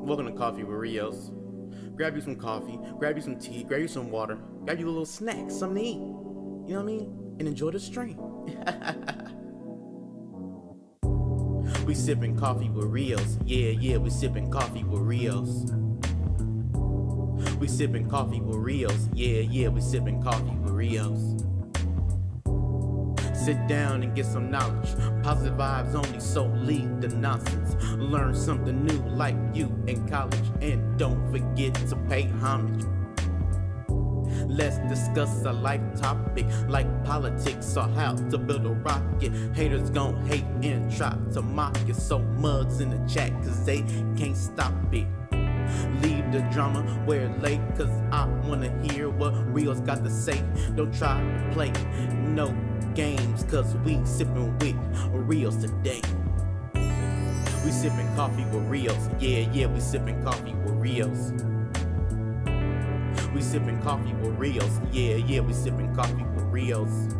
Welcome to Coffee with Rios. Grab you some coffee, grab you some tea, grab you some water, grab you a little snack, something to eat. You know what I mean? And enjoy the stream. We sipping coffee with Rios. Yeah, we sipping coffee with Rios. We sipping coffee with Rios. Yeah, we sipping coffee with Rios. Sit down and get some knowledge. Positive vibes only, so leave the nonsense. Learn something new like you in college. And don't forget to pay homage. Let's discuss a life topic like politics or how to build a rocket. Haters gon' hate and try to mock it. So mugs in the chat cause they can't stop it. Leave the drama where it lay, cause I wanna hear what Rios got to say. Don't try to play no games, cause we sippin' with Rios today. We sippin' coffee with Rios. Yeah, we sippin' coffee with Rios. We sippin' coffee with Rios. Yeah, we sippin' coffee with Rios.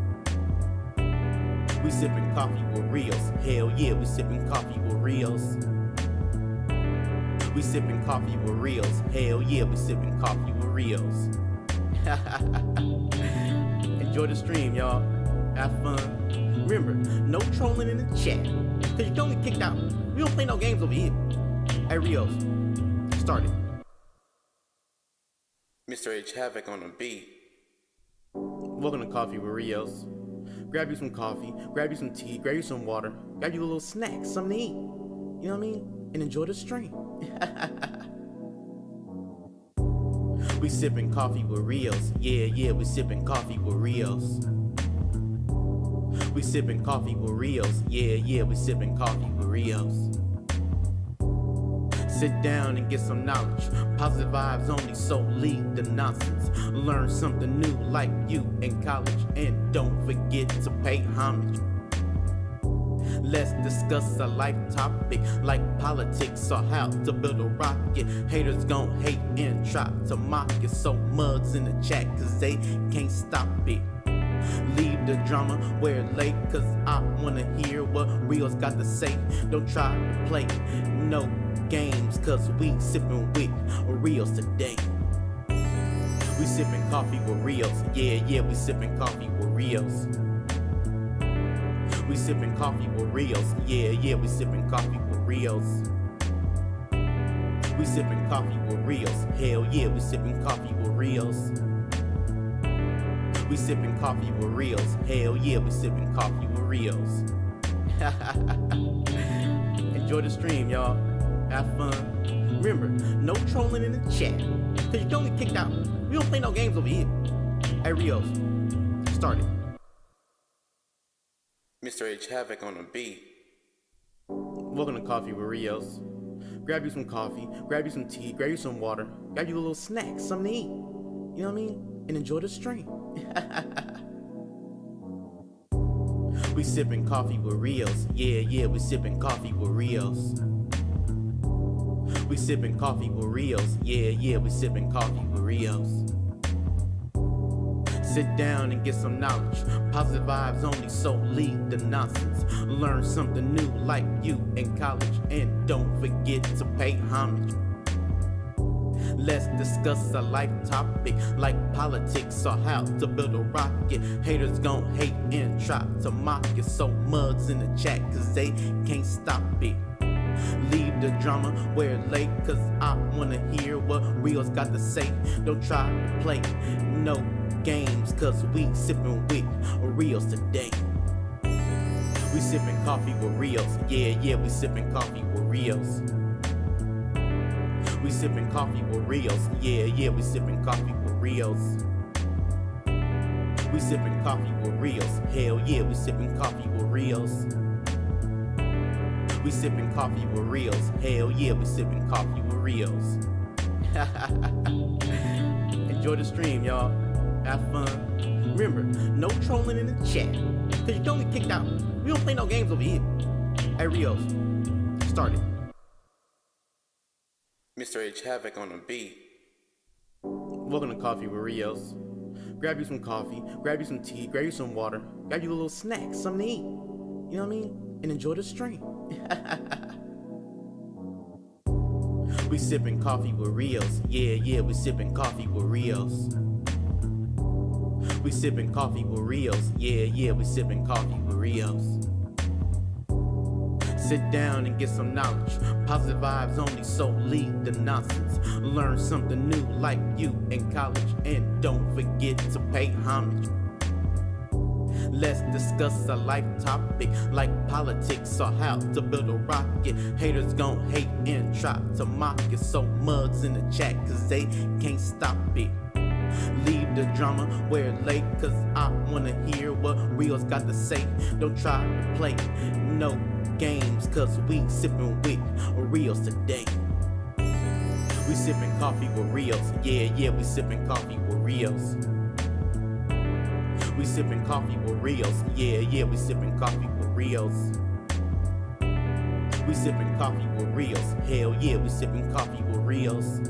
We sippin' coffee with Rios. Hell yeah, we sippin' coffee with Rios. We sippin' coffee with Rios. Hell yeah, we sippin' coffee with Rios. Enjoy the stream, y'all. Have fun. Remember, no trolling in the chat, cause you don't get kicked out. We don't play no games over here. Hey Rios, start it. Mr. H Havoc on the beat. Welcome to Coffee with Rios. Grab you some coffee, grab you some tea, grab you some water, grab you a little snack, something to eat. You know what I mean? And enjoy the stream. We sipping coffee with Rios. Yeah, we sipping coffee with Rios. We sipping coffee with Rios. Yeah, we sipping coffee with Rios. Sit down and get some knowledge. Positive vibes only, so leave the nonsense. Learn something new like you in college. And don't forget to pay homage. Let's discuss a life topic like politics or how to build a rocket. Haters gon' hate and try to mock it. So mugs in the chat cause they can't stop it. Leave the drama where it lay, cause I wanna hear what Rios got to say. Don't try to play no games, cause we sippin' with Rios today. We sippin' coffee with Rios. Yeah, we sippin' coffee with Rios. We sippin' coffee with Rios. Yeah, we sippin' coffee with Rios. We sippin' coffee with Rios. Hell yeah, we sippin' coffee with Rios. We sippin' coffee with Rios. Hell yeah, we sippin' coffee with Rios. Enjoy the stream, y'all. Have fun. Remember, no trolling in the chat, cause you don't get kicked out. We don't play no games over here. Hey Rios, start it. Mr. H Havoc on the beat. Welcome to Coffee with Rios. Grab you some coffee, grab you some tea, grab you some water, grab you a little snack, something to eat. You know what I mean? And enjoy the stream. We sippin' coffee with Rios. Yeah, we sippin' coffee with Rios. We sippin' coffee with Rios. Yeah, we sippin' coffee with Rios. Sit down and get some knowledge. Positive vibes only, so leave the nonsense. Learn something new like you in college. And don't forget to pay homage. Let's discuss a life topic like politics or how to build a rocket. Haters gon' hate and try to mock it. So mugs in the chat cause they can't stop it. Leave the drama where it lay, cause I wanna hear what Rios got to say. Don't try to play no games, cause we sippin' with Rios today. We sippin' coffee with Rios. Yeah, we sippin' coffee with Rios. We sippin' coffee with Rios. Yeah, we sippin' coffee with Rios. We sippin' coffee with Rios. Hell yeah, we sippin' coffee with Rios. We sippin' coffee with Rios. Hell yeah, we sippin' coffee with Rios. Enjoy the stream, y'all. Have fun. Remember, no trolling in the chat, cause you don't get kicked out. We don't play no games over here. Hey Rios, start it. Mr. H Havoc on the beat. Welcome to Coffee with Rios. Grab you some coffee, grab you some tea, grab you some water, grab you a little snack, something to eat. You know what I mean? And enjoy the stream. We sipping coffee with Rios. Yeah, we sipping coffee with Rios. We sipping coffee with Rios. Yeah, we sipping coffee with Rios. Sit down and get some knowledge. Positive vibes only, so leave the nonsense. Learn something new like you in college. And don't forget to pay homage. Let's discuss a life topic like politics or how to build a rocket. Haters gon' hate and try to mock it. So mugs in the chat cause they can't stop it. Leave the drama where it late, cause I wanna hear what Rios got to say. Don't try to play no games, cause we sippin' with Rios today. We sippin' coffee with Rios. Yeah, we sippin' coffee with Rios. We sippin' coffee with Rios. Yeah, we sippin' coffee with Rios. We sippin' coffee with Rios. Hell yeah, we sippin' coffee with Rios.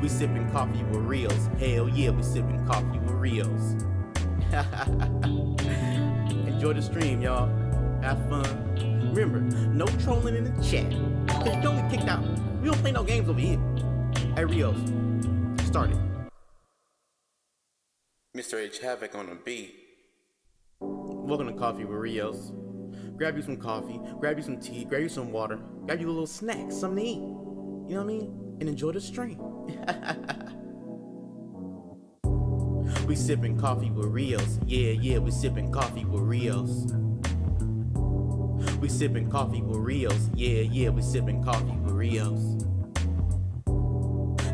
We sippin' coffee with Rios. Hell yeah, we sippin' coffee with Rios. Enjoy the stream, y'all. Have fun. Remember, no trolling in the chat. Cause you don't get kicked out. We don't play no games over here. Hey Rios, start it. Mr. H Havoc on the beat. Welcome to Coffee with Rios. Grab you some coffee, grab you some tea, grab you some water, grab you a little snack, something to eat. You know what I mean? And enjoy the stream. We sippin' coffee with Rios. Yeah, we sippin' coffee with Rios. We sippin' coffee with Rios. Yeah, we sippin' coffee with Rios.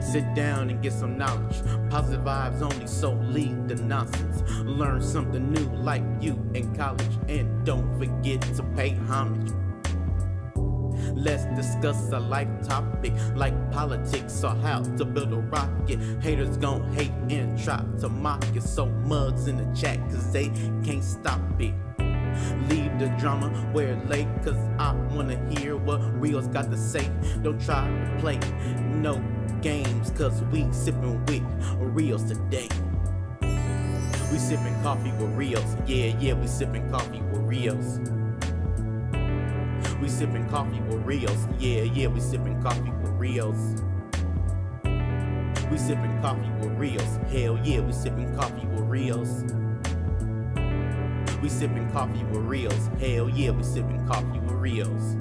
Sit down and get some knowledge. Positive vibes only, so leave the nonsense. Learn something new like you in college. And don't forget to pay homage. Let's discuss a life topic like politics or how to build a rocket. Haters gon' hate and try to mock it. So mugs in the chat cause they can't stop it. Leave the drama where it late, cause I wanna hear what Rios got to say. Don't try to play no games, cause we sippin' with Rios today. We sippin' coffee with Rios. Yeah, we sippin' coffee with Rios. We sippin' coffee with Rios. Yeah, we sippin' coffee with Rios. We sippin' coffee with Rios. Hell yeah, we sippin' coffee with Rios. We sippin' coffee with Rios. Hell yeah, we sippin' coffee with Rios.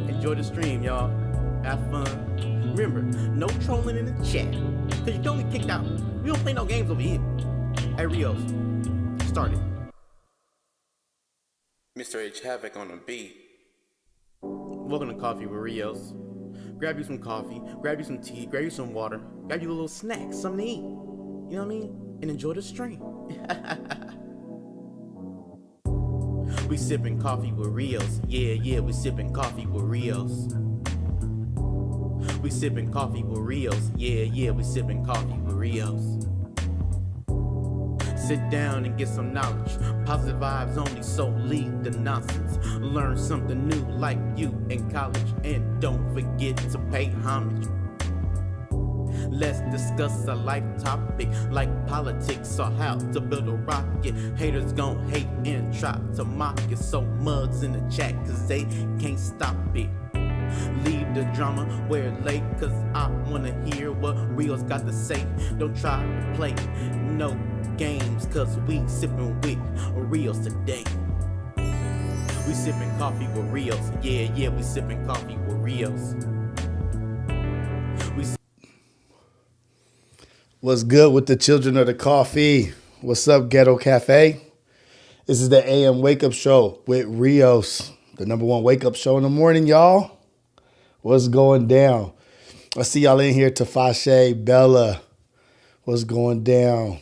Enjoy the stream, y'all. Have fun. Remember, no trolling in the chat. Cause you don't get kicked out. We don't play no games over here. Hey Rios, start it. Mr. H Havoc on the beat. Welcome to Coffee with Rios. Grab you some coffee, grab you some tea, grab you some water, grab you a little snack, something to eat. You know what I mean? And enjoy the stream. We sippin' coffee with Rios. Yeah, we sippin' coffee with Rios. We sippin' coffee with Rios. Yeah, we sippin' coffee with Rios. Sit down and get some knowledge. Positive vibes only, so leave the nonsense. Learn something new like you in college. And don't forget to pay homage. Let's discuss a life topic like politics or how to build a rocket. Haters gon' hate and try to mock it. So mugs in the chat cause they can't stop it. Leave the drama where it late, cause I wanna hear what Rios got to say. Don't try to play no games, cause we sippin' with Rios today. We sippin' coffee with Rios. Yeah, we sippin' coffee with Rios. What's good with the children of the coffee? What's up, Ghetto Cafe? This is the AM Wake Up Show with Rios, the #1 wake up show in the morning, y'all. What's going down? I see y'all in here, Tafashe, Bella. What's going down?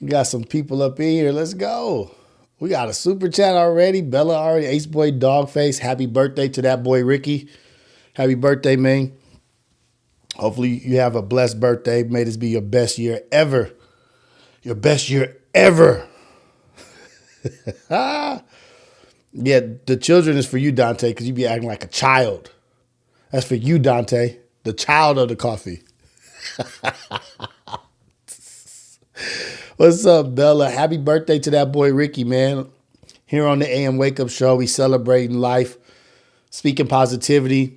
We got some people up in here. Let's go. We got a super chat already. Bella already. Ace Boy Dogface. Happy birthday to that boy, Ricky. Happy birthday, man. Hopefully you have a blessed birthday. May this be your best year ever. Your best year ever. Yeah, the children is for you, Dante, because you be acting like a child. That's for you, Dante, the child of the coffee. What's up, Bella? Happy birthday to that boy, Ricky, man. Here on the AM Wake Up Show, we celebrating life. speaking positivity,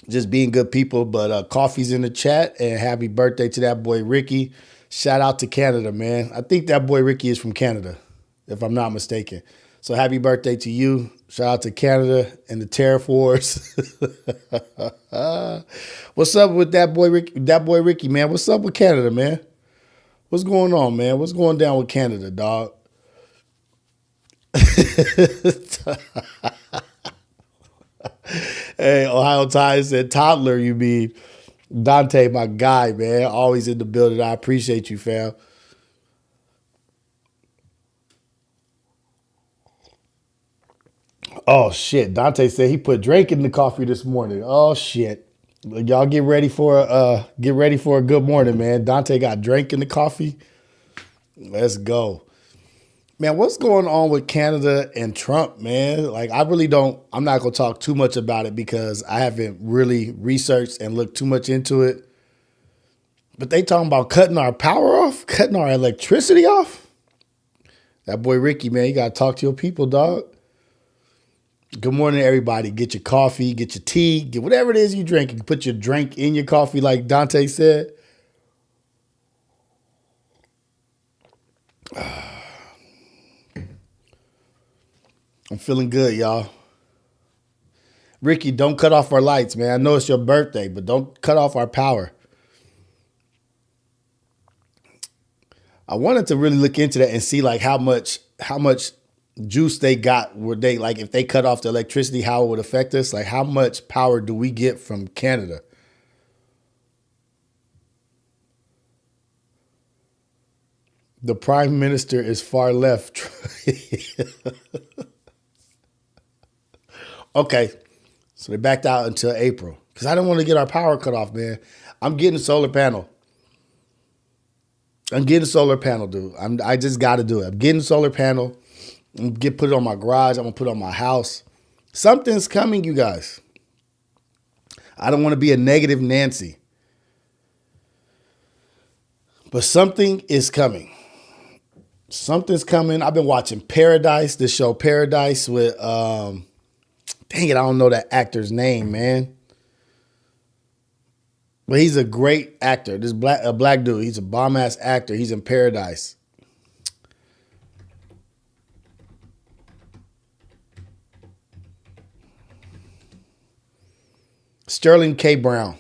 just being good people. But coffee's in the chat, and happy birthday to that boy Ricky. Shout out to Canada, man. I think that boy Ricky is from Canada, if I'm not mistaken. So happy birthday to you. Shout out to Canada and the Terror Force. What's up with that boy Ricky? That boy Ricky, man. What's up with Canada, man? What's going on, man? What's going down with Canada, dog? Hey, Ohio Times said toddler, you mean. Dante, my guy, man. Always in the building. I appreciate you, fam. Oh, shit. Dante said he put Drake in the coffee this morning. Oh, shit. Y'all get ready for a good morning, man. Dante got Drake in the coffee. Let's go. Man, what's going on with Canada and Trump, man? Like, I'm not going to talk too much about it because I haven't really researched and looked too much into it. But they talking about cutting our power off, cutting our electricity off. That boy Ricky, man, you got to talk to your people, dog. Good morning, everybody. Get your coffee, get your tea, get whatever it is you drink. You can put your drink in your coffee like Dante said. I'm feeling good, y'all. Ricky, don't cut off our lights, man. I know it's your birthday, but don't cut off our power. I wanted to really look into that and see like how much juice they got. Were they like if they cut off the electricity, how it would affect us? Like how much power do we get from Canada? The prime minister is far left. Okay, so they backed out until April because I don't want to get our power cut off, man. I'm getting a solar panel. Dude. I just got to do it. I'm getting a solar panel. I'm gonna put it on my garage. I'm gonna put it on my house. Something's coming, you guys. I don't want to be a negative Nancy, but something is coming. Something's coming. I've been watching Paradise, the show Paradise with dang it, I don't know that actor's name, man. But he's a great actor. This black dude. He's a bomb ass actor. He's in Paradise. Sterling K. Brown.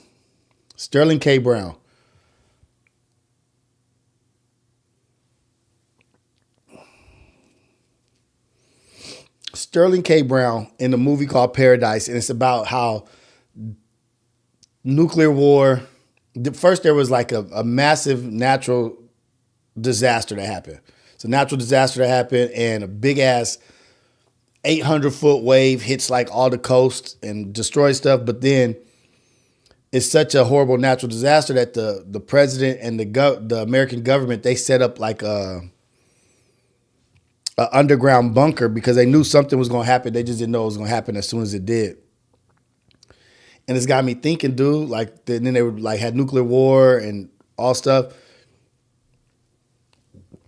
Sterling K. Brown. Sterling K. Brown in a movie called Paradise, and it's about how nuclear war. First, there was like a massive natural disaster that happened. It's a natural disaster that happened, and a big ass 800-foot wave hits like all the coast and destroys stuff. But then it's such a horrible natural disaster that the president and the American government, they set up like a underground bunker because they knew something was going to happen. They just didn't know it was going to happen as soon as it did. And it's got me thinking, dude, like then they would like had nuclear war and all stuff.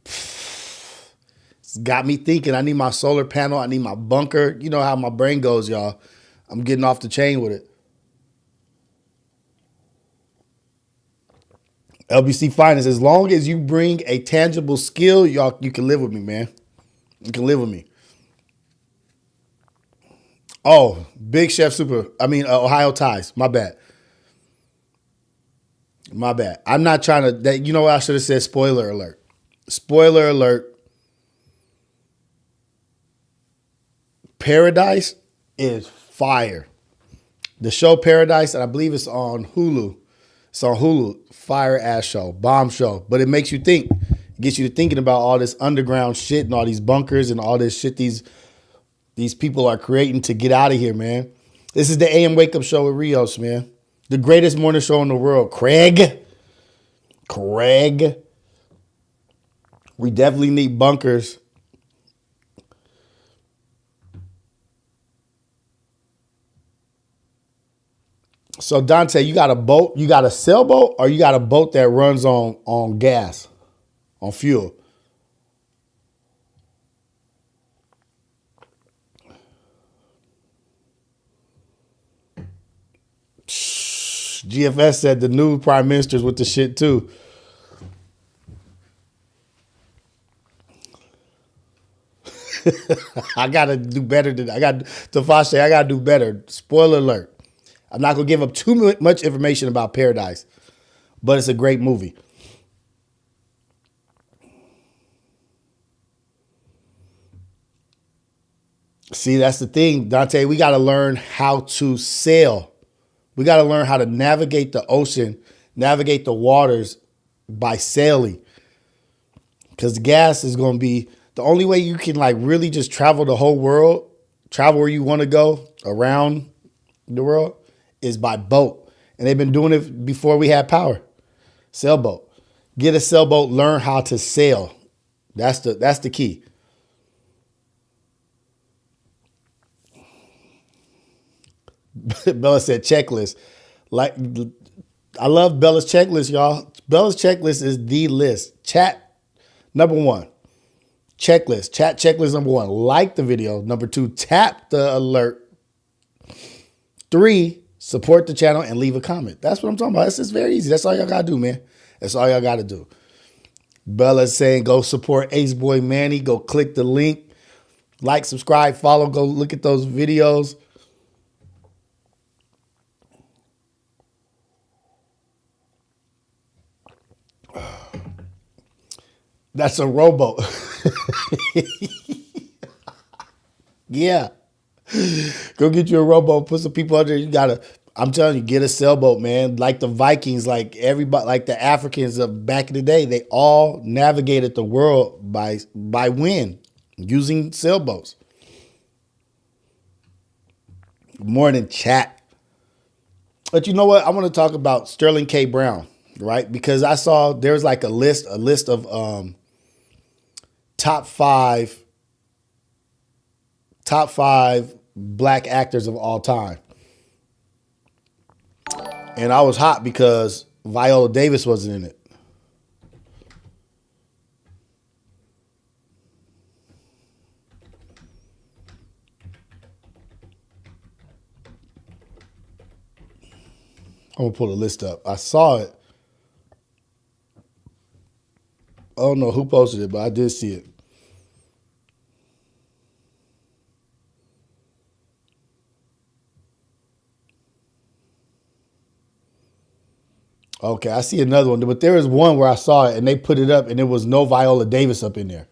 It's got me thinking. I need my solar panel. I need my bunker. You know how my brain goes, y'all. I'm getting off the chain with it. LBC Finance, as long as you bring a tangible skill, y'all, you can live with me, man. You can live with me. Oh, Big Chef Ohio Ties. My bad. I'm not trying to, you know what I should have said? Spoiler alert. Spoiler alert. Paradise is fire. The show Paradise, and I believe it's on Hulu. It's on Hulu. Fire ass show. Bomb show. But it makes you think. It gets you to thinking about all this underground shit and all these bunkers and all this shit these people are creating to get out of here, man. This is the AM Wake Up Show with Rios, man. The greatest morning show in the world. Craig. We definitely need bunkers. So Dante, you got a boat, you got a sailboat, or you got a boat that runs on gas, on fuel? GFS said the new prime minister's with the shit too. I gotta do better than I got to Fashe. I gotta do better. Spoiler alert. I'm not gonna give up too much information about Paradise, but it's a great movie. See, that's the thing, Dante. We gotta learn how to sail. We gotta learn how to navigate the ocean, navigate the waters by sailing. Because gas is gonna be the only way you can like really just travel the whole world, travel where you want to go around the world is by boat. And they've been doing it before we had power. Sailboat. Get a sailboat, learn how to sail. That's the key. Bella said checklist. Like I love Bella's checklist, y'all. Bella's checklist is the list. Chat number 1. Checklist. Chat checklist number 1. Like the video. Number 2, tap the alert. 3, support the channel and leave a comment. That's what I'm talking about. It's just very easy. That's all y'all gotta do, man. That's all y'all gotta do. Bella's saying go support Ace Boy Manny. Go click the link. Like, subscribe, follow. Go look at those videos. That's a rowboat. Yeah. Go get you a rowboat, put some people under. I'm telling you, get a sailboat, man. Like the Vikings, like everybody, like the Africans of back in the day, they all navigated the world by wind using sailboats. Morning chat. But you know what? I want to talk about Sterling K. Brown, right? Because I saw there's like a list of top five black actors of all time. And I was hot because Viola Davis wasn't in it. I'm going to pull the list up. I saw it. I don't know who posted it, but I did see it. Okay, I see another one. But there is one where I saw it and they put it up and there was no Viola Davis up in there.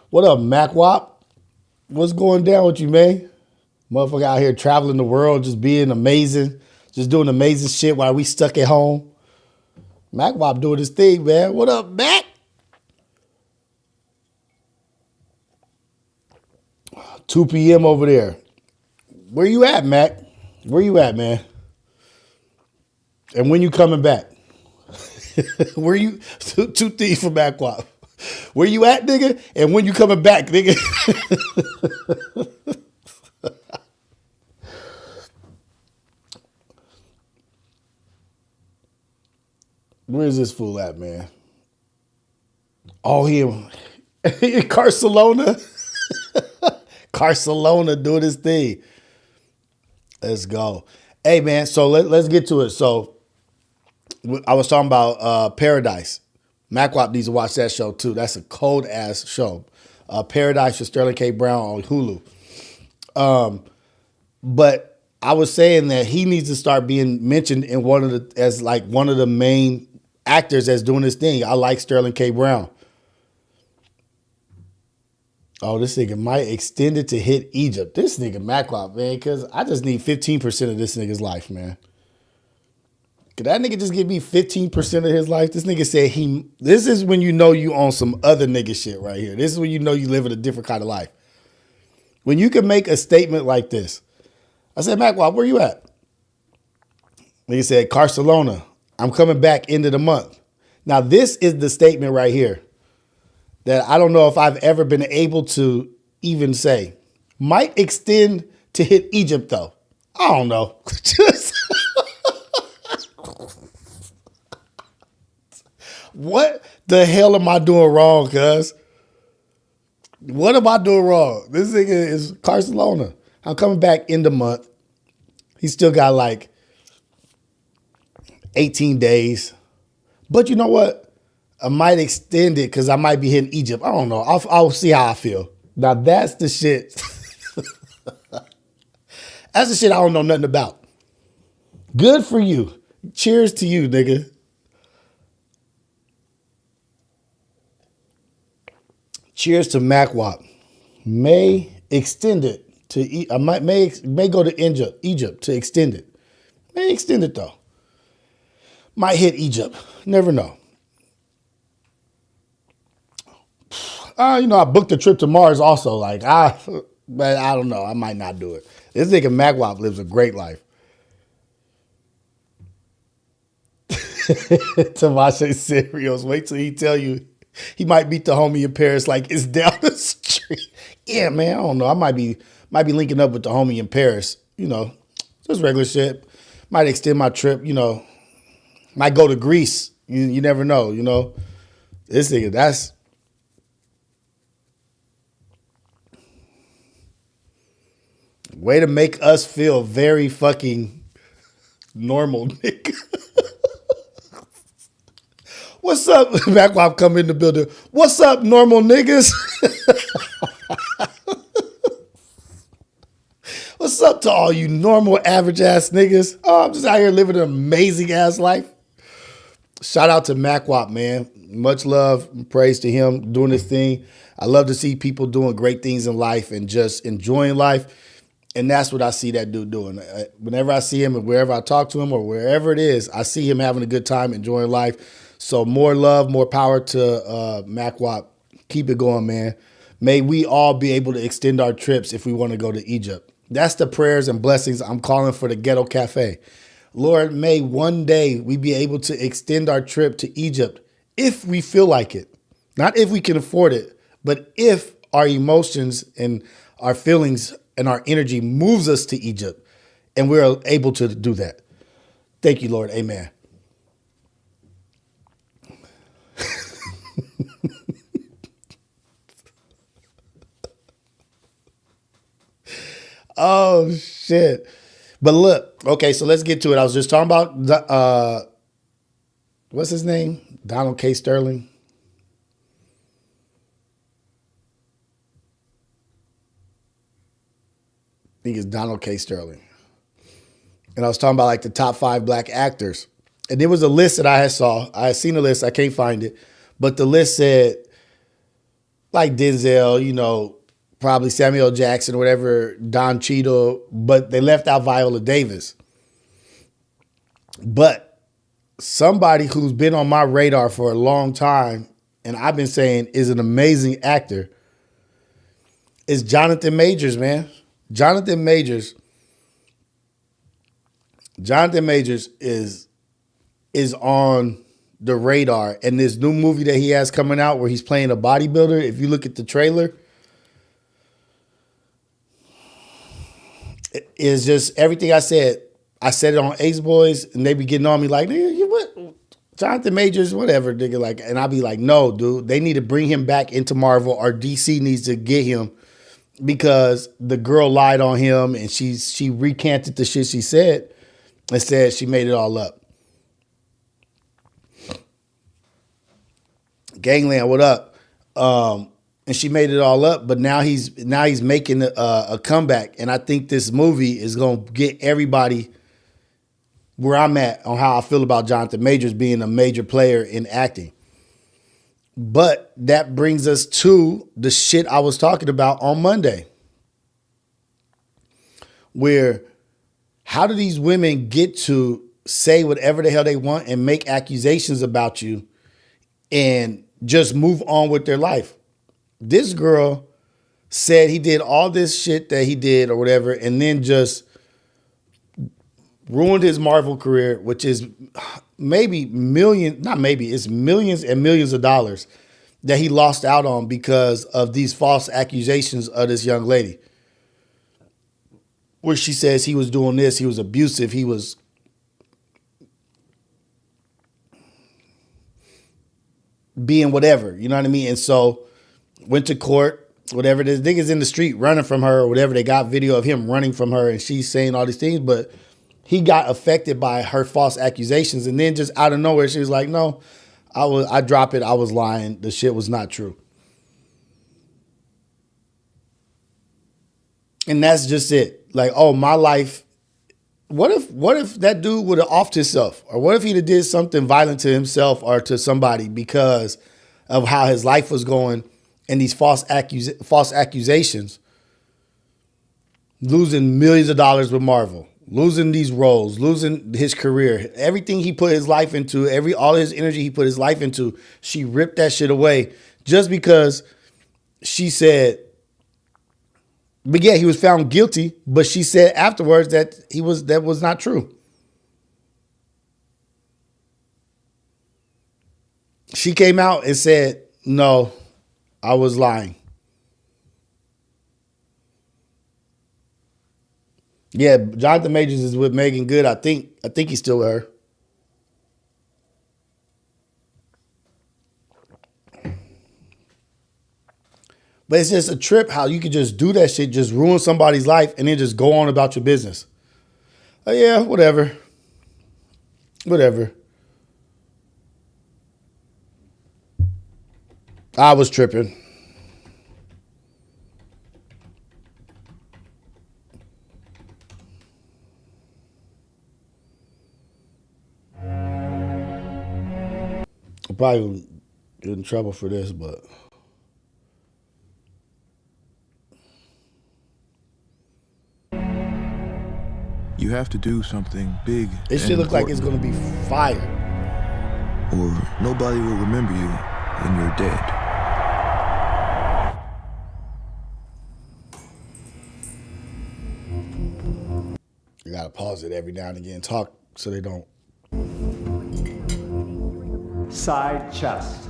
What up, Mac Wop? What's going down with you, man? Motherfucker out here traveling the world, just being amazing, just doing amazing shit while we stuck at home. Mac Wop doing his thing, man. What up, Mac? $2 p.m. over there. Where you at, Mac? Where you at, man? And when you coming back? Where you? Two things from Mac Wop. Where you at, nigga? And when you coming back, nigga? Where's this fool at, man? Oh, him. Barcelona. Barcelona doing his thing. Let's go. Hey, man, so let's get to it. So I was talking about Paradise. MacWop needs to watch that show, too. That's a cold-ass show. Paradise with Sterling K. Brown on Hulu. But I was saying that he needs to start being mentioned in one of the main actors that's doing this thing. I like Sterling K. Brown. Oh, this nigga might extend it to hit Egypt. This nigga MacWop, man, because I just need 15% of this nigga's life, man. Could that nigga just give me 15% of his life? This nigga said this is when you know you on some other nigga shit right here. This is when you know you living a different kind of life. When you can make a statement like this. I said, MacWop, where you at? Nigga said, Barcelona. I'm coming back end of the month. Now, this is the statement right here that I don't know if I've ever been able to even say. Might extend to hit Egypt, though. I don't know. What the hell am I doing wrong, cuz? What am I doing wrong? This nigga is Barcelona. I'm coming back in the month. He still got like 18 days. But you know what? I might extend it because I might be hitting Egypt. I don't know. I'll see how I feel. Now that's the shit. That's the shit I don't know nothing about. Good for you. Cheers to you, nigga. Cheers to MacWap. May extend it to. I may go to Egypt to extend it. May extend it though. Might hit Egypt. Never know. I booked a trip to Mars also. But I don't know. I might not do it. This nigga MacWap lives a great life. Tamashe said, Rios, wait till he tell you he might meet the homie in Paris like it's down the street. Yeah, man, I don't know. I might be linking up with the homie in Paris. Just regular shit. Might extend my trip. Might go to Greece. You never know. This nigga, that's. Way to make us feel very fucking normal, nigga. What's up? MacWap come in the building. What's up, normal niggas? What's up to all you normal, average ass niggas? Oh, I'm just out here living an amazing ass life. Shout out to MacWap, man. Much love and praise to him doing his thing. I love to see people doing great things in life and just enjoying life. And that's what I see that dude doing. Whenever I see him and wherever I talk to him or wherever it is, I see him having a good time, enjoying life. So more love, more power to MacWap. Keep it going, man. May we all be able to extend our trips if we want to go to Egypt. That's the prayers and blessings I'm calling for the Ghetto Cafe. Lord, may one day we be able to extend our trip to Egypt if we feel like it. Not if we can afford it, but if our emotions and our feelings and our energy moves us to Egypt and we're able to do that. Thank you, Lord. Amen. Oh, shit. But look, okay, so let's get to it. I was just talking about, what's his name? Donald K. Sterling. I think it's Donald K. Sterling. And I was talking about the top 5 black actors. And there was a list that I had seen a list. I can't find it. But the list said, Denzel, probably Samuel Jackson, whatever, Don Cheadle, but they left out Viola Davis. But somebody who's been on my radar for a long time, and I've been saying is an amazing actor, is Johnathon Majors, man. Johnathon Majors is on the radar. And this new movie that he has coming out where he's playing a bodybuilder, if you look at the trailer, it's just everything I said. I said it on Ace Boys, and they be getting on me like, nigga, you what? Johnathon Majors, whatever, nigga. And I'll be like, no, dude, they need to bring him back into Marvel, or DC needs to get him, because the girl lied on him and she recanted the shit she said and said she made it all up. Gangland, what up? And she made it all up, but now he's making a comeback, and I think this movie is gonna get everybody where I'm at on how I feel about Johnathon Majors being a major player in acting. But that brings us to the shit I was talking about on Monday, where how do these women get to say whatever the hell they want and make accusations about you and just move on with their life? This girl said he did all this shit that he did or whatever, and then just ruined his Marvel career, which is it's millions and millions of dollars that he lost out on because of these false accusations of this young lady. Where she says he was doing this, he was abusive, he was being whatever, you know what I mean? And so went to court, whatever it is. Niggas in the street running from her or whatever. They got video of him running from her and she's saying all these things, but he got affected by her false accusations, and then just out of nowhere, she was like, "No, I dropped it. I was lying. The shit was not true." And that's just it. Like, oh, my life. What if that dude would have offed himself, or what if he'd have did something violent to himself or to somebody because of how his life was going and these false accusations, losing millions of dollars with Marvel, losing these roles, losing his career, everything he put his life into, all his energy he put his life into, she ripped that shit away just because she said. But yeah, he was found guilty, but she said afterwards that that was not true. She came out and said, "No, I was lying." Yeah, Johnathon Majors is with Megan Good. I think he's still with her. But it's just a trip how you could just do that shit, just ruin somebody's life, and then just go on about your business. Oh, yeah, whatever. Whatever. I was tripping. I'll probably get in trouble for this, but... You have to do something big. It should look like it's going to be fire. Or nobody will remember you when you're dead. You got to pause it every now and again. Talk so they don't. Side chest.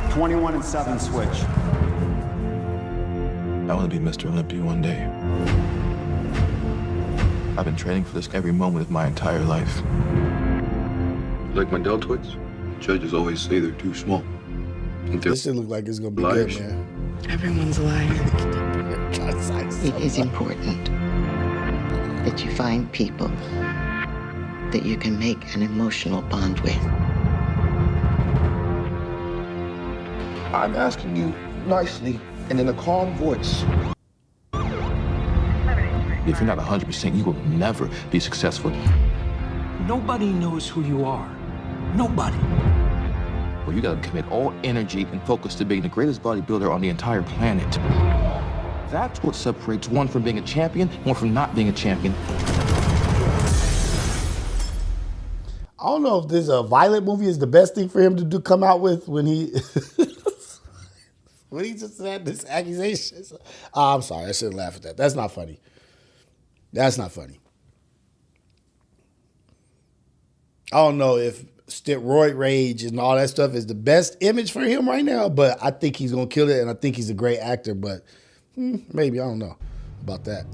21 and 7 switch. I want to be Mr. Olympia one day. I've been training for this every moment of my entire life. Like my deltoids, judges always say they're too small. This shit look like it's gonna be Liars. good, man. Everyone's a liar. It is important that you find people that you can make an emotional bond with. I'm asking you nicely and in a calm voice. If you're not 100%, you will never be successful. Nobody knows who you are. Nobody. Well, you gotta commit all energy and focus to being the greatest bodybuilder on the entire planet. That's what separates one from being a champion, one from not being a champion. I don't know if this a violent movie is the best thing for him to do. Come out with when he when he just had this accusation. Oh, I'm sorry, I shouldn't laugh at that. That's not funny. That's not funny. I don't know if steroid rage and all that stuff is the best image for him right now, but I think he's gonna kill it, and I think he's a great actor. But maybe I don't know about that.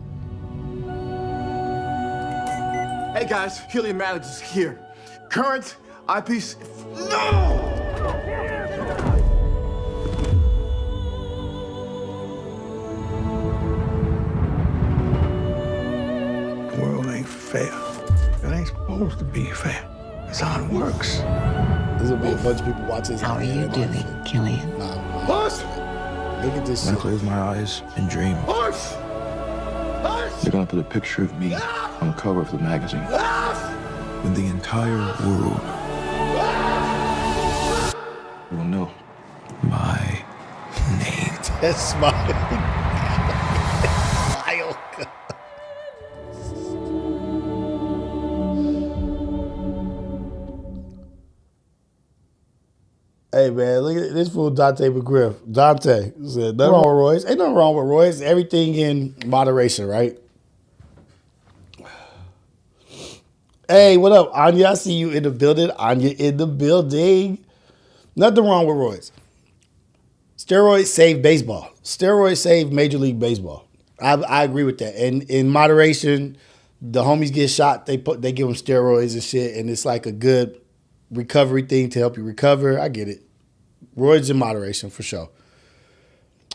Hey guys, helium managers is here. Current eyepiece. No! The world ain't fair. It ain't supposed to be fair. That's how it works. There's gonna be a bunch of people watching this. How are you doing, Killian? Push! Look at this I'm shit. gonna close my eyes and dream. Push! Push! They're gonna put a picture of me on the cover of the magazine. When the entire world will know my name. That's my Kyle. Hey man, look at this fool Dante McGriff. Dante said nothing wrong with Royce. Ain't nothing wrong with Royce. Everything in moderation, right? Hey, what up, Anya? I see you in the building. Anya in the building. Nothing wrong with Royce. Steroids save baseball. Steroids save Major League Baseball. I agree with that. And in moderation, the homies get shot. They give them steroids and shit, and it's like a good recovery thing to help you recover. I get it. Roids in moderation for sure.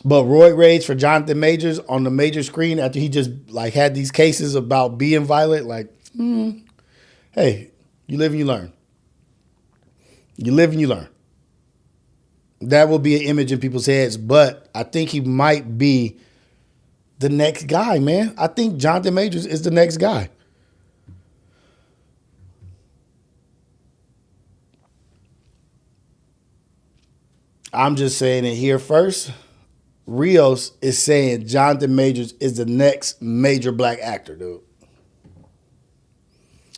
But roid rage for Johnathon Majors on the major screen after he just like had these cases about being violent, like, hey, you live and you learn. You live and you learn. That will be an image in people's heads, but I think he might be the next guy, man. I think Johnathon Majors is the next guy. I'm just saying it here first. Rios is saying Johnathon Majors is the next major black actor, dude.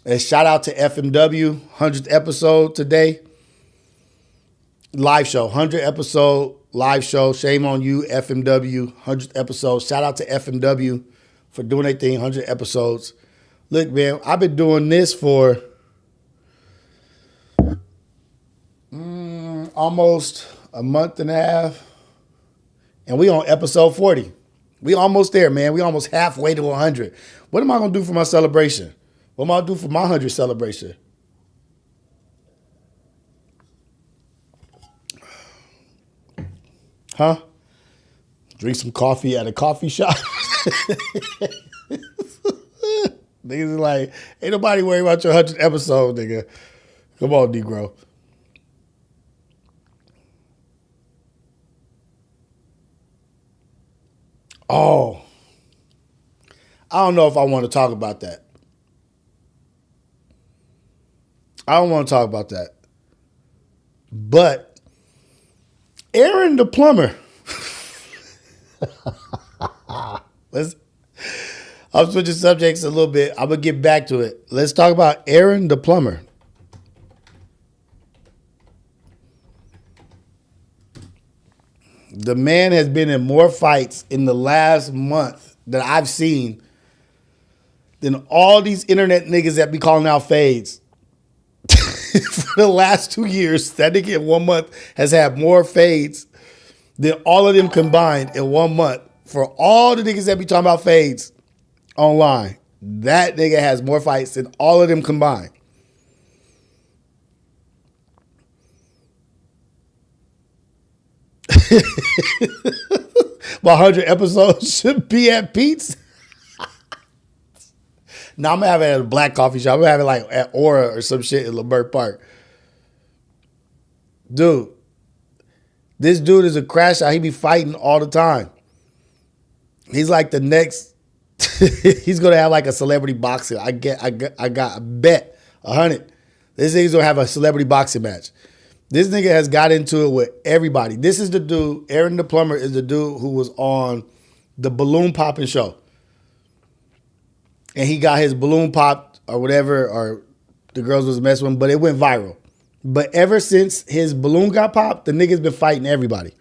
And shout out to FMW, 100th episode today. Live show, 100th episode, live show. Shame on you, FMW, 100th episode. Shout out to FMW for doing their thing, 100 episodes. Look, man, I've been doing this for almost a month and a half. And we on episode 40. We almost there, man. We almost halfway to 100. What am I going to do for my celebration? What am I going to do for my 100 celebration? Huh? Drink some coffee at a coffee shop? Niggas are like, ain't nobody worry about your 100th episode, nigga. Come on, Negro. Oh, I don't know if I want to talk about that. I don't want to talk about that. But Aaron the plumber. I'm switching subjects a little bit. I'm going to get back to it. Let's talk about Aaron the plumber. The man has been in more fights in the last month that I've seen than all these internet niggas that be calling out fades. For the last 2 years, that nigga in 1 month has had more fades than all of them combined in 1 month. For all the niggas that be talking about fades online, that nigga has more fights than all of them combined. My 100 episodes should be at Pete's. Now I'm gonna have it at a black coffee shop. I'm gonna have it like at Aura or some shit in Lambert Park. Dude, this dude is a crash out. He be fighting all the time. He's like the next. He's gonna have like a celebrity boxing. I bet 100. This nigga's gonna have a celebrity boxing match. This nigga has got into it with everybody. This is the dude, Aaron the plumber is the dude who was on the balloon popping show. And he got his balloon popped or whatever, or the girls was messing with him, but it went viral. But ever since his balloon got popped, the nigga's been fighting everybody.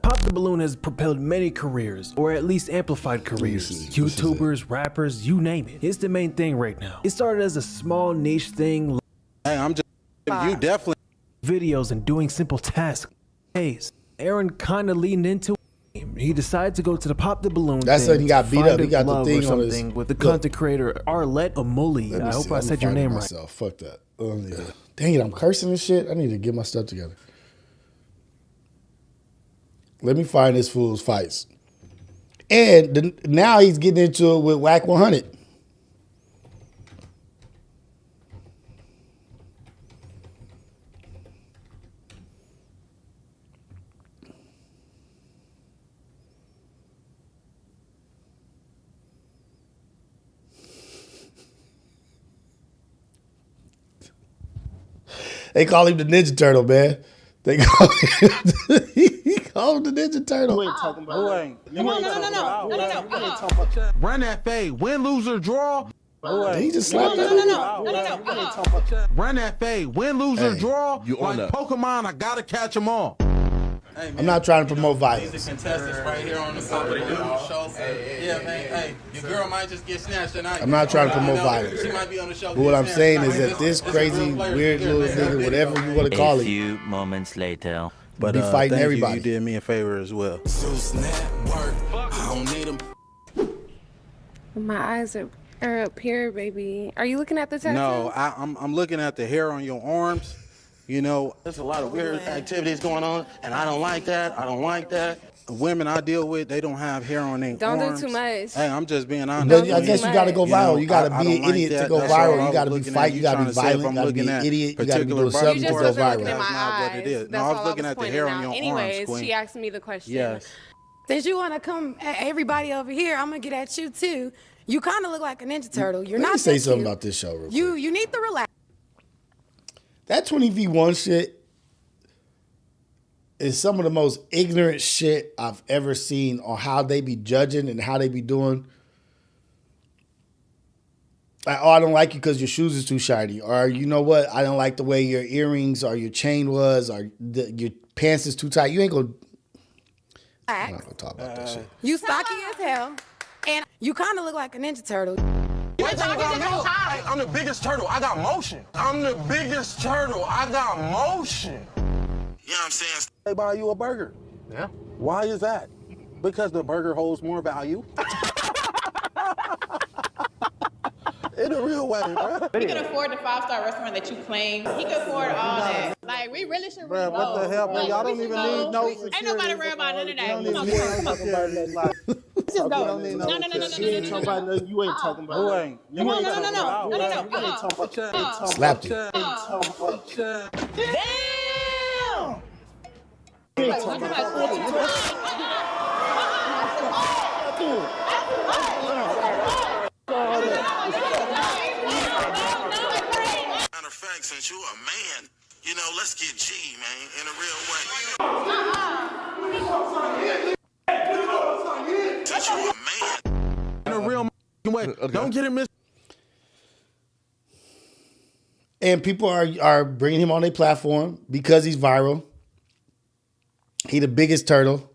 Pop the Balloon has propelled many careers, or at least amplified careers. YouTubers, rappers, you name it. It's the main thing right now. It started as a small niche thing. Hey, I'm just, you definitely. Videos and doing simple tasks. Aaron kind of leaned into it. He decided to go to the Pop the Balloon. That's when he got beat up. He got the thing on his... with the content creator Arlette Amuli. I hope I said your name right. Fuck that. Yeah. Dang it, I'm cursing and shit. I need to get my stuff together. Let me find this fool's fights. And now he's getting into it with Whack 100. They call him the Ninja Turtle, man. They call him, he called him the Ninja Turtle. Who ain't talking about that? No. Run that fade. Win, lose, or draw. He just slapped No. Run that fade. Win, lose, or draw. You on like that. Pokemon, I gotta catch them all. Hey, man, I'm not trying to promote these violence. are contestants right here on the show. Yeah, man. Hey, your girl might just get snatched tonight. I'm not trying to promote violence. She might be on the show. But what I'm saying is that this crazy, weird little nigga, whatever you want to call it, A few moments later. But be fighting thank everybody. You did me a favor as well. My eyes are up here, baby. Are you looking at the tattoo? No, I'm looking at the hair on your arms. You know, there's a lot of weird activities going on, and I don't like that. I don't like that. The women I deal with, they don't have hair on their Don't arms. do too much. Hey, I'm just being honest. But I guess you got to go viral. You got to be an idiot to go viral. You got to be fight. You got to be violent. You got to be an idiot. You got to be doing something to go viral. Looking at my eyes. What it is. That's No, I all was looking at the hair on your Anyways, arms, Queen. she asked me the question. Yes. Since you want to come at everybody over here, I'm going to get at you too. You kind of look like a Ninja Turtle. You're Let not me say that something cute. about this show real quick. You need to relax. That 20v1 shit is some of the most ignorant shit I've ever seen on how they be judging and how they be doing. Like, oh, I don't like you because your shoes is too shiny. Or, you know what? I don't like the way your earrings or your chain was or your pants is too tight. You ain't going to... I'm not going to talk about that shit. You stocky as hell, and you kind of look like a Ninja Turtle. I'm the biggest turtle. I got motion. I'm the biggest turtle. I got motion. You know what I'm saying? They buy you a burger. Yeah. Why is that? Because the burger holds more value. In a real way, bro. He can afford the 5-star restaurant that you claim. He can afford all that. Like, we really should Bro, what the hell, man? Y'all don't even need no security. Ain't nobody worry about none of that. You don't need no security. Let's just go. No. You ain't talking about Who ain't? Come on, no. Slapped you. Matter of fact, since you a man, you know, let's get G, man, in a real way. Since you a man. In a real way. Don't get it missed. And people are bringing him on their platform because he's viral. He the biggest turtle.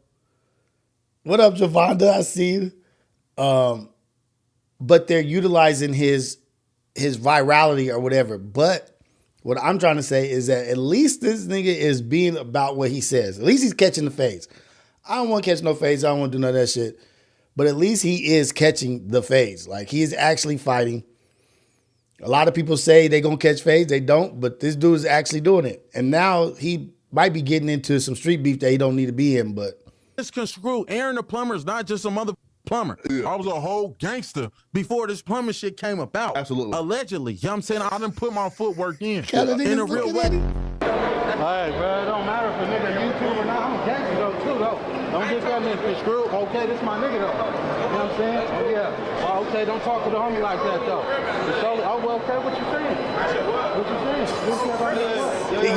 What up, Javonda? I see you. But they're utilizing his virality or whatever. But what I'm trying to say is that at least this nigga is being about what he says. At least he's catching the fades. I don't want to catch no fades. I don't want to do none of that shit. But at least he is catching the fades. Like, he is actually fighting. A lot of people say they going to catch fades. They don't. But this dude is actually doing it. And now he might be getting into some street beef that he don't need to be in. But Misconstrue. Aaron the plumber is not just a mother plumber. Yeah. I was a whole gangster before this plumbing shit came about. Absolutely. Allegedly. You know what I'm saying? I didn't put my footwork in in a real way. Hey, bro, it don't matter if a nigga YouTube or not. I'm a gangster, though, too, though. Don't get that misconstrued. Okay, this my nigga, though. You know what I'm saying? Oh, yeah. Oh, okay, don't talk to the homie like that, though. Oh, well, okay, what you saying? What you saying?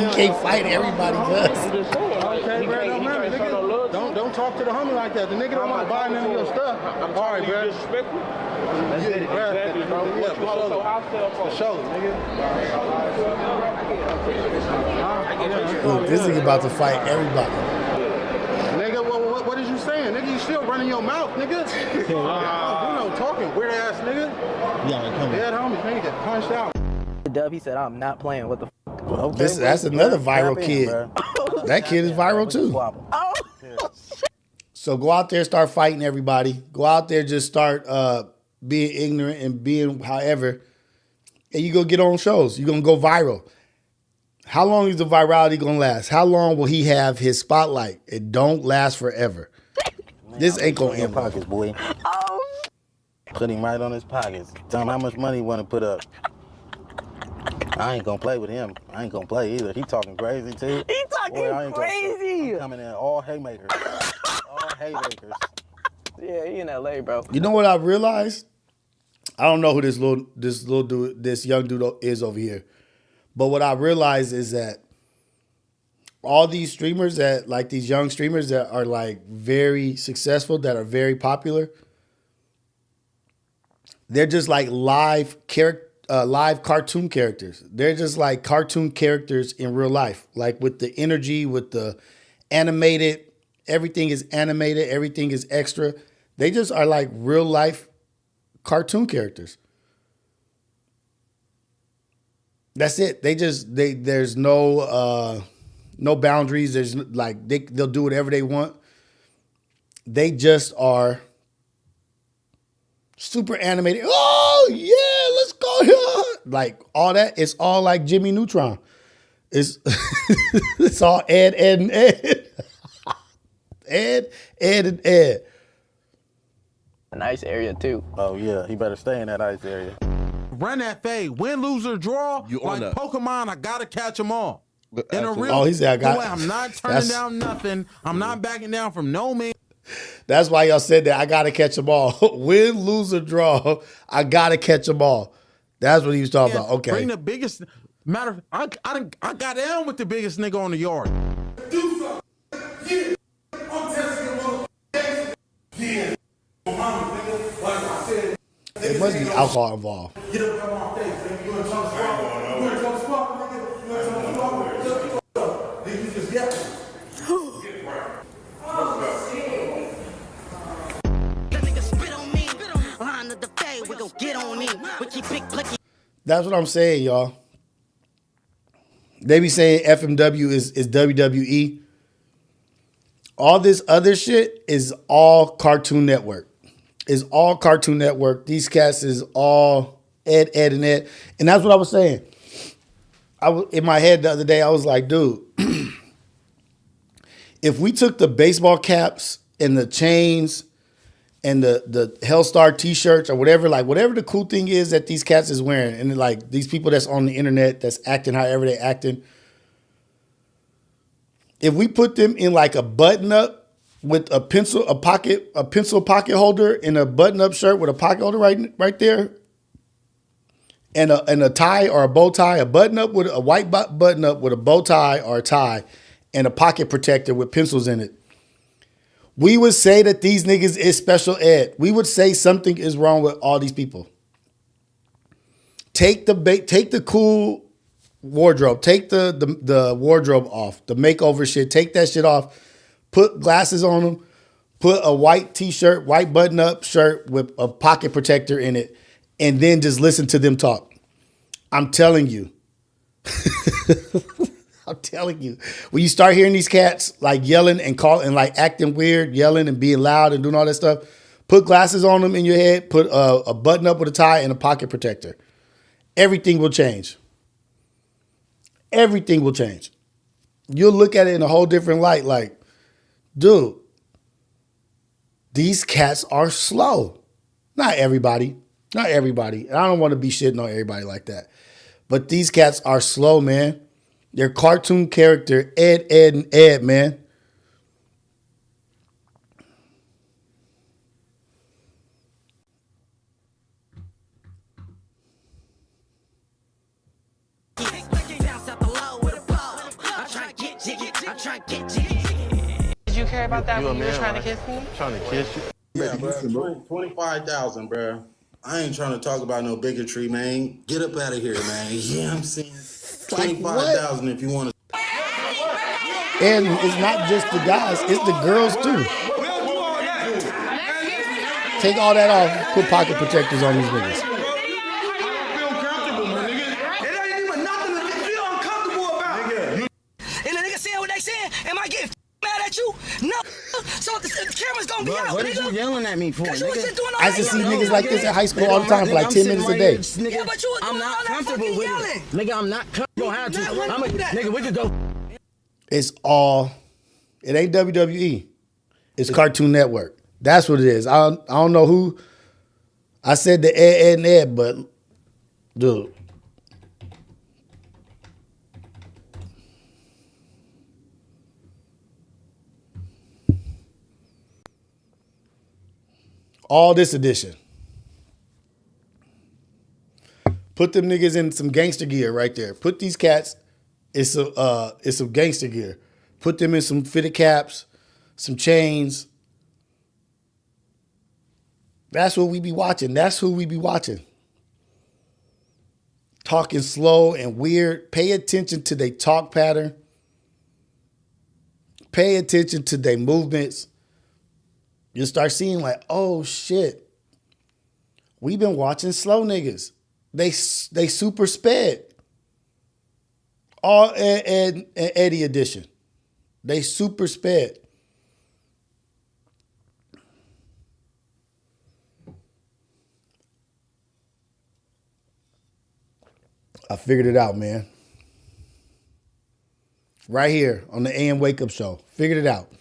you can't fight everybody, cuz. I'm just saying. Okay, bro, don't matter, nigga. Don't talk to the homie like that. The nigga don't want to buy none of your stuff. All right, bro. Disrespectful? That's exactly, bro. Yeah, for sure, nigga. Look, this nigga about to fight everybody. Nigga, what is you saying? Nigga, you still running your mouth, nigga. Don't do no talking, weird ass nigga. Yeah, come on. Dead homies, nigga, get punched out. Dub, he said, I'm not playing. What the f? Okay, That's another viral kid. That kid is viral too. So go out there, start fighting everybody. Go out there, just start being ignorant and being however. And you go get on shows. You're going to go viral. How long is the virality going to last? How long will he have his spotlight? It don't last forever. Man, this ain't going to end. Pockets, boy. Put him right on his pockets. Tell him how much money he want to put up. I ain't gonna play with him. I ain't gonna play either. He talking crazy too. He talking crazy. I'm coming in all haymakers. All haymakers. Yeah, he in LA, bro. You know what I realized? I don't know who this young dude is over here. But what I realized is that all these streamers these young streamers that are like very successful, that are very popular, they're just like live cartoon characters. They're just like cartoon characters in real life, like with the energy, with the animated, everything is animated, everything is extra. They just are like real life cartoon characters. That's it. There's no boundaries. There's like they'll do whatever they want. They just are super animated. Oh yeah, let's go here. Like all that. It's all like Jimmy Neutron. It's it's all Ed, and Ed. Ed, and Ed. A nice area too. Oh yeah, he better stay in that ice area. Run that fade. Win, lose, or draw. You on like that. Pokemon, I gotta catch them all. In a Absolutely. real He said, way, I'm not turning down nothing. I'm not backing down from no man. That's why y'all said that. I gotta catch them all. Win, lose, or draw. I gotta catch them all. That's what he was talking about. Okay. Bring the biggest. Matter. I got down with the biggest nigga on the yard. There must be alcohol involved. That's what I'm saying, y'all. They be saying FMW is WWE. All this other shit is all Cartoon Network. Is all Cartoon Network. These cats is all Ed, and Ed. And that's what I was saying. In my head the other day, I was like, dude, if we took the baseball caps and the chains and the Hellstar t-shirts or whatever the cool thing is that these cats is wearing, and like these people that's on the internet that's acting however they acting, if we put them in like a button up with a pencil pocket holder and a button up shirt with a pocket holder right there, and a tie or a bow tie, a button up with a white button up with a bow tie or a tie, and a pocket protector with pencils in it, we would say that these niggas is special ed. We would say something is wrong with all these people. Take the cool wardrobe. Take the wardrobe off. The makeover shit. Take that shit off. Put glasses on them. Put a white t-shirt, white button-up shirt with a pocket protector in it, and then just listen to them talk. I'm telling you. I'm telling you, when you start hearing these cats like yelling and calling, like acting weird, yelling and being loud and doing all that stuff, put glasses on them in your head, put a button up with a tie and a pocket protector. Everything will change. Everything will change. You'll look at it in a whole different light. Like, dude, these cats are slow. Not everybody. And I don't want to be shitting on everybody like that. But these cats are slow, man. Their cartoon character, Ed, and Ed, man. Did you care about that when you were trying to kiss me? Trying to kiss you. Yeah, bro. 25,000, bro. I ain't trying to talk about no bigotry, man. Get up out of here, man. You know what I'm saying? 25,000 if you want to. And it's not just the guys, it's the girls too. Take all that off, put pocket protectors on these niggas. And the nigga saying what they saying, am I getting mad at you? No. So the camera's gonna be out, What nigga. are you yelling at me for, nigga? I used to see niggas like this in high school all the time for like 10 minutes a day. Yeah, but you was I'm doing not all that comfortable fucking with yelling. it. Nigga, I'm not comfortable. How to? Nigga, we could go. It ain't WWE. It's Cartoon Network. That's what it is. I don't know who. I said the Ed, and Ed, but dude. All this edition. Put them niggas in some gangster gear right there. Put these cats it's some gangster gear. Put them in some fitted caps, some chains. That's what we be watching. That's who we be watching. Talking slow and weird. Pay attention to their talk pattern. Pay attention to their movements. You'll start seeing like, oh shit. We've been watching slow niggas. They super sped. All Ed Eddie edition. They super sped. I figured it out, man. Right here on the AM Wake Up Show. Figured it out.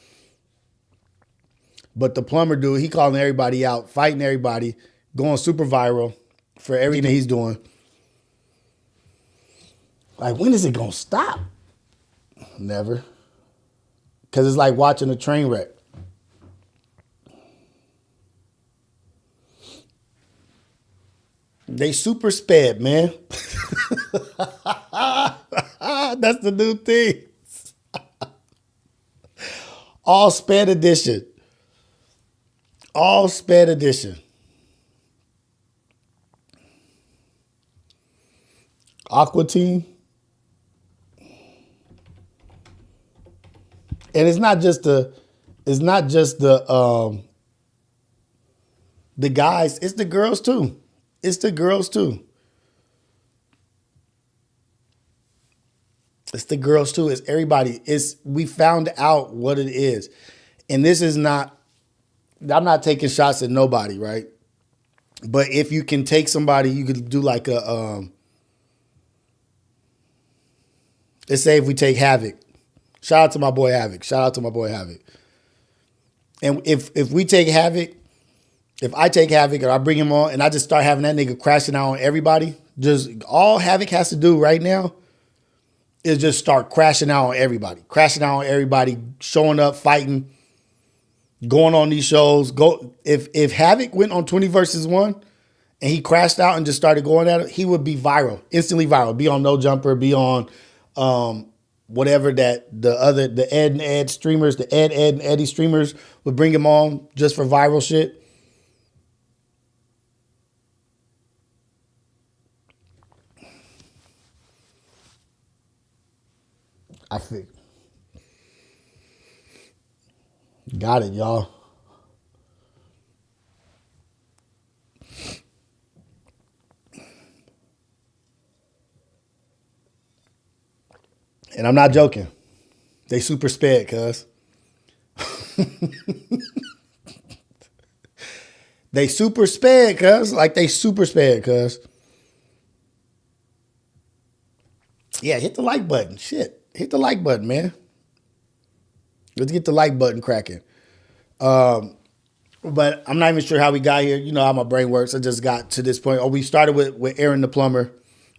But the plumber dude, he calling everybody out, fighting everybody, going super viral for everything he's doing. Like, when is it going to stop? Never. Because it's like watching a train wreck. They super sped, man. That's the new thing. All sped edition. All sped edition. Aqua Team. And it's not just the guys, it's the girls too. It's the girls too. It's the girls too. It's everybody. We found out what it is. And this is not, I'm not taking shots at nobody, right? But if you can take somebody, you could do like a, let's say if we take Havoc. Shout out to my boy Havoc. Shout out to my boy Havoc. And if we take Havoc, if I take Havoc and I bring him on and I just start having that nigga crashing out on everybody, just all Havoc has to do right now is just start crashing out on everybody. Crashing out on everybody, showing up, fighting, going on these shows. If Havoc went on 20 versus 1 and he crashed out and just started going at it, he would be viral, instantly viral. Be on No Jumper, be on whatever that the Ed and Ed streamers, the Ed and Eddie streamers would bring him on just for viral shit. I think. Got it, y'all. And I'm not joking. They super sped, cuz. They super sped, cuz. Like they super sped, cuz. Yeah, hit the like button. Shit. Hit the like button, man. Let's get the like button cracking. But I'm not even sure how we got here. You know how my brain works. I just got to this point. We started with Aaron the plumber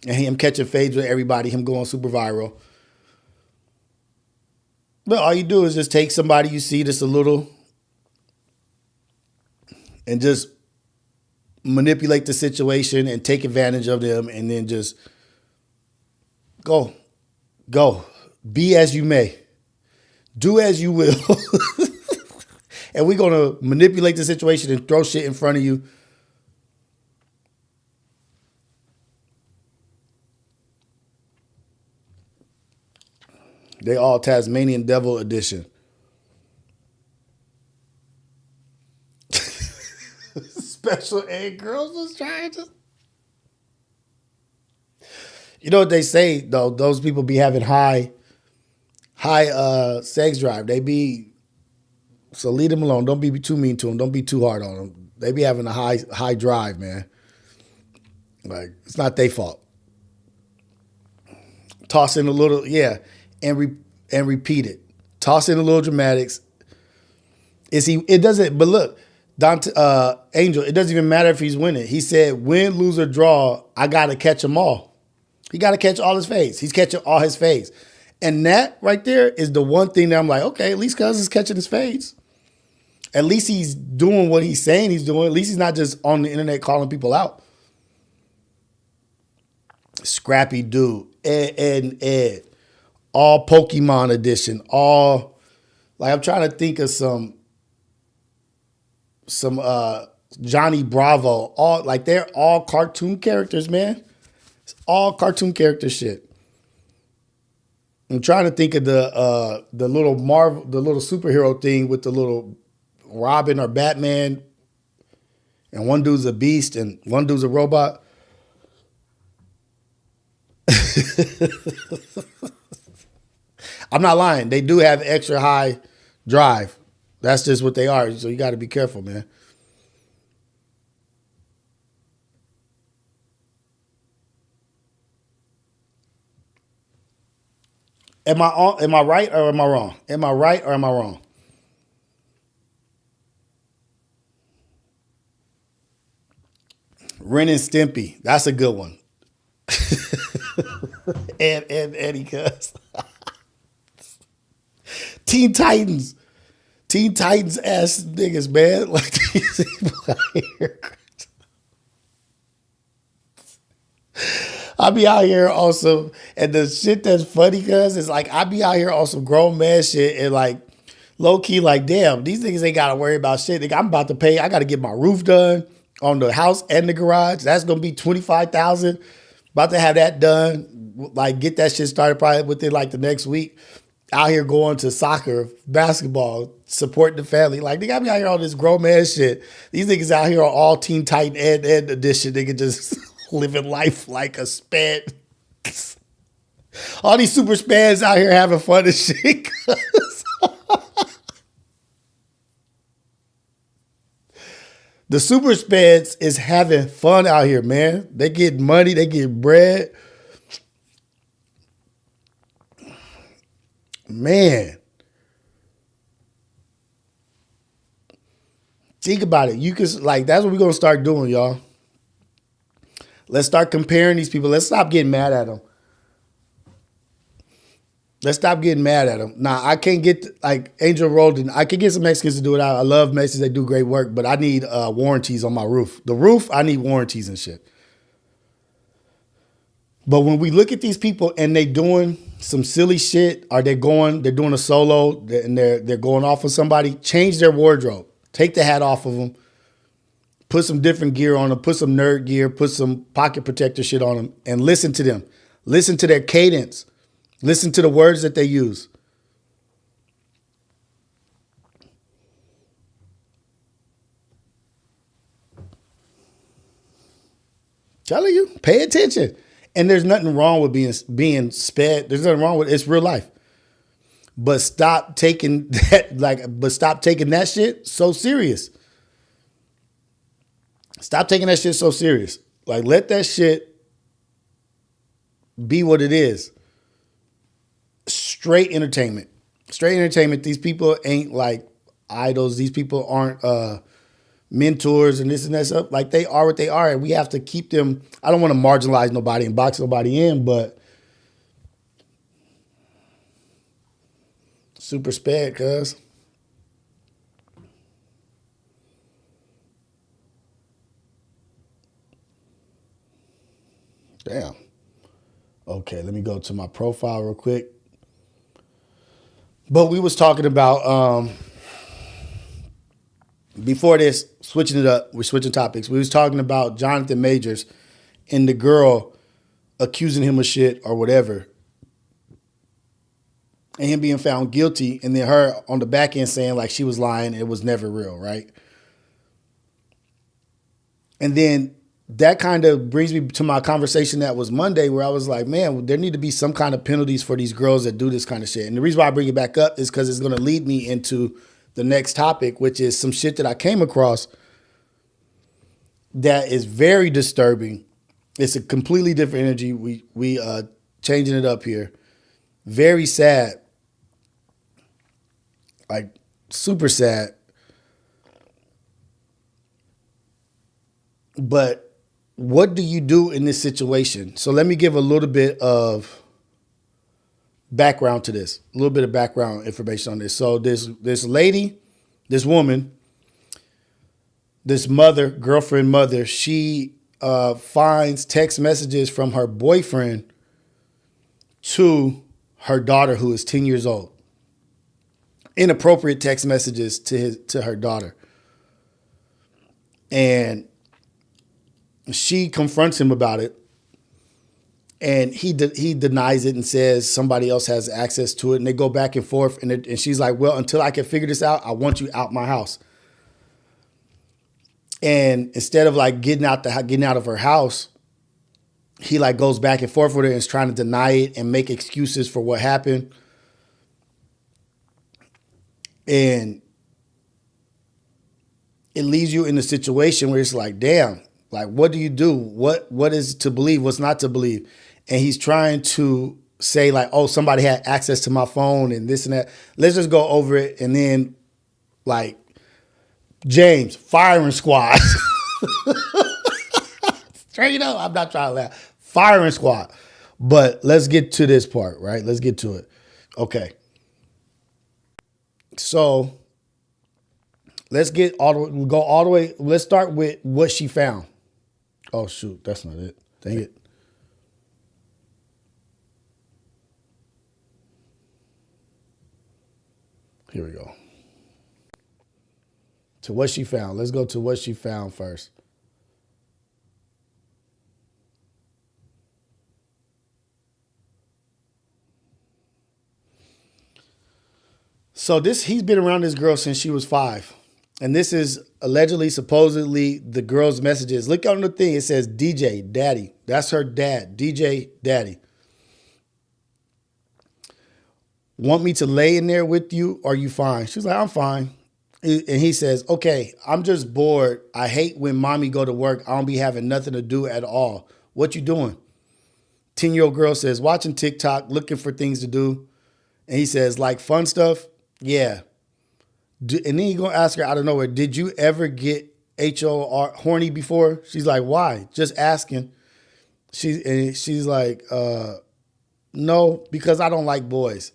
and him catching fades with everybody, him going super viral. But all you do is just take somebody you see that's a little and just manipulate the situation and take advantage of them and then just go. Be as you may. Do as you will. And we're going to manipulate the situation and throw shit in front of you. They all Tasmanian Devil edition. Special ed girls was trying to. You know what they say, though? Those people be having high sex drive. They be, so leave them alone. Don't be too mean to them. Don't be too hard on them. They be having a high drive, man. Like, it's not their fault. Toss in a little, yeah, and repeat it. Toss in a little dramatics. It doesn't, but look, Angel, it doesn't even matter if he's winning. He said, win, lose, or draw, I got to catch them all. He got to catch all his fades. He's catching all his fades. And that right there is the one thing that I'm like, okay, at least Cuz is catching his fades. At least he's doing what he's saying he's doing. At least he's not just on the internet calling people out. Scrappy dude, Ed. All Pokemon edition. All, like I'm trying to think of some Johnny Bravo. All, like they're all cartoon characters, man. It's all cartoon character shit. I'm trying to think of the little superhero thing with the little Robin or Batman, and one dude's a beast and one dude's a robot. I'm not lying. They do have extra high drive. That's just what they are. So you got to be careful, man. Am I right or am I wrong? Am I right or am I wrong? Ren and Stimpy. That's a good one. and Eddie Cuz. Teen Titans. Teen Titans ass niggas, man. Like these people out here. I be out here also, and the shit that's funny, cuz, is like I be out here on some grown man shit and like low key, like, damn, these niggas ain't gotta worry about shit. Nigga, I'm about to pay. I gotta get my roof done on the house and the garage. That's gonna be $25,000. About to have that done. Like, get that shit started probably within like the next week. Out here going to soccer, basketball, supporting the family. Like, nigga, I be out here on this grown man shit. These niggas out here are all Teen Titan and edition. Nigga just living life like a span. All these super spans out here having fun and shit. The super spans is having fun out here, man. They get money, they get bread. Man. Think about it. You can, like, that's what we're going to start doing, y'all. Let's start comparing these people. Let's stop getting mad at them. Let's stop getting mad at them. Nah, I can't get, like, Angel Roldan. I can get some Mexicans to do it. I love Mexicans. They do great work, but I need warranties on my roof. The roof, I need warranties and shit. But when we look at these people and they doing some silly shit, or they're doing a solo and they're going off of somebody, change their wardrobe. Take the hat off of them. Put some different gear on them. Put some nerd gear. Put some pocket protector shit on them and listen to them. Listen to their cadence. Listen to the words that they use. Telling you, pay attention. And there's nothing wrong with being sped. There's nothing wrong with it. It's real life. But stop taking that shit so serious. Stop taking that shit so serious. Like, let that shit be what it is. Straight entertainment. Straight entertainment. These people ain't like idols. These people aren't mentors and this and that stuff. Like, they are what they are, and we have to keep them. I don't want to marginalize nobody and box nobody in, but super sped, cuz. Damn. Okay, let me go to my profile real quick. But we was talking about, before this, switching it up, we're switching topics. We was talking about Johnathon Majors and the girl accusing him of shit or whatever. And him being found guilty, and then her on the back end saying like she was lying, it was never real, right? And then that kind of brings me to my conversation that was Monday, where I was like, man, there need to be some kind of penalties for these girls that do this kind of shit. And the reason why I bring it back up is because it's going to lead me into the next topic, which is some shit that I came across that is very disturbing. It's a completely different energy. We changing it up here. Very sad. Like, super sad. But what do you do in this situation? So let me give a little bit of background to this, a little bit of background information on this. So this lady, this woman, this girlfriend mother, she finds text messages from her boyfriend to her daughter, who is 10 years old. Inappropriate text messages to her daughter. And she confronts him about it, and he denies it and says somebody else has access to it, and they go back and forth, and she's like, well, until I can figure this out, I want you out my house. And instead of like getting out of her house, he like goes back and forth with her and is trying to deny it and make excuses for what happened. And it leaves you in a situation where it's like, damn, like, what do you do? What is to believe? What's not to believe? And he's trying to say like, oh, somebody had access to my phone and this and that. Let's just go over it. And then like James, firing squad. Straight up, I'm not trying to laugh. Firing squad. But let's get to this part, right? Let's get to it. Okay. So let's get all the way, we'll go all the way. Let's start with what she found. Oh shoot, that's not it. Dang it. Here we go. To what she found. Let's go to what she found first. So he's been around this girl since she was 5. And this is allegedly, supposedly, the girl's messages. Look on the thing. It says DJ, Daddy. That's her dad. DJ, Daddy. Want me to lay in there with you? Are you fine? She's like, I'm fine. And he says, okay, I'm just bored. I hate when mommy go to work. I don't be having nothing to do at all. What you doing? 10-year-old girl says, watching TikTok, looking for things to do. And he says, like fun stuff? Yeah. And then he gonna ask her out of nowhere, did you ever get HOR horny before? She's like, why? Just asking. She's like, no, because I don't like boys.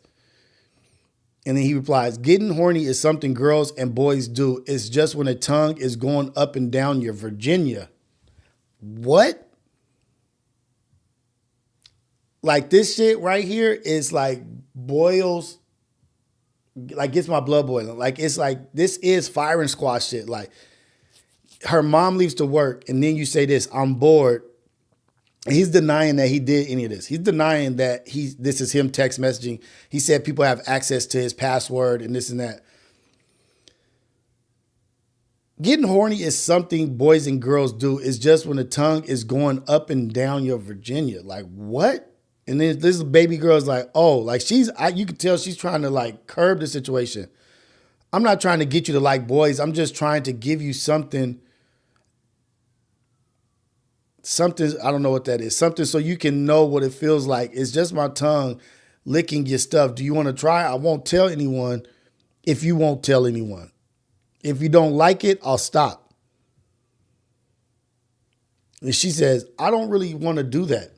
And then he replies, getting horny is something girls and boys do. It's just when a tongue is going up and down your Virginia. What? Like this shit right here is like boils, like gets my blood boiling. Like it's like, this is firing squad shit. Like her mom leaves to work and then you say this, I'm bored. And he's denying that he did any of this. He's denying that this is him text messaging. He said people have access to his password and this and that. Getting horny is something boys and girls do. It's just when the tongue is going up and down your Virginia. Like, what? And then this baby girl's like, oh, like you can tell she's trying to like curb the situation. I'm not trying to get you to like boys. I'm just trying to give you something, I don't know what that is. Something so you can know what it feels like. It's just my tongue licking your stuff. Do you want to try? I won't tell anyone if you won't tell anyone. If you don't like it, I'll stop. And she says, I don't really want to do that.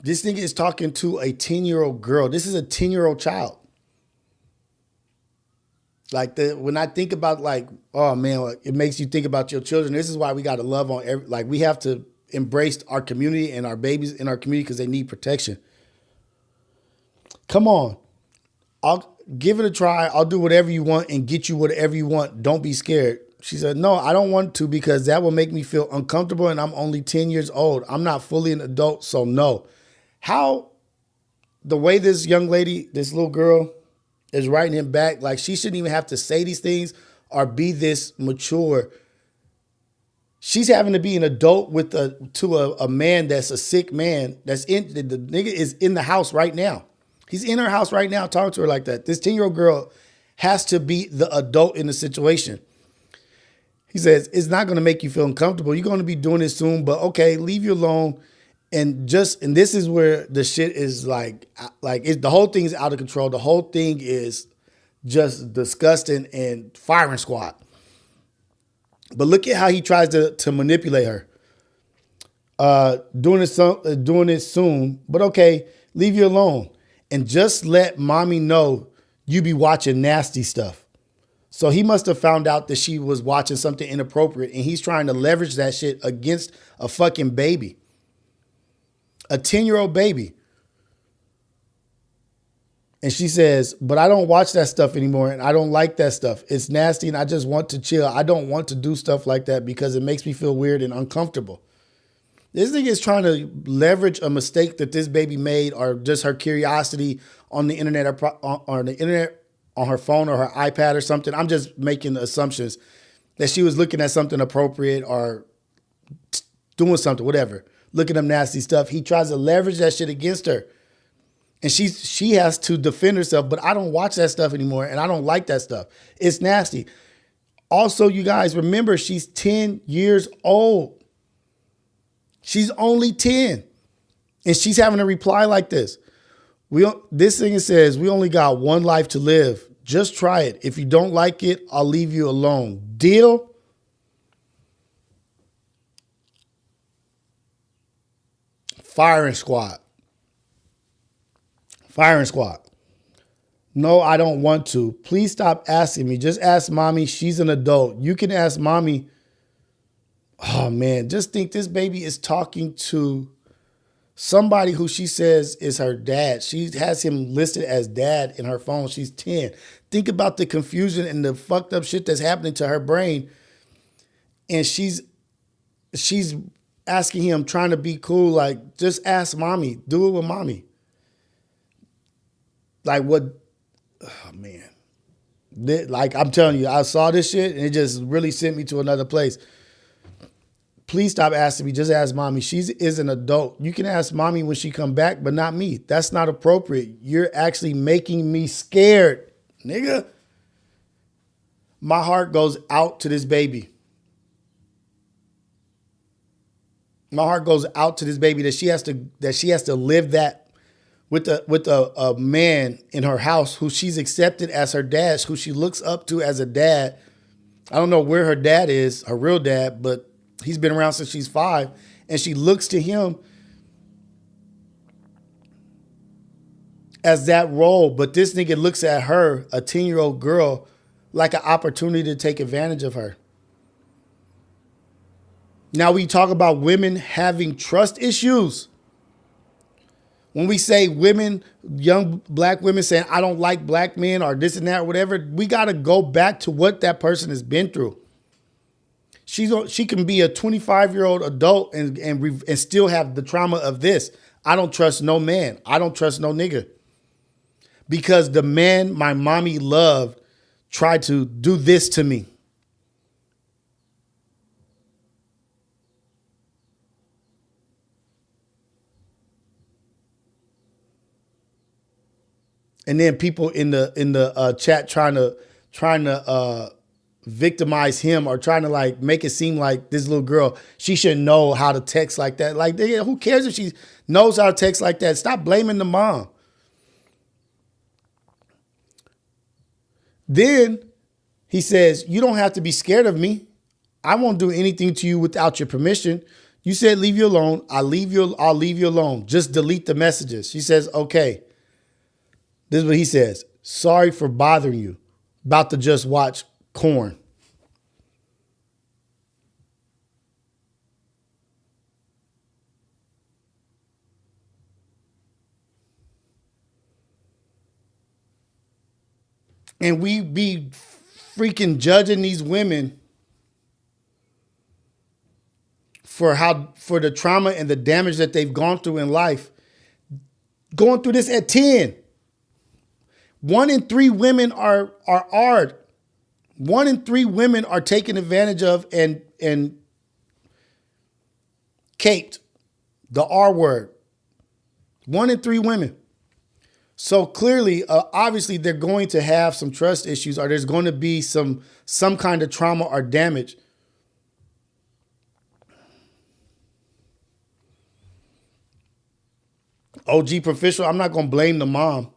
This nigga is talking to a 10-year-old girl. This is a 10-year-old child. Like when I think about like, oh man, like it makes you think about your children. This is why we got to love on like we have to embrace our community and our babies in our community because they need protection. Come on. I'll give it a try. I'll do whatever you want and get you whatever you want. Don't be scared. She said, no, I don't want to because that will make me feel uncomfortable and I'm only 10 years old. I'm not fully an adult, so no. How the way this young lady, this little girl is writing him back, like she shouldn't even have to say these things or be this mature. She's having to be an adult to a man that's a sick man. The nigga is in the house right now. He's in her house right now talking to her like that. This 10-year-old girl has to be the adult in the situation. He says, it's not going to make you feel uncomfortable. You're going to be doing this soon, but okay, leave you alone. And this is where the shit is like the whole thing is out of control. The whole thing is just disgusting and firing squad. But look at how he tries to manipulate her. Doing it soon, but okay, leave you alone. And just let mommy know you be watching nasty stuff. So he must have found out that she was watching something inappropriate and he's trying to leverage that shit against a fucking baby. A 10-year-old baby. And she says, but I don't watch that stuff anymore and I don't like that stuff. It's nasty and I just want to chill. I don't want to do stuff like that because it makes me feel weird and uncomfortable. This nigga is trying to leverage a mistake that this baby made or just her curiosity on the internet on her phone or her iPad or something. I'm just making assumptions that she was looking at something appropriate or doing something, whatever. Looking at nasty stuff. He tries to leverage that shit against her. And she has to defend herself, but I don't watch that stuff anymore and I don't like that stuff. It's nasty. Also, you guys remember she's 10 years old. She's only 10. And she's having a reply like this. This thing says, we only got one life to live. Just try it. If you don't like it, I'll leave you alone. Deal? Firing squad. Firing squad. No, I don't want to. Please stop asking me. Just ask mommy. She's an adult. You can ask mommy. Oh, man. Just think this baby is talking to somebody who she says is her dad. She has him listed as dad in her phone. She's 10. Think about the confusion and the fucked up shit that's happening to her brain. And she's asking him, trying to be cool, like, just ask mommy. Do it with mommy. Like, what? Oh, man. Like, I'm telling you, I saw this shit, and it just really sent me to another place. Please stop asking me. Just ask mommy. She is an adult. You can ask mommy when she come back, but not me. That's not appropriate. You're actually making me scared, nigga. My heart goes out to this baby. My heart goes out to this baby that she has to live that with a man in her house who she's accepted as her dad, who she looks up to as a dad. I don't know where her dad is, her real dad, but he's been around since she's 5, and she looks to him as that role. But this nigga looks at her, a 10-year-old girl, like an opportunity to take advantage of her. Now we talk about women having trust issues. When we say women, young black women saying, I don't like black men or this and that or whatever, we got to go back to what that person has been through. She can be a 25-year-old adult and still have the trauma of this. I don't trust no man. I don't trust no nigga. Because the man my mommy loved tried to do this to me. And then people in the chat trying to victimize him or trying to like make it seem like this little girl, she should know how to text like that. Like, who cares if she knows how to text like that? Stop blaming the mom. Then he says, you don't have to be scared of me. I won't do anything to you without your permission. You said leave you alone. I'll leave you alone. Just delete the messages. She says, okay. This is what he says. Sorry for bothering you. About to just watch Corn. And we be freaking judging these women for the trauma and the damage that they've gone through in life. Going through this at 10. 1 in 3 women are ARD. 1 in 3 women are taken advantage of and caped. The R word. 1 in 3 women. So clearly, obviously, they're going to have some trust issues, or there's going to be some kind of trauma or damage. OG Proficial, I'm not going to blame the mom.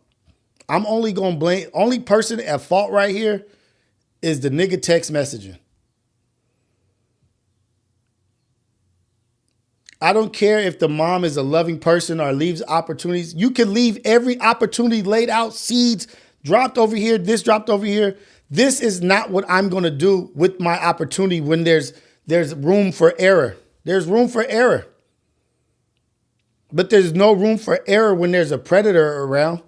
I'm only going to blame, only person at fault right here is the nigga text messaging. I don't care if the mom is a loving person or leaves opportunities. You can leave every opportunity laid out, seeds dropped over here, this dropped over here. This is not what I'm going to do with my opportunity when there's room for error. There's room for error. But there's no room for error when there's a predator around.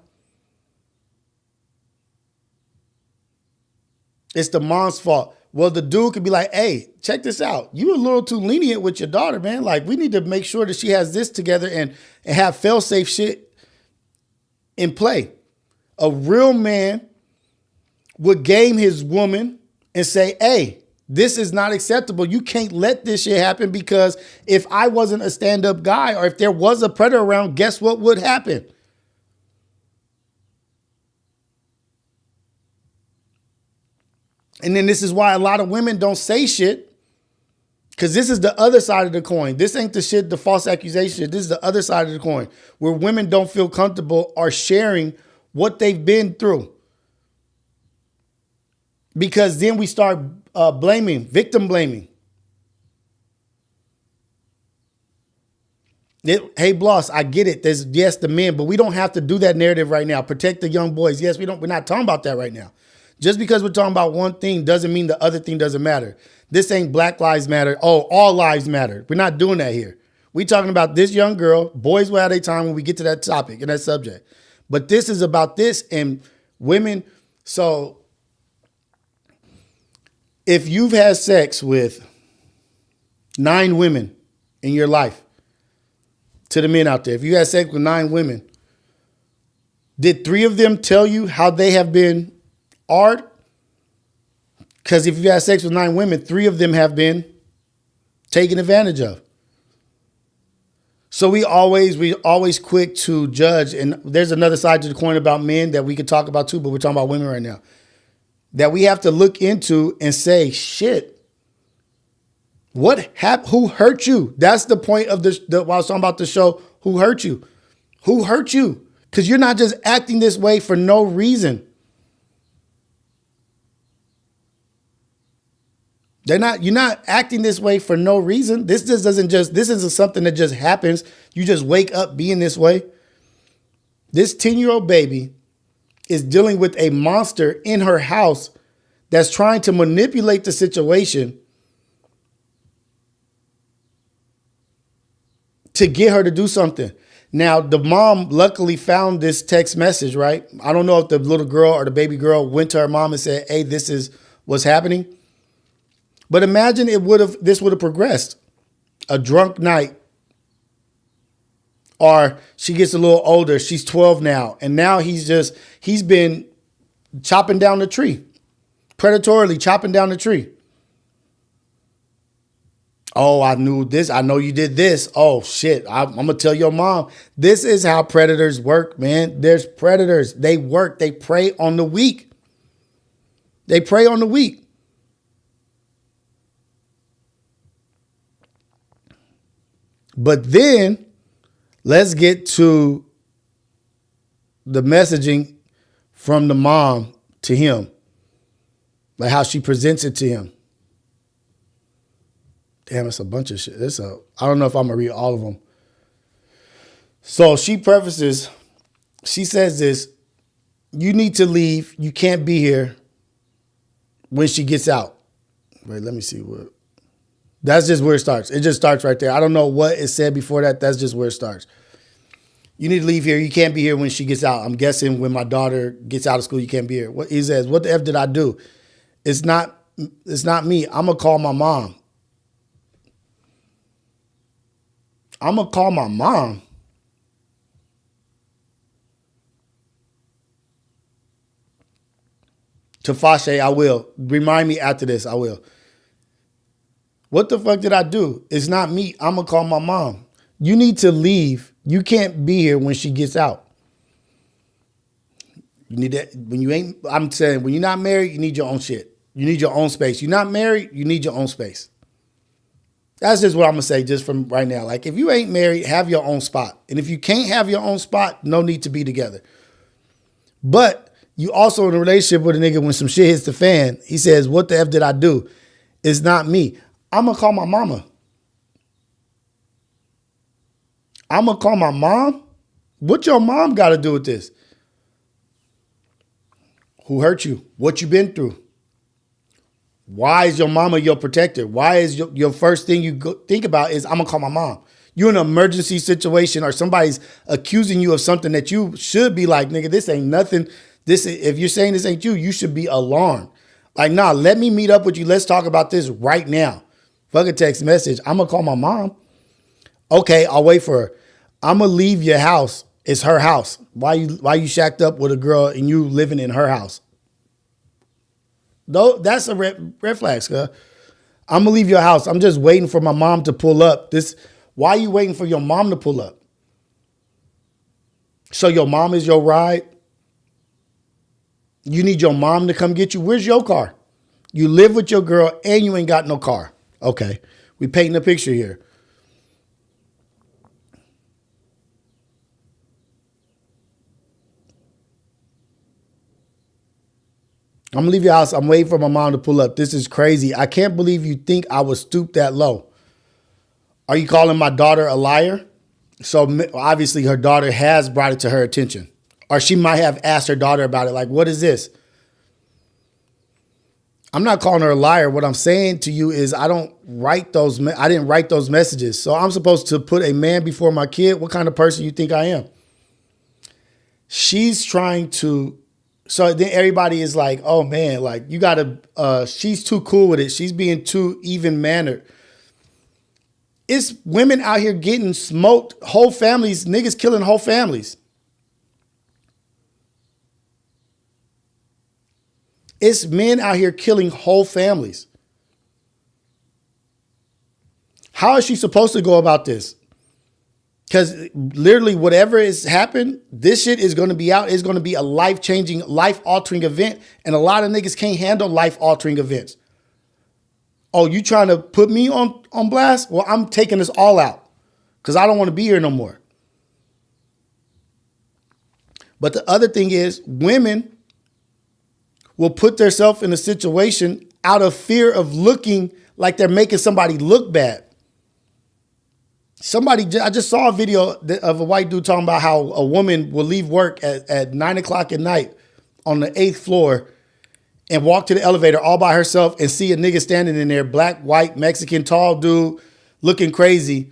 It's the mom's fault. Well, the dude could be like, hey, check this out. You're a little too lenient with your daughter, man. Like, we need to make sure that she has this together and have fail-safe shit in play. A real man would game his woman and say, hey, this is not acceptable. You can't let this shit happen, because if I wasn't a stand-up guy or if there was a predator around, guess what would happen? And then this is why a lot of women don't say shit. Because this is the other side of the coin. This ain't the shit, the false accusation. This is the other side of the coin where women don't feel comfortable or sharing what they've been through. Because then we start blaming, victim blaming. Hey, Bloss, I get it. There's, yes, the men, but we don't have to do that narrative right now. Protect the young boys. Yes, we're not talking about that right now. Just because we're talking about one thing doesn't mean the other thing doesn't matter. This ain't Black Lives Matter. Oh, all lives matter. We're not doing that here. We're talking about this young girl. Boys will have their time when we get to that topic and that subject. But this is about this and women. So if you've had sex with 9 women in your life, to the men out there, if you had sex with 9 women, did 3 of them tell you how they have been art? Because if you had sex with 9 women, 3 of them have been taken advantage of. So we always quick to judge. And there's another side to the coin about men that we could talk about too, but we're talking about women right now. That we have to look into and say, shit, who hurt you? That's the point of while I was talking about the show, who hurt you? Who hurt you? Because you're not just acting this way for no reason. You're not acting this way for no reason. This isn't something that just happens. You just wake up being this way. This 10-year-old baby is dealing with a monster in her house that's trying to manipulate the situation to get her to do something. Now, the mom luckily found this text message, right? I don't know if the little girl or the baby girl went to her mom and said, hey, this is what's happening. But imagine this would have progressed. A drunk night. Or she gets a little older. She's 12 now. And now he's been chopping down the tree. Predatorily chopping down the tree. Oh, I knew this. I know you did this. Oh, shit. I'm going to tell your mom. This is how predators work, man. There's predators. They work. They prey on the weak. They prey on the weak. But then let's get to the messaging from the mom to him, like how she presents it to him. Damn, it's a bunch of shit. I don't know if I'm going to read all of them. So she prefaces, she says this, you need to leave. You can't be here when she gets out. Wait, let me see what. That's just where it starts. It just starts right there. I don't know what is said before that. That's just where it starts. You need to leave here. You can't be here when she gets out. I'm guessing when my daughter gets out of school, you can't be here. What he says, what the F did I do? It's not me. I'm going to call my mom. I'm going to call my mom. Tafashe, I will. Remind me after this. I will. What the fuck did I do? It's not me. I'm going to call my mom. You need to leave. You can't be here when she gets out. You need that. I'm saying, when you're not married, you need your own shit. You need your own space. You're not married, you need your own space. That's just what I'm going to say just from right now. Like, if you ain't married, have your own spot. And if you can't have your own spot, no need to be together. But you also in a relationship with a nigga when some shit hits the fan, he says, what the F did I do? It's not me. I'm going to call my mama. I'm going to call my mom? What your mom got to do with this? Who hurt you? What you been through? Why is your mama your protector? Why is your first thing you think about is I'm going to call my mom? You're in an emergency situation or somebody's accusing you of something that you should be like, nigga, this ain't nothing. If you're saying this ain't you, you should be alarmed. Like, nah, let me meet up with you. Let's talk about this right now. Fuck a text message. I'm going to call my mom. Okay, I'll wait for her. I'm going to leave your house. It's her house. Why you shacked up with a girl and you living in her house? Though that's a red flag, cuz. I'm going to leave your house. I'm just waiting for my mom to pull up. Why are you waiting for your mom to pull up? So your mom is your ride? You need your mom to come get you? Where's your car? You live with your girl and you ain't got no car. Okay. We painting a picture here. I'm gonna leave your house. I'm waiting for my mom to pull up. This is crazy. I can't believe you think I would stoop that low. Are you calling my daughter a liar? So obviously her daughter has brought it to her attention. Or she might have asked her daughter about it. Like, what is this? I'm not calling her a liar. What I'm saying to you is I didn't write those messages. So I'm supposed to put a man before my kid. What kind of person you think I am? She's trying to, so then everybody is like, oh man, like you gotta, she's too cool with it. She's being too even mannered. It's women out here getting smoked, whole families, niggas killing whole families. It's men out here killing whole families. How is she supposed to go about this? Because literally whatever has happened, this shit is going to be out. It's going to be a life-changing, life-altering event. And a lot of niggas can't handle life-altering events. Oh, you trying to put me on blast? Well, I'm taking this all out because I don't want to be here no more. But the other thing is women will put themselves in a situation out of fear of looking like they're making somebody look bad. I just saw a video of a white dude talking about how a woman will leave work at 9 o'clock at night on the 8th floor and walk to the elevator all by herself and see a nigga standing in there, black, white, Mexican, tall dude, looking crazy.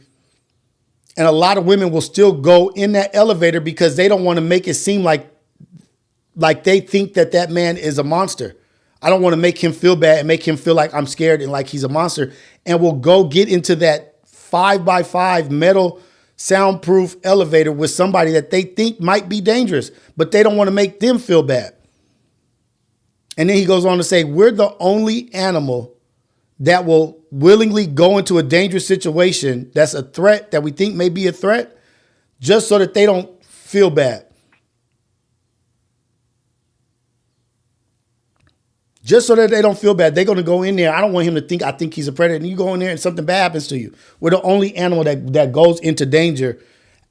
And a lot of women will still go in that elevator because they don't want to make it seem like they think that man is a monster. I don't want to make him feel bad and make him feel like I'm scared and like he's a monster. And we'll go get into that 5x5 metal soundproof elevator with somebody that they think might be dangerous, but they don't want to make them feel bad. And then he goes on to say, we're the only animal that will willingly go into a dangerous situation that's a threat, that we think may be a threat, just so that they don't feel bad. Just so that they don't feel bad. They're going to go in there. I don't want him to think I think he's a predator. And you go in there and something bad happens to you. We're the only animal that goes into danger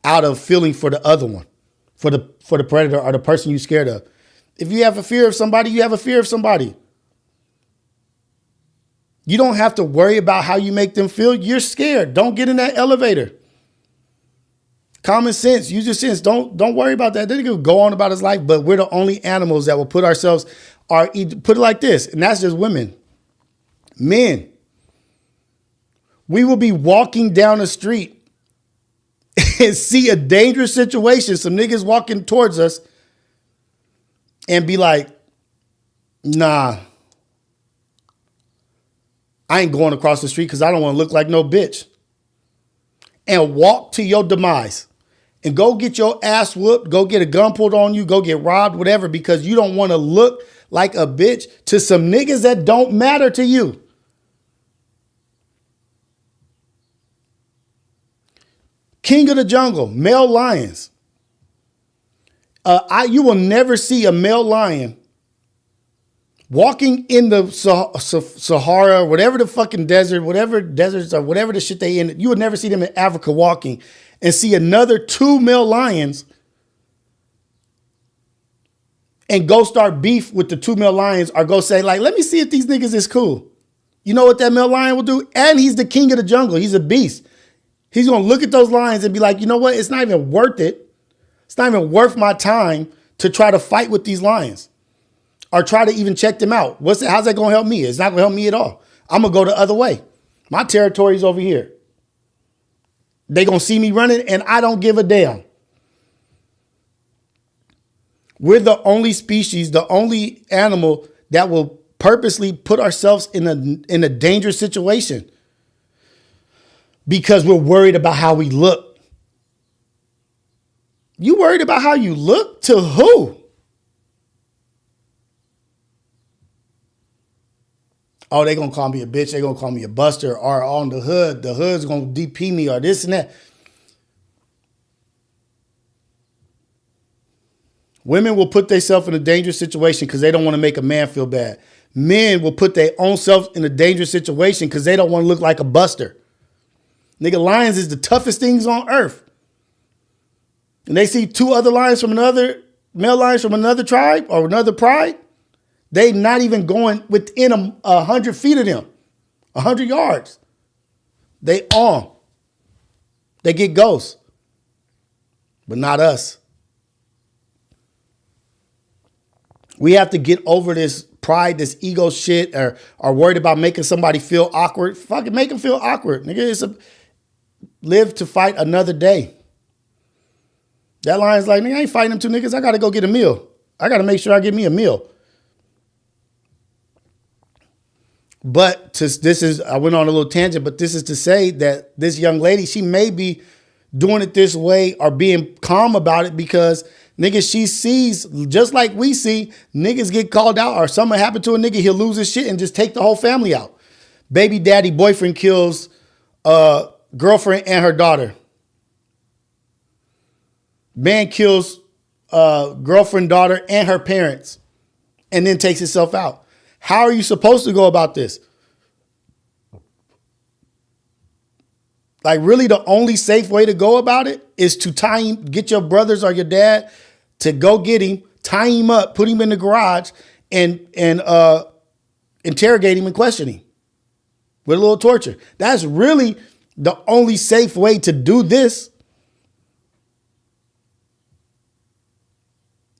out of feeling for the other one, for the predator or the person you're scared of. If you have a fear of somebody, you have a fear of somebody. You don't have to worry about how you make them feel. You're scared. Don't get in that elevator. Common sense. Use your sense. Don't worry about that. Then he can go on about his life, but we're the only animals that will put ourselves, or put it like this, and that's just women. Men, we will be walking down the street and see a dangerous situation, some niggas walking towards us, and be like, nah, I ain't going across the street because I don't want to look like no bitch. And walk to your demise and go get your ass whooped, go get a gun pulled on you, go get robbed, whatever, because you don't want to look like a bitch to some niggas that don't matter to you. King of the jungle, male lions. You will never see a male lion walking in the Sahara, whatever the fucking desert, whatever deserts or whatever the shit they in. You would never see them in Africa walking and see another 2 male lions and go start beef with the 2 male lions, or go say like, let me see if these niggas is cool. You know what that male lion will do? And he's the king of the jungle. He's a beast. He's going to look at those lions and be like, you know what? It's not even worth it. It's not even worth my time to try to fight with these lions or try to even check them out. How's that going to help me? It's not going to help me at all. I'm going to go the other way. My territory's over here. They going to see me running and I don't give a damn. We're the only species, the only animal that will purposely put ourselves in a dangerous situation because we're worried about how we look. You worried about how you look? To who? Oh, they going to call me a bitch. They going to call me a buster, or on the hood's going to DP me, or this and that. Women will put themselves in a dangerous situation because they don't want to make a man feel bad. Men will put their own self in a dangerous situation because they don't want to look like a buster. Nigga, lions is the toughest things on earth. And they see two other lions from another, male lions from another tribe or another pride, they not even going within 100 feet of them, 100 yards. They on. They get ghosts. But not us. We have to get over this pride, this ego shit, or worried about making somebody feel awkward. Fucking make them feel awkward. Nigga, live to fight another day. That lion's like, nigga, I ain't fighting them two niggas. I got to go get a meal. I got to make sure I get me a meal. But I went on a little tangent, but this is to say that this young lady, she may be doing it this way or being calm about it because nigga, she sees, just like we see, niggas get called out or something happen to a nigga, he'll lose his shit and just take the whole family out. Baby daddy boyfriend kills girlfriend and her daughter. Man kills girlfriend, daughter, and her parents and then takes himself out. How are you supposed to go about this? Like really the only safe way to go about it is to tie him, get your brothers or your dad to go get him, tie him up, put him in the garage and interrogate him and question him with a little torture. That's really the only safe way to do this.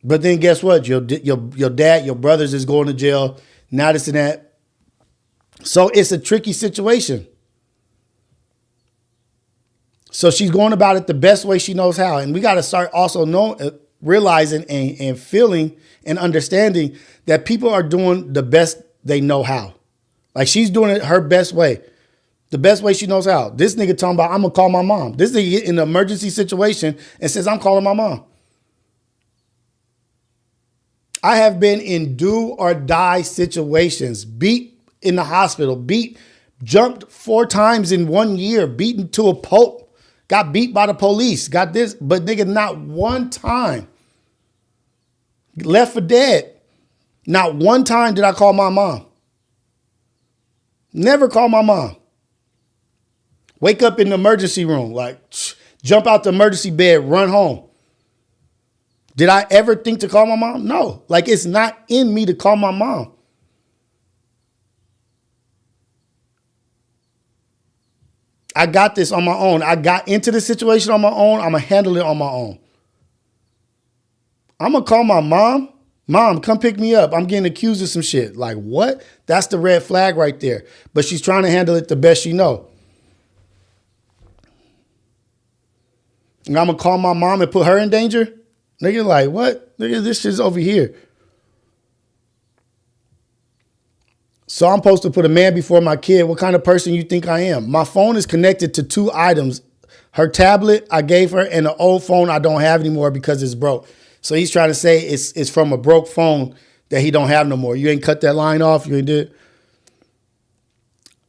But then guess what? Your dad, your brothers is going to jail. Now this and that. So it's a tricky situation. So she's going about it the best way she knows how. And we got to start also realizing and feeling and understanding that people are doing the best they know how. Like she's doing it her best way. The best way she knows how. This nigga talking about, I'm going to call my mom. This nigga get in an emergency situation and says, I'm calling my mom. I have been in do or die situations, beat in the hospital, jumped 4 times in 1 year, beaten to a pulp, got beat by the police, got this, but nigga, not one time. Left for dead. Not one time did I call my mom. Never call my mom. Wake up in the emergency room, like jump out the emergency bed, run home. Did I ever think to call my mom? No. Like it's not in me to call my mom. I got this on my own. I got into the situation on my own. I'm going to handle it on my own. I'm going to call my mom. Mom, come pick me up. I'm getting accused of some shit. Like what? That's the red flag right there. But she's trying to handle it the best she know. And I'm going to call my mom and put her in danger? Nigga, like, what? Nigga, this shit's over here. So I'm supposed to put a man before my kid. What kind of person you think I am? My phone is connected to 2 items. Her tablet I gave her and the old phone I don't have anymore because it's broke. So he's trying to say it's from a broke phone that he don't have no more. You ain't cut that line off. You ain't did.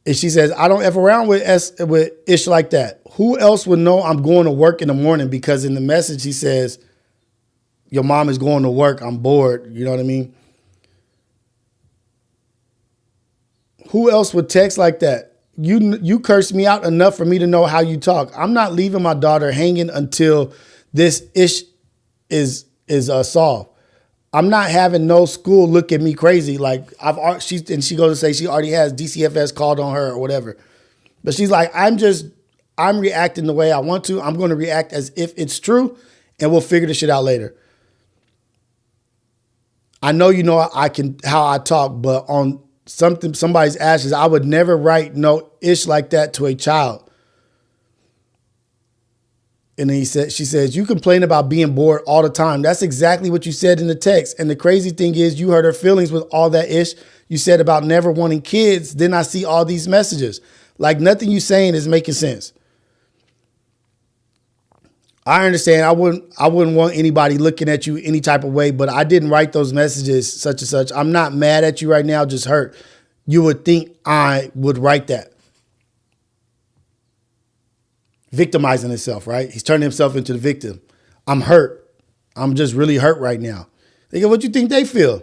And she says, I don't F around with ish like that. Who else would know I'm going to work in the morning? Because in the message he says, your mom is going to work. I'm bored. You know what I mean? Who else would text like that? You cursed me out enough for me to know how you talk. I'm not leaving my daughter hanging until this ish is solved. I'm not having no school look at me crazy. Like she goes to say she already has DCFS called on her or whatever. But she's like, I'm reacting the way I want to. I'm going to react as if it's true and we'll figure this shit out later. I know you know how I talk, but on somebody's ashes, I would never write no ish like that to a child. And then she says, you complain about being bored all the time. That's exactly what you said in the text. And the crazy thing is you hurt her feelings with all that ish you said about never wanting kids. Then I see all these messages. Like nothing you saying is making sense. I understand. I wouldn't want anybody looking at you any type of way, but I didn't write those messages such and such. I'm not mad at you right now, just hurt. You would think I would write that. Victimizing himself, right? He's turning himself into the victim. I'm hurt. I'm just really hurt right now. What you think they feel?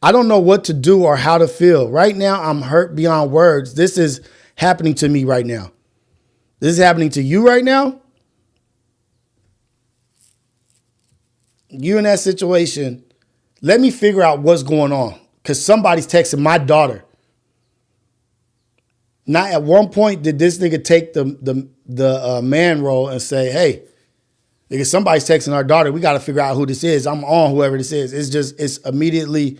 I don't know what to do or how to feel. Right now, I'm hurt beyond words. This is happening to me right now. This is happening to you right now. You in that situation, let me figure out what's going on. Because somebody's texting my daughter. Not at one point did this nigga take the man role and say, hey, nigga, somebody's texting our daughter. We got to figure out who this is. I'm on whoever this is. It's immediately,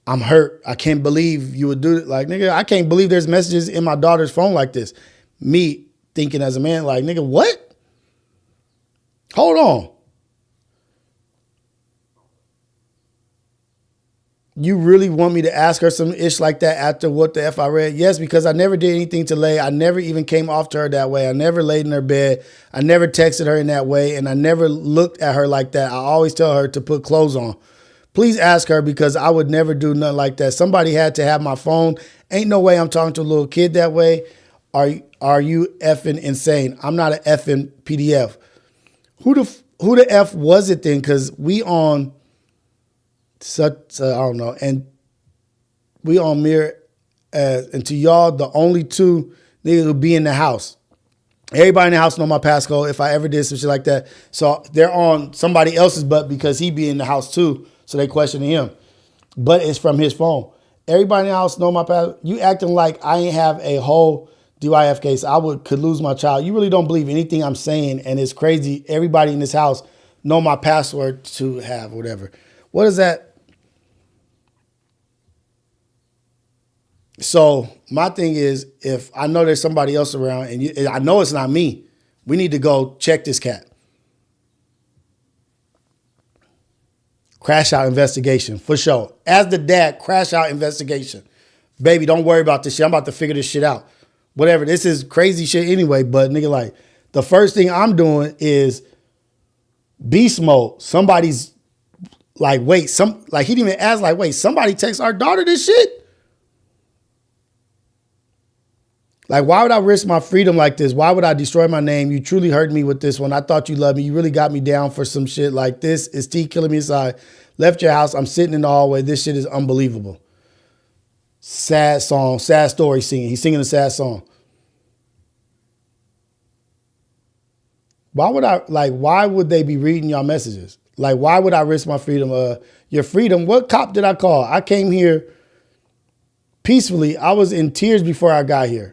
I'm hurt. I can't believe you would do it. Like, nigga, I can't believe there's messages in my daughter's phone like this. Me thinking as a man, like, nigga, what? Hold on. You really want me to ask her some ish like that after what the F I read? Yes, because I never did anything to lay. I never even came off to her that way. I never laid in her bed. I never texted her in that way. And I never looked at her like that. I always tell her to put clothes on. Please ask her because I would never do nothing like that. Somebody had to have my phone. Ain't no way I'm talking to a little kid that way. Are you effing insane? I'm not an effing PDF. Who the F was it then? Because we on... such I don't know, and we on mirror, and to y'all the only two niggas will be in the house. Everybody in the house know my passcode. If I ever did some shit like that, so they're on somebody else's butt because he be in the house too. So they questioning him, but it's from his phone. Everybody in the house know my passcode. You acting like I ain't have a whole DYF case. I could lose my child. You really don't believe anything I'm saying, and it's crazy. Everybody in this house know my password to have whatever. What is that? So my thing is, if I know there's somebody else around and I know it's not me, we need to go check this cat. Crash out investigation, for sure. As the dad, crash out investigation. Baby, don't worry about this shit. I'm about to figure this shit out. Whatever, this is crazy shit anyway, but nigga, like, the first thing I'm doing is beast mode. Somebody's like, wait, he didn't even ask, like, wait, somebody text our daughter this shit? Like, why would I risk my freedom like this? Why would I destroy my name? You truly hurt me with this one. I thought you loved me. You really got me down for some shit like this. Is T killing me inside? Left your house. I'm sitting in the hallway. This shit is unbelievable. Sad song, sad story singing. He's singing a sad song. Why would they be reading y'all messages? Like, why would I risk my freedom? Your freedom? What cop did I call? I came here peacefully. I was in tears before I got here.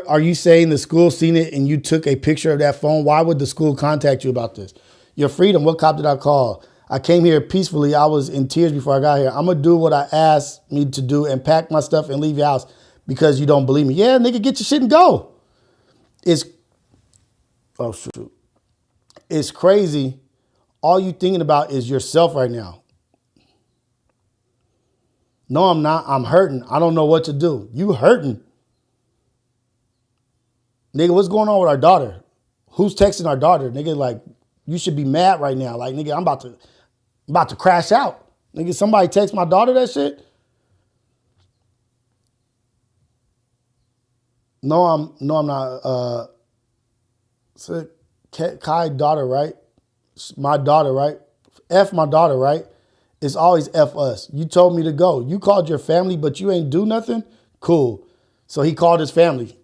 Are you saying the school seen it and you took a picture of that phone? Why would the school contact you about this? Your freedom, what cop did I call? I came here peacefully. I was in tears before I got here. I'm going to do what I asked me to do and pack my stuff and leave your house because you don't believe me. Yeah, nigga, get your shit and go. It's crazy. All you thinking about is yourself right now. No, I'm not. I'm hurting. I don't know what to do. You hurting. Nigga, what's going on with our daughter? Who's texting our daughter? Nigga, like, you should be mad right now. Like, nigga, I'm about to crash out. Nigga, somebody text my daughter that shit? No, I'm not. So Kai daughter, right? My daughter, right? F my daughter, right? It's always F us. You told me to go. You called your family, but you ain't do nothing? Cool. So he called his family.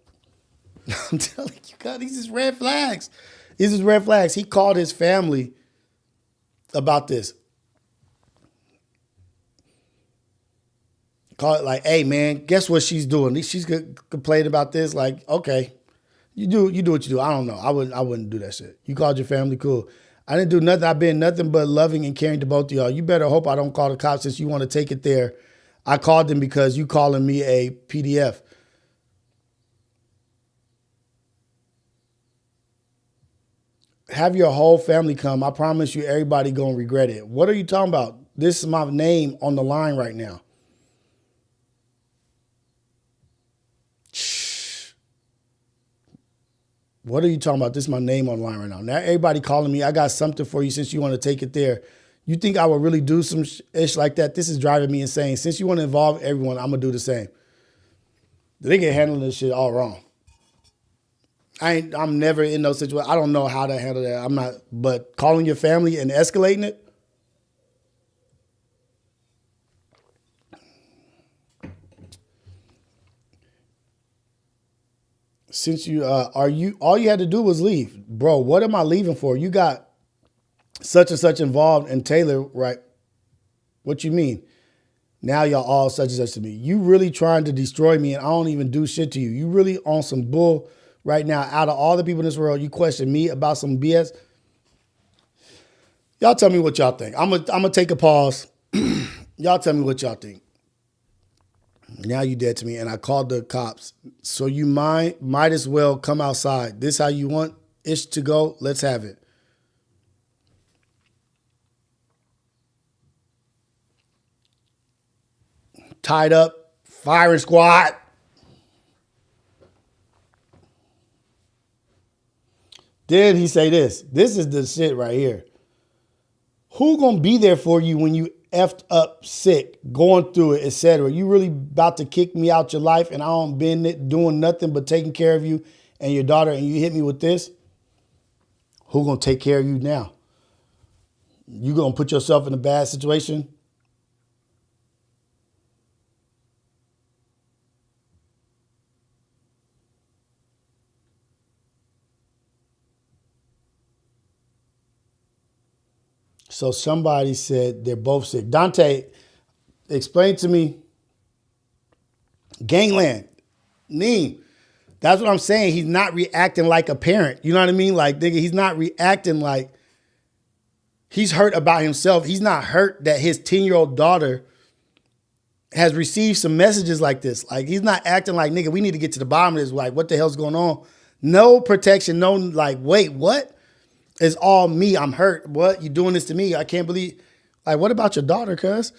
I'm telling you, God, these is red flags. These is red flags. He called his family about this. Call it like, hey, man, guess what she's doing? She's complaining about this. Like, okay, you do what you do. I don't know. I wouldn't do that shit. You called your family, cool. I didn't do nothing. I've been nothing but loving and caring to both of y'all. You better hope I don't call the cops since you want to take it there. I called them because you calling me a PDF. Have your whole family come. I promise you everybody gonna regret it. What are you talking about? This is my name on the line right now. Shh. What are you talking about? This is my name on the line right now. Now everybody calling me. I got something for you since you want to take it there. You think I would really do some ish like that? This is driving me insane. Since you want to involve everyone, I'm gonna do the same. They get handling this shit all wrong. I'm never in those situations. I don't know how to handle that. I'm not, but calling your family and escalating it, since you all you had to do was leave. Bro, what am I leaving for? You got such and such involved in Taylor, right? What you mean? Now y'all all such and such to me. You really trying to destroy me and I don't even do shit to you. You really on some bull right now. Out of all the people in this world, you question me about some BS. Y'all tell me what y'all think. I'm gonna take a pause. Y'all tell me what y'all think. Now you dead to me and I called the cops. So you might as well come outside. This how you want Ish to go? Let's have it. Tied up, firing squad. Then he say this. This is the shit right here. Who gonna be there for you when you effed up sick, going through it, etc.? You really about to kick me out your life and I don't been doing nothing but taking care of you and your daughter and you hit me with this? Who gonna take care of you now? You gonna put yourself in a bad situation? So somebody said they're both sick. Dante, explain to me. Gangland. Neem. That's what I'm saying. He's not reacting like a parent. You know what I mean? Like, nigga, he's not reacting like he's hurt about himself. He's not hurt that his 10-year-old daughter has received some messages like this. Like, he's not acting like, nigga, we need to get to the bottom of this. Like, what the hell's going on? No protection. No, like, wait, what? It's all me. I'm hurt. What? You doing this to me? I can't believe. Like, what about your daughter, cuz?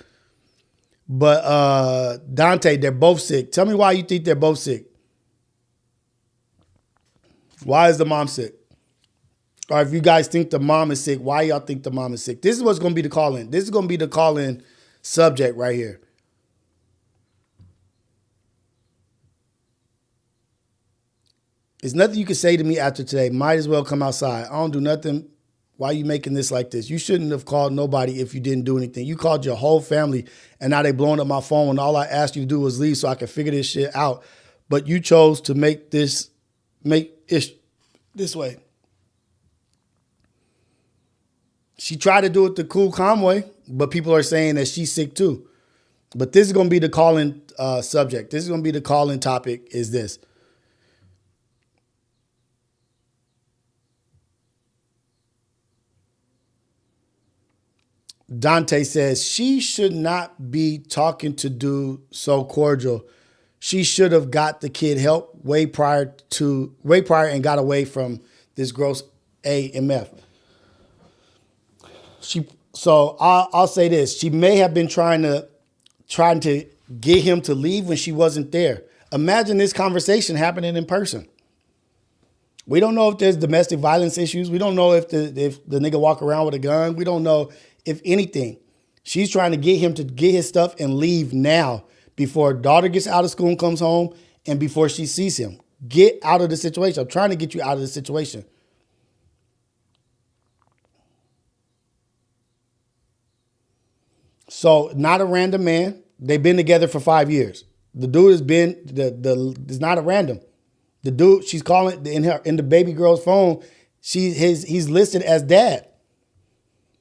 But Dante, they're both sick. Tell me why you think they're both sick. Why is the mom sick? Or if you guys think the mom is sick, why y'all think the mom is sick? This is what's going to be the call-in. This is going to be the call-in subject right here. There's nothing you can say to me after today. Might as well come outside. I don't do nothing. Why are you making this like this? You shouldn't have called nobody if you didn't do anything. You called your whole family, and now they blowing up my phone when all I asked you to do was leave so I could figure this shit out. But you chose to make it this way. She tried to do it the cool, calm way, but people are saying that she's sick too. But this is going to be the call-in subject. This is going to be the call-in topic is this. Dante says she should not be talking to dude so cordial. She should have got the kid help way prior and got away from this gross AMF. So I'll say this. She may have been trying to get him to leave when she wasn't there. Imagine this conversation happening in person. We don't know if there's domestic violence issues. We don't know if the nigga walk around with a gun. We don't know if anything. She's trying to get him to get his stuff and leave now before her daughter gets out of school and comes home and before she sees him. Get out of the situation. I'm trying to get you out of the situation. So not a random man. They've been together for 5 years. The dude has been, it's not a random. The dude, she's calling in the baby girl's phone, he's listed as dad.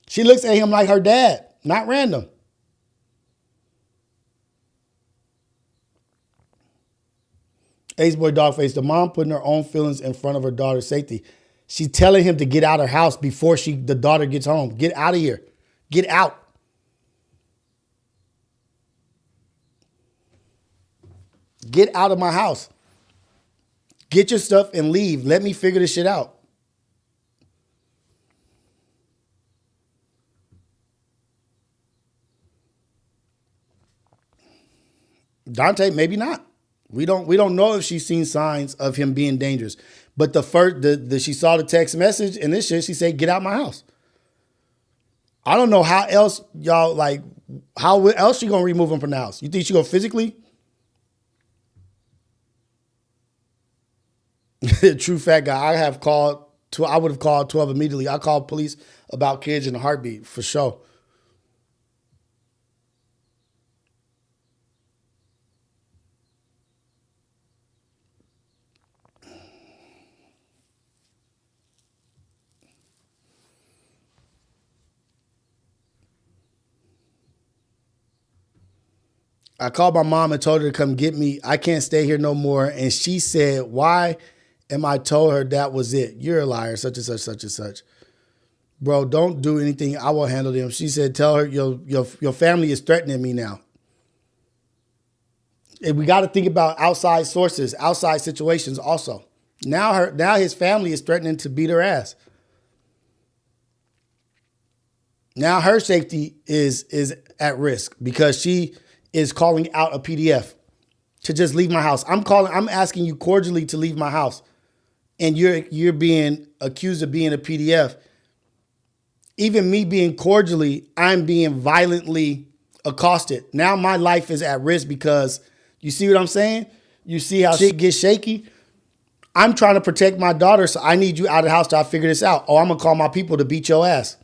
She looks at him like her dad, not random. Ace Boy Dogface, the mom putting her own feelings in front of her daughter's safety. She's telling him to get out of her house before the daughter gets home. Get out of here. Get out. Get out of my house. Get your stuff and leave. Let me figure this shit out. Dante, maybe not. We don't know if she's seen signs of him being dangerous. But she saw the text message and this shit, she said, get out my house. I don't know how else y'all how else she gonna remove him from the house? You think she gonna physically? True fat guy. I would have called 12 immediately. I called police about kids in a heartbeat for sure. I called my mom and told her to come get me. I can't stay here no more. And she said, why am I told her that was it? You're a liar, such and such, such and such. Bro, don't do anything. I will handle them. She said, tell her your family is threatening me now. And we got to think about outside sources, outside situations also. Now his family is threatening to beat her ass. Now her safety is at risk because she is calling out a PDF to just leave my house. I'm asking you cordially to leave my house. And you're being accused of being a PDF. Even me being cordially, I'm being violently accosted. Now my life is at risk because you see what I'm saying? You see how shit gets shaky? I'm trying to protect my daughter, so I need you out of the house till I figure this out. Oh, I'm going to call my people to beat your ass.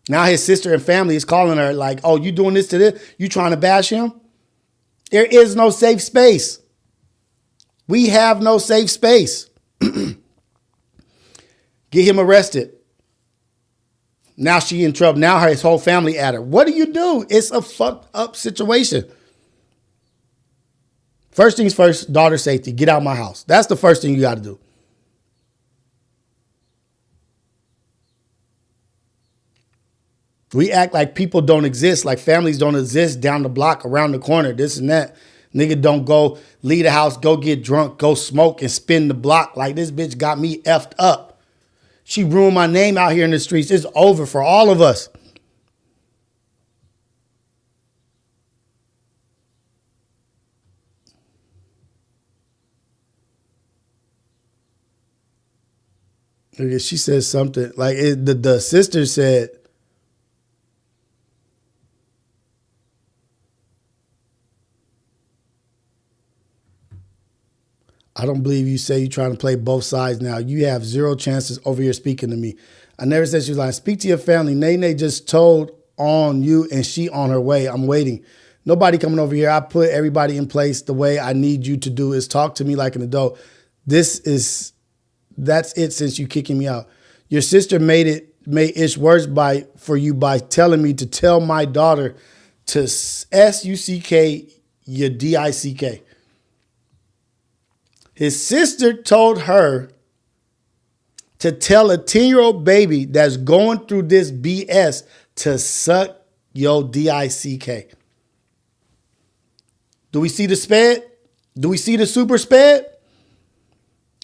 Now his sister and family is calling her like, oh, you doing this to this? You trying to bash him? There is no safe space. We have no safe space. Get him arrested. Now she in trouble. Now his whole family at her. What do you do? It's a fucked up situation. First things first, daughter safety. Get out of my house. That's the first thing you got to do. We act like people don't exist, like families don't exist down the block, around the corner, this and that. Nigga don't go leave the house, go get drunk, go smoke and spin the block like this bitch got me effed up. She ruined my name out here in the streets. It's over for all of us. She said something like the sister said, I don't believe you say you're trying to play both sides now. You have zero chances over here speaking to me. I never said she was lying. Speak to your family. Nene just told on you and she on her way. I'm waiting. Nobody coming over here. I put everybody in place. The way I need you to do is talk to me like an adult. That's it since you kicking me out. Your sister made it worse for you by telling me to tell my daughter to S-U-C-K your D-I-C-K. His sister told her to tell a 10-year-old baby that's going through this BS to suck your D-I-C-K. Do we see the sped? Do we see the super sped?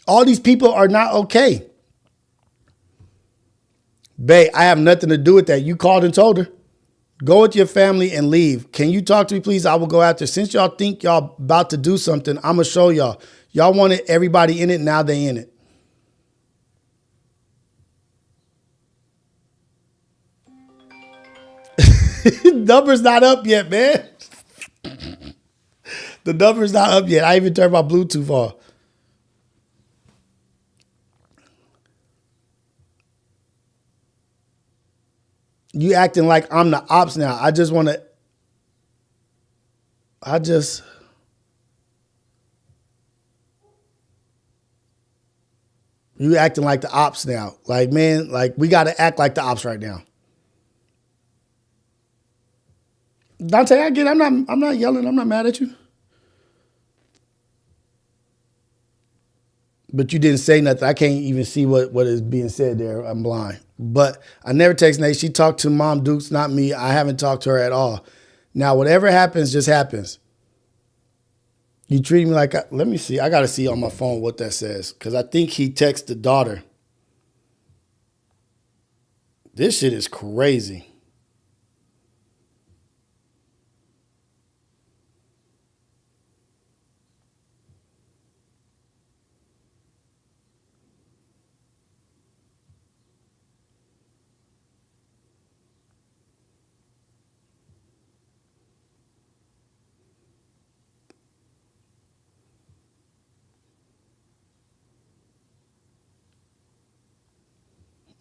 All these people are not okay. Babe, I have nothing to do with that. You called and told her. Go with your family and leave. Can you talk to me, please? I will go after. Since y'all think y'all about to do something, I'm going to show y'all. Y'all wanted everybody in it. Now they in it. Number's not up yet, man. The number's not up yet. I even turned my Bluetooth off. You acting like I'm the ops now. You acting like the ops now. Like, man, like we got to act like the ops right now. Dante, I get it. I'm not yelling. I'm not mad at you. But you didn't say nothing. I can't even see what is being said there. I'm blind. But I never text Nate. She talked to Mom Dukes, not me. I haven't talked to her at all. Now, whatever happens, just happens. You treat me like, let me see. I got to see on my phone what that says. Because I think he texted the daughter. This shit is crazy.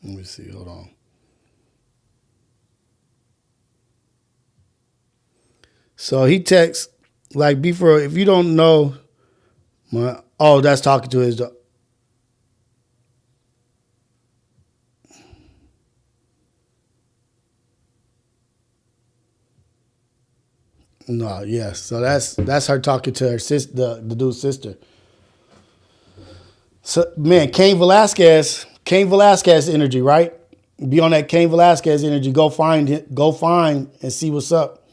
Let me see. Hold on. So he texts, like, before, if you don't know, that's talking to his daughter. No, yes. So that's her talking to her sister, the dude's sister. So man, Cain Velasquez energy, right? Be on that Cain Velasquez energy. Go find and see what's up.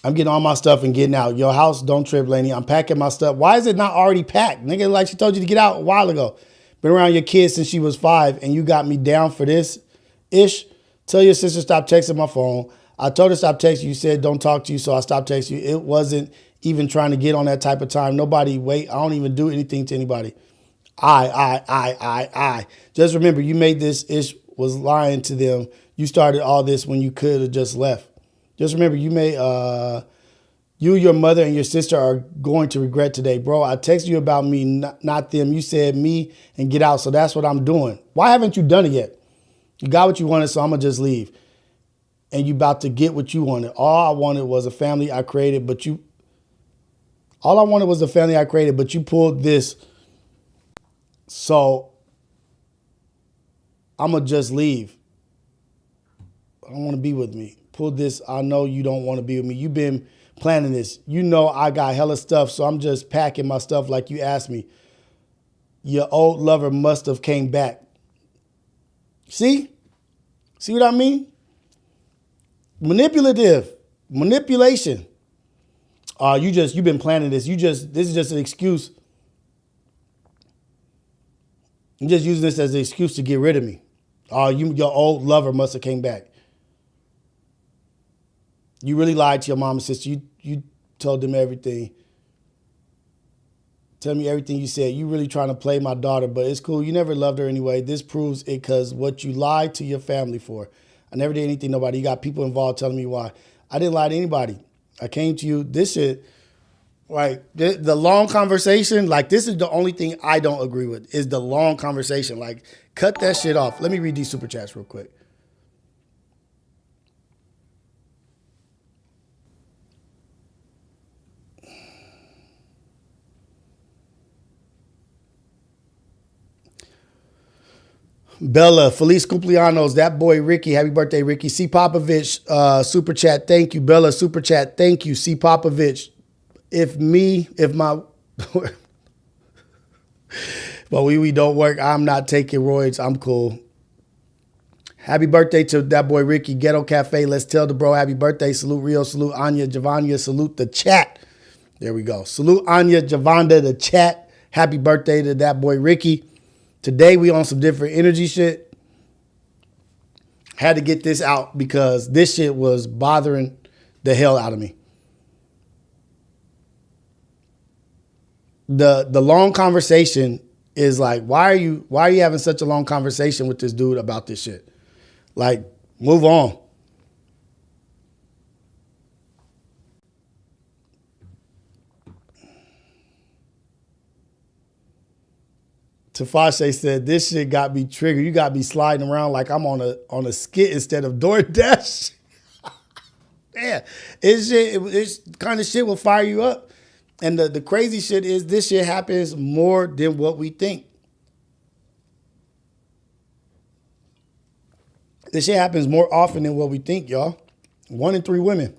I'm getting all my stuff and getting out. Your house, don't trip, Laney. I'm packing my stuff. Why is it not already packed? Nigga, like she told you to get out a while ago. Been around your kids since she was 5 and you got me down for this ish. Tell your sister stop texting my phone. I told her stop texting you. You said don't talk to you, so I stopped texting you. It wasn't even trying to get on that type of time. Nobody wait. I don't even do anything to anybody. I. Just remember, you made this ish was lying to them. You started all this when you could have just left. Just remember, you made you, your mother, and your sister are going to regret today. Bro, I texted you about me, not them. You said me and get out, so that's what I'm doing. Why haven't you done it yet? You got what you wanted, so I'm going to just leave. And you about to get what you wanted. All I wanted was a family I created, but you pulled this. So I'm going to just leave. I don't want to be with me. Pull this. I know you don't want to be with me. You've been planning this. You know I got hella stuff, so I'm just packing my stuff like you asked me. Your old lover must have came back. See? See what I mean? Manipulation. You've been planning this. This is just an excuse. You're just using this as an excuse to get rid of me. Your old lover must have came back. You really lied to your mom and sister. You told them everything. Tell me everything you said. You really trying to play my daughter, but it's cool. You never loved her anyway. This proves it because what you lied to your family for. I never did anything to nobody. You got people involved telling me why. I didn't lie to anybody. I came to you. This shit, like the long conversation, like this is the only thing I don't agree with is the long conversation. Like cut that shit off. Let me read these super chats real quick. Bella, Feliz Cumpleaños, that boy Ricky, happy birthday, Ricky. C. Popovich, super chat, thank you. Bella, super chat, thank you. C. Popovich, but we don't work, I'm not taking roids, I'm cool. Happy birthday to that boy Ricky, Ghetto Cafe, let's tell the bro happy birthday. Salute Rios, salute Anya, Javanya, salute the chat. There we go. Salute Anya, Javanda, the chat. Happy birthday to that boy Ricky. Today we on some different energy shit. Had to get this out because this shit was bothering the hell out of me. The long conversation is like, why are you having such a long conversation with this dude about this shit? Like, move on. Tafashe said, this shit got me triggered. You got me sliding around like I'm on a skit instead of DoorDash. Yeah, it's kind of shit will fire you up. And the crazy shit is this shit happens more than what we think. This shit happens more often than what we think, y'all. 1 in 3 women.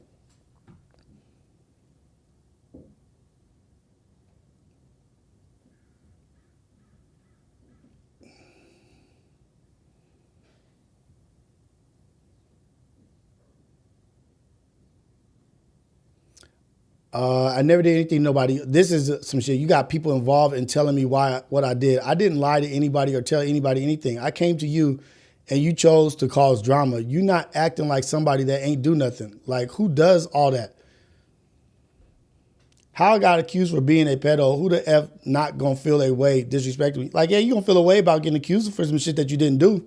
I never did anything to nobody. This is some shit. You got people involved in telling me what I did. I didn't lie to anybody or tell anybody anything. I came to you and you chose to cause drama. You not acting like somebody that ain't do nothing. Like, who does all that? How I got accused for being a pedo? Who the F not gonna feel a way disrespecting me? Like, yeah, you gonna feel a way about getting accused for some shit that you didn't do.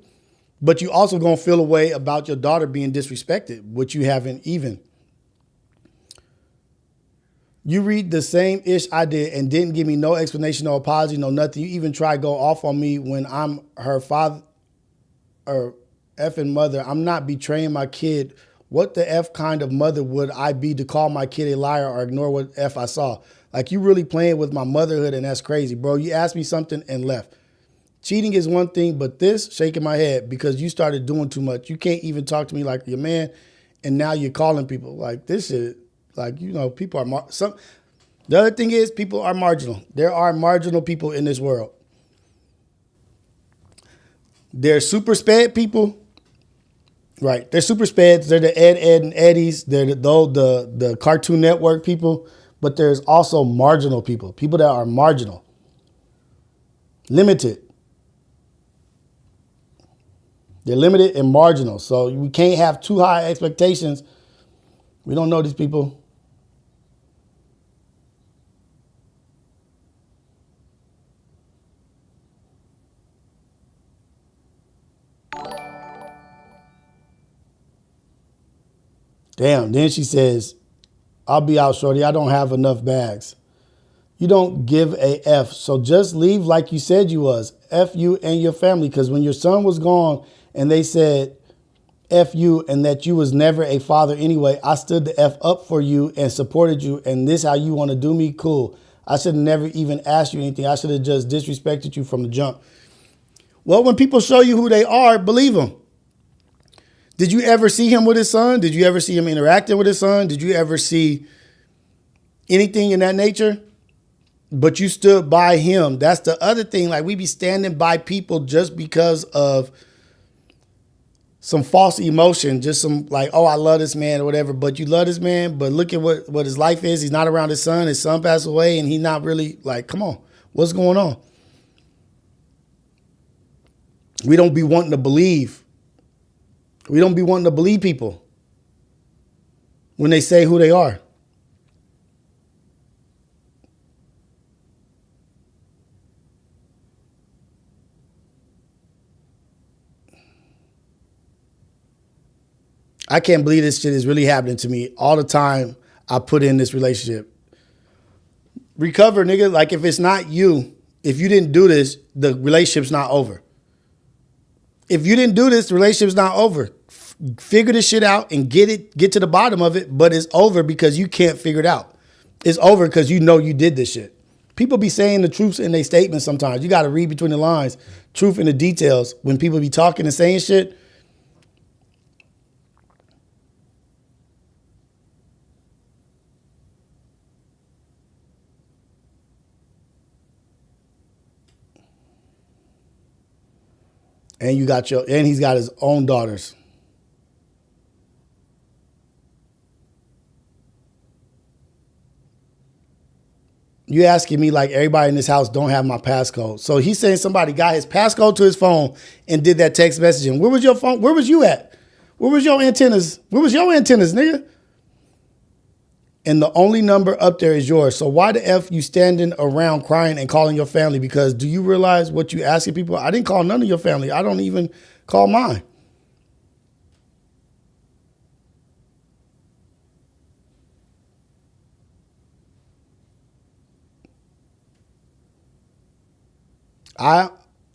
But you also gonna feel a way about your daughter being disrespected, which you haven't even. You read the same ish I did and didn't give me no explanation, no apology, no nothing. You even try to go off on me when I'm her father or effing mother. I'm not betraying my kid. What the F kind of mother would I be to call my kid a liar or ignore what F I saw? Like, you really playing with my motherhood, and that's crazy, bro. You asked me something and left. Cheating is one thing, but this, shaking my head because you started doing too much. You can't even talk to me like your man, and now you're calling people. Like, this shit, like, you know, people are, the other thing is people are marginal. There are marginal people in this world. They're super sped people. Right. They're super speds. They're the Ed, and Eddies. They're the Cartoon Network people. But there's also marginal people. People that are marginal. Limited. They're limited and marginal. So we can't have too high expectations. We don't know these people. Damn. Then she says, I'll be out, shorty. I don't have enough bags. You don't give a F. So just leave like you said you was. F you and your family. Because when your son was gone and they said F you and that you was never a father anyway, I stood the F up for you and supported you. And this how you want to do me? Cool. I should have never even asked you anything. I should have just disrespected you from the jump. Well, when people show you who they are, believe them. Did you ever see him with his son? Did you ever see him interacting with his son? Did you ever see anything in that nature? But you stood by him. That's the other thing. Like, we be standing by people just because of some false emotion, just some like, oh, I love this man or whatever. But you love this man, but look at what his life is. He's not around his son. His son passed away and he's not really like, come on, what's going on? We don't be wanting to believe. We don't be wanting to believe people when they say who they are. I can't believe this shit is really happening to me all the time I put in this relationship. Recover, nigga. Like, if it's not you, if you didn't do this, the relationship's not over. If you didn't do this, the relationship's not over. Figure this shit out and get to the bottom of it, but it's over because you can't figure it out. It's over because you know you did this shit. People be saying the truth in their statements sometimes. You got to read between the lines, truth in the details. When people be talking and saying shit, and he's got his own daughters. You asking me like everybody in this house don't have my passcode. So he's saying somebody got his passcode to his phone and did that text messaging. Where was your phone? Where was you at? Where was your antennas? Where was your antennas, nigga? And the only number up there is yours. So why the F you standing around crying and calling your family? Because do you realize what you asking people? I didn't call none of your family. I don't even call mine. I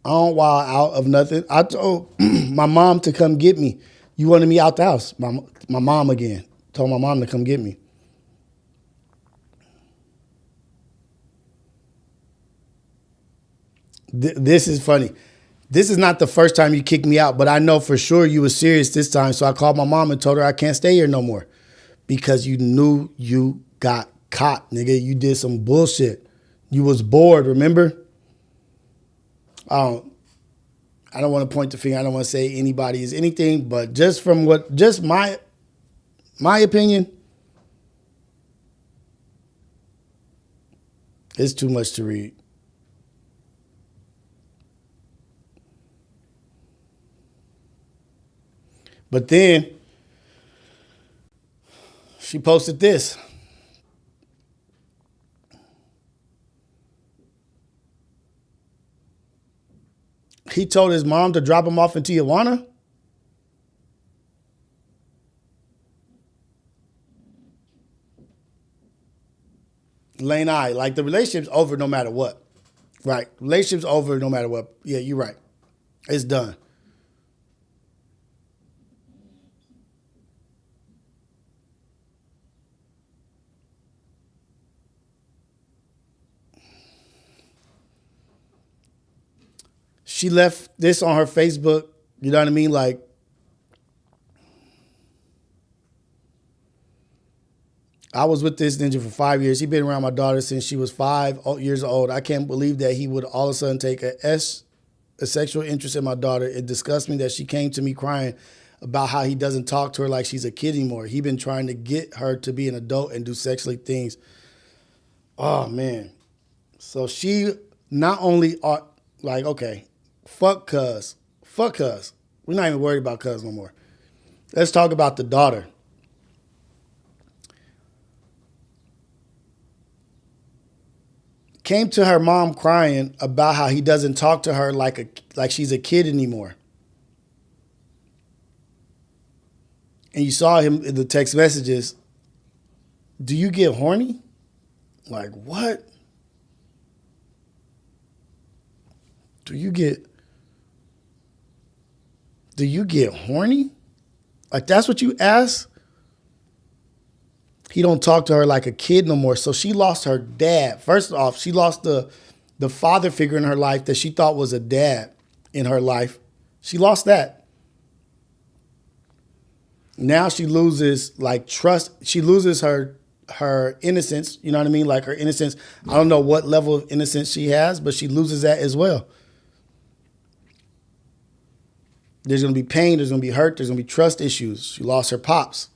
don't wild out of nothing. I told my mom to come get me. You wanted me out the house. My mom again. Told my mom to come get me. This is funny. This is not the first time you kicked me out, but I know for sure you were serious this time. So I called my mom and told her I can't stay here no more because you knew you got caught, nigga. You did some bullshit. You was bored, remember? I don't want to point the finger. I don't want to say anybody is anything, but just my opinion, it's too much to read. But then she posted this. He told his mom to drop him off in Tijuana. Lane I, like the relationship's over no matter what. Right. Relationship's over no matter what. Yeah, you're right. It's done. she left this on her Facebook. You know what I mean? Like, I was with this ninja for 5 years. He'd been around my daughter since she was 5 years old. I can't believe that he would all of a sudden take a sexual interest in my daughter. It disgusts me that she came to me crying about how he doesn't talk to her like she's a kid anymore. He been trying to get her to be an adult and do sexually things. Oh, man. So she not only are like, okay, fuck cuz. Fuck cuz. We're not even worried about cuz no more. Let's talk about the daughter. Came to her mom crying about how he doesn't talk to her like she's a kid anymore. And you saw him in the text messages. Do you get horny? Like, what? Do you get horny? Like, that's what you ask? He don't talk to her like a kid no more. So she lost her dad. First off, she lost the father figure in her life that she thought was a dad in her life. She lost that. Now she loses like trust. She loses her innocence. You know what I mean? Like her innocence. I don't know what level of innocence she has, but she loses that as well. There's going to be pain. There's going to be hurt. There's going to be trust issues. She lost her pops.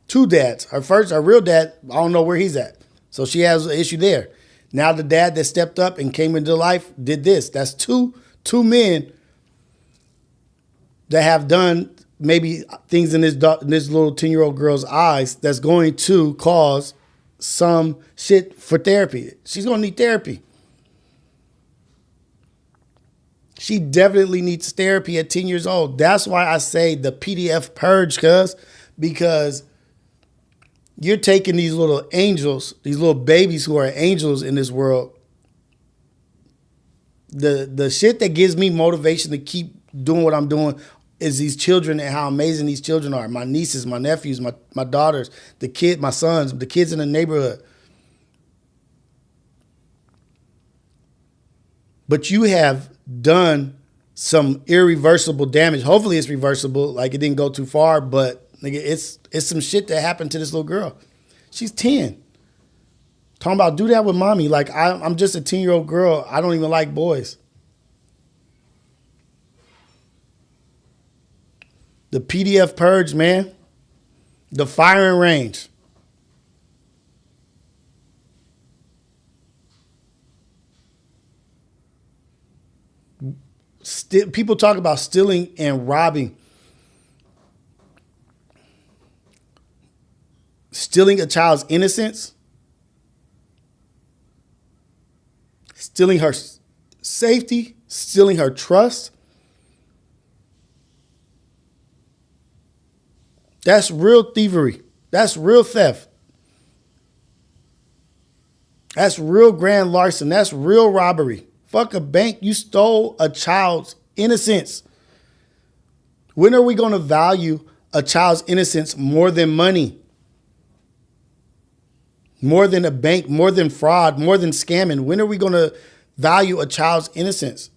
2 dads. Her real dad, I don't know where he's at. So she has an issue there. Now the dad that stepped up and came into life did this. That's two men that have done maybe things in this little 10-year-old girl's eyes that's going to cause some shit for therapy. She's going to need therapy. She definitely needs therapy at 10 years old. That's why I say the PDF purge, because you're taking these little angels, these little babies who are angels in this world. The shit that gives me motivation to keep doing what I'm doing is these children and how amazing these children are. My nieces, my nephews, my daughters, my sons, the kids in the neighborhood. But you have done some irreversible damage. Hopefully it's reversible, like it didn't go too far, but nigga, it's some shit that happened to this little girl. She's 10. Talking about do that with mommy. Like I'm just a 10-year-old girl. I don't even like boys. The PDF purge, man. The firing range. People talk about stealing and robbing. Stealing a child's innocence, stealing her safety, stealing her trust. That's real thievery. That's real theft. That's real grand larceny. That's real robbery. Fuck a bank. You stole a child's innocence. When are we going to value a child's innocence more than money? More than a bank, more than fraud, more than scamming. When are we going to value a child's innocence?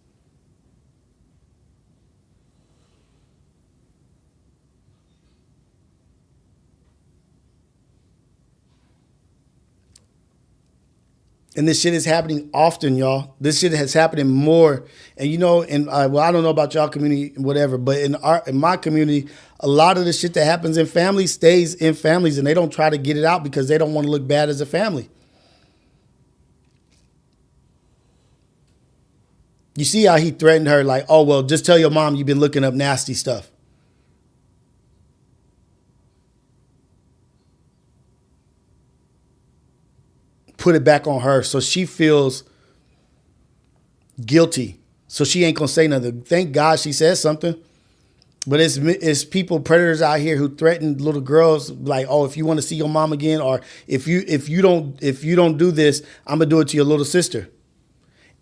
And this shit is happening often, y'all. This shit has happening more. And you know, I don't know about y'all community, whatever, but in my community, a lot of the shit that happens in families stays in families, and they don't try to get it out because they don't want to look bad as a family. You see how he threatened her like, oh, well, just tell your mom you've been looking up nasty stuff. Put it back on her so she feels guilty. So she ain't gonna say nothing. Thank God she says something. But it's people, predators out here who threaten little girls like, oh, if you want to see your mom again, or if you don't do this, I'm gonna do it to your little sister.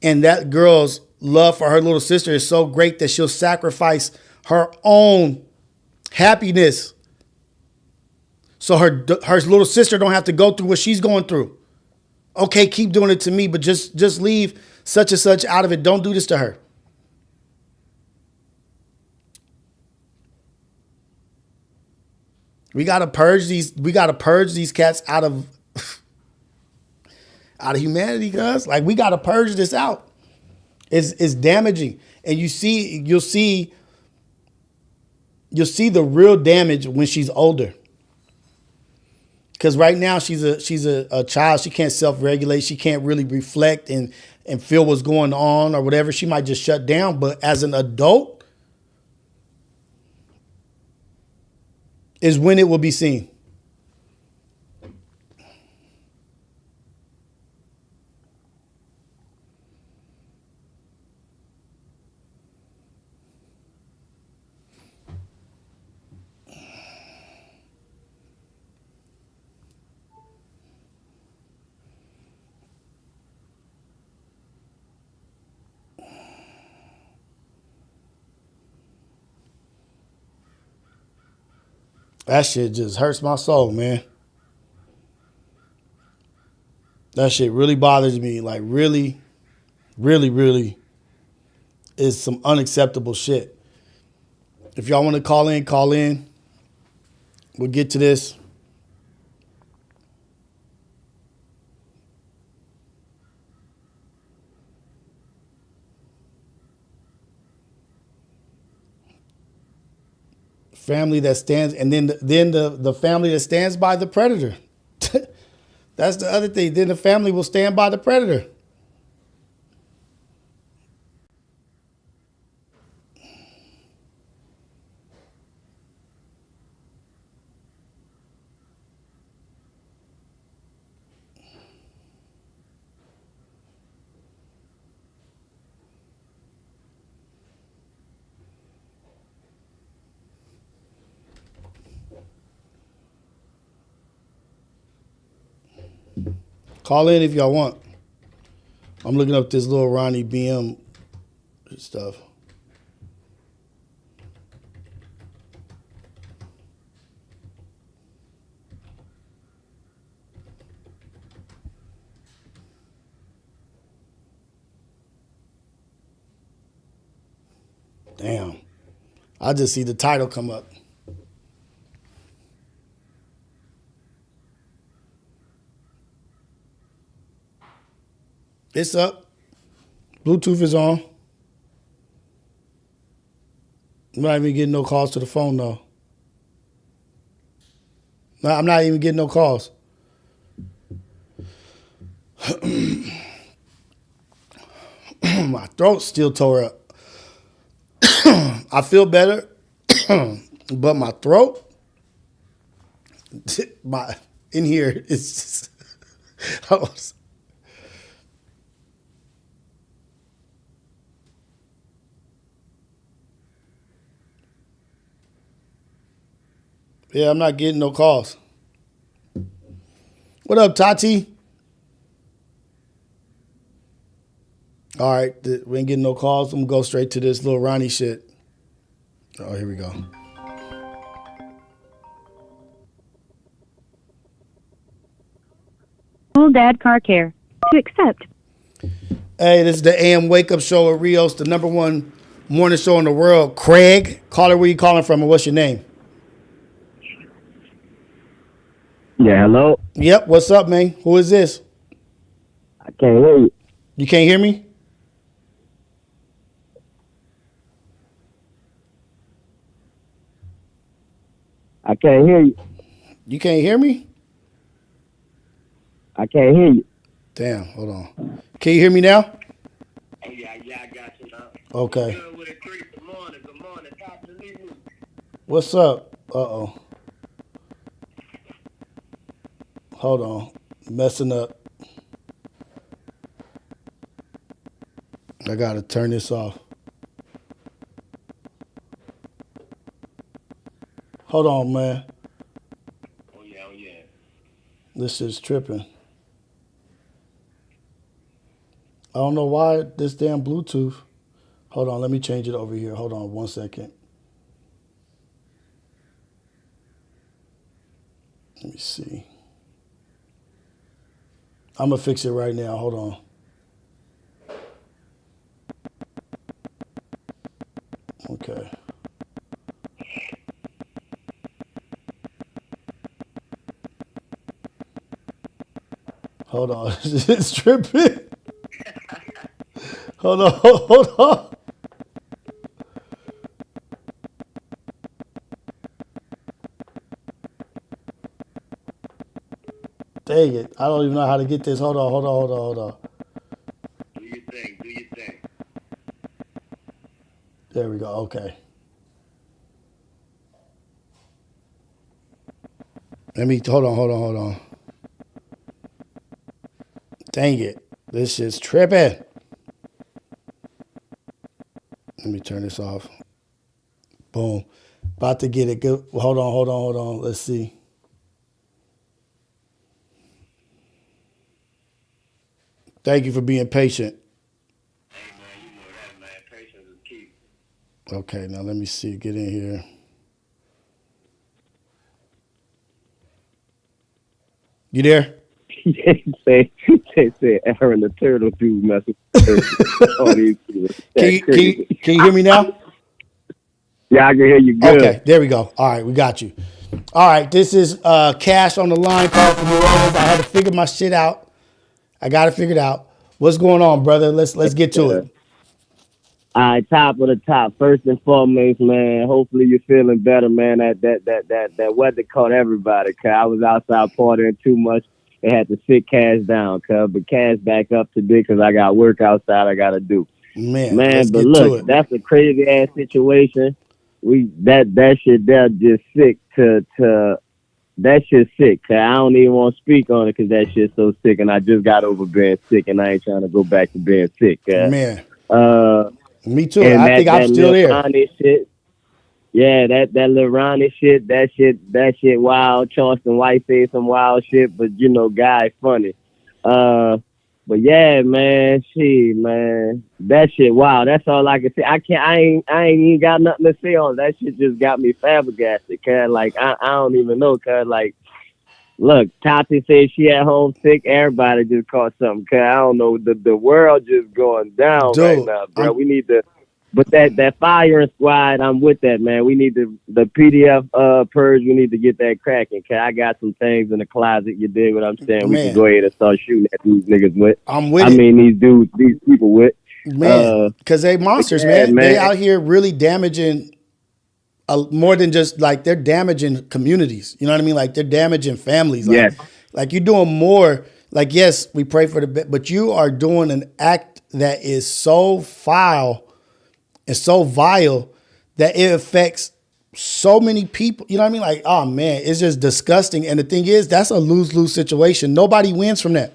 And that girl's love for her little sister is so great that she'll sacrifice her own happiness so her little sister don't have to go through what she's going through. Okay, keep doing it to me, but just leave such and such out of it. Don't do this to her. We gotta purge these cats out of humanity, cuz. Like, we gotta purge this out. It's damaging. And you'll see the real damage when she's older. Because right now she's a child. She can't self-regulate. She can't really reflect and feel what's going on or whatever. She might just shut down. But as an adult is when it will be seen. That shit just hurts my soul, man. That shit really bothers me. Like, really, really, really is some unacceptable shit. If y'all want to call in, call in. We'll get to this. Family that stands, and then the family that stands by the predator. That's the other thing. Then the family will stand by the predator. Call in if y'all want. I'm looking up this little Ronnie BM stuff. Damn. I just see the title come up. It's up. Bluetooth is on. I'm not even getting no calls to the phone, though. No, I'm not even getting no calls. My throat's still tore up. I feel better, but my throat, in here, it's just... Yeah, I'm not getting no calls. What up, Tati? All right, we ain't getting no calls. I'm going to go straight to this little Ronnie shit. Oh, here we go. Full Dad Car Care. To accept. Hey, this is the AM Wake Up Show at Rios, the #1 morning show in the world. Craig, caller, where you calling from and what's your name? Yeah, hello? Yep, what's up, man? Who is this? I can't hear you. You can't hear me? I can't hear you. You can't hear me? I can't hear you. Damn, hold on. Can you hear me now? Oh, yeah, I got you now. Okay. What's up? Uh-oh. Hold on. Messing up. I got to turn this off. Hold on, man. Oh, yeah. This is tripping. I don't know why this damn Bluetooth. Hold on, let me change it over here. Hold on 1 second. Let me see. I'm going to fix it right now. Hold on. Okay. Hold on. It's tripping. Hold on. Dang it. I don't even know how to get this. Hold on. Do your thing. There we go. Okay. Hold on. Dang it. This shit's tripping. Let me turn this off. Boom. About to get it good. Hold on. Let's see. Thank you for being patient. Hey, man, you know that, man. Patience is key. Okay, now let me see. Get in here. You there? Say Aaron the turtle dude messing with all these people. Can you hear me now? Yeah, I can hear you good. Okay, there we go. All right, we got you. All right, this is Cash on the line, call from New Orleans. I had to figure my shit out. I got it figured out. What's going on, brother? Let's get to it. All right, top of the top. First and foremost, man, hopefully you're feeling better, man. That weather caught everybody, cuz I was outside partying too much. They had to sit Cash down, cuz. But Cash back up today because I got work outside I got to do. Man, but look, that's a crazy-ass situation. That shit there just sick that shit's sick. Cause I don't even want to speak on it because that shit's so sick, and I just got over being sick, and I ain't trying to go back to being sick. Man. Me too. I think I'm that still there. Ronnie shit. Yeah, that little Ronnie shit, that shit wild. Charleston White said some wild shit, but you know, guy funny. But yeah, man, that shit wild. That's all I can say. I ain't even got nothing to say on that shit. Just got me flabbergasted, cuz like I don't even know, cuz like. Look, Tati said she at home sick. Everybody just caught something. Cause I don't know, the world just going down right now, bro. We need to, but that firing squad, I'm with that, man. We need the PDF purge. We need to get that cracking. Cause I got some things in the closet. You dig what I'm saying? Man. We can go ahead and start shooting at these niggas with. I'm with I mean, these people with. Man, because they monsters, man. They out here really damaging. More than just like they're damaging communities. You know what I mean? Like they're damaging families. Like you're doing more. Like, yes, we pray for but you are doing an act that is so foul and so vile that it affects so many people. You know what I mean? Like, oh man, it's just disgusting. And the thing is, that's a lose-lose situation. Nobody wins from that.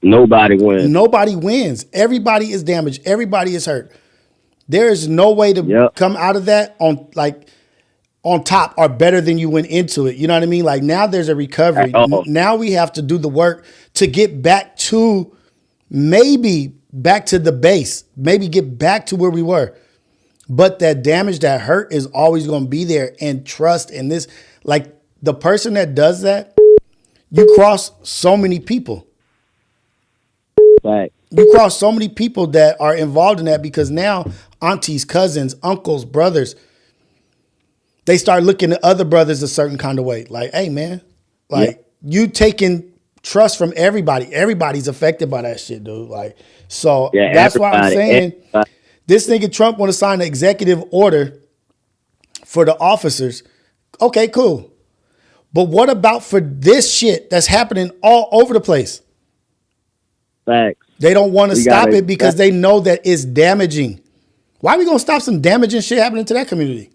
Nobody wins. Everybody is damaged. Everybody is hurt. There is no way to come out of that on top or better than you went into it. You know what I mean? Like now there's a recovery. Now we have to do the work to get back to the base, maybe get back to where we were. But that damage, that hurt is always going to be there. And trust in this, like the person that does that, you cross so many people. Right. You cross so many people that are involved in that because now aunties, cousins, uncles, brothers, they start looking at other brothers a certain kind of way. Like, hey, man, like you taking trust from everybody. Everybody's affected by that shit, dude. Like, so that's why I'm saying this nigga Trump want to sign an executive order for the officers. Okay, cool. But what about for this shit that's happening all over the place? Facts. They don't want to stop it because they know that it's damaging. Why are we going to stop some damaging shit happening to that community?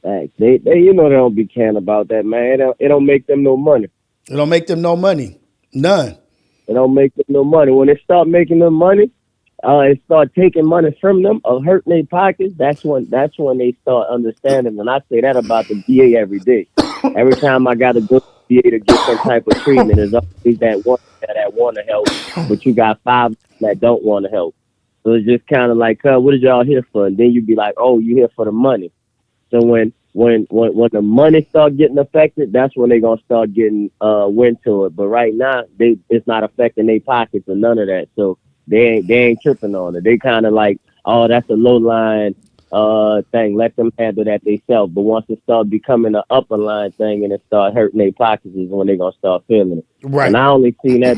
Facts. They you know they don't be caring about that, man. It don't make them no money. It don't make them no money. None. It don't make them no money. When they start making them money, and start taking money from them or hurting their pockets, that's when they start understanding. And I say that about the VA every day. Every time I got to go to the VA to get some type of treatment, there's always that one that want to help, but you got 5 that don't want to help. So it's just kind of like, what are y'all here for? And then you be like, oh, you here for the money. So when the money start getting affected, that's when they gonna start getting wind to it. But right now, it's not affecting their pockets or none of that. So they ain't tripping on it. They kind of like, oh, that's a low line thing. Let them handle that themselves. But once it start becoming an upper line thing and it start hurting their pockets is when they're gonna start feeling it. Right. And I only seen that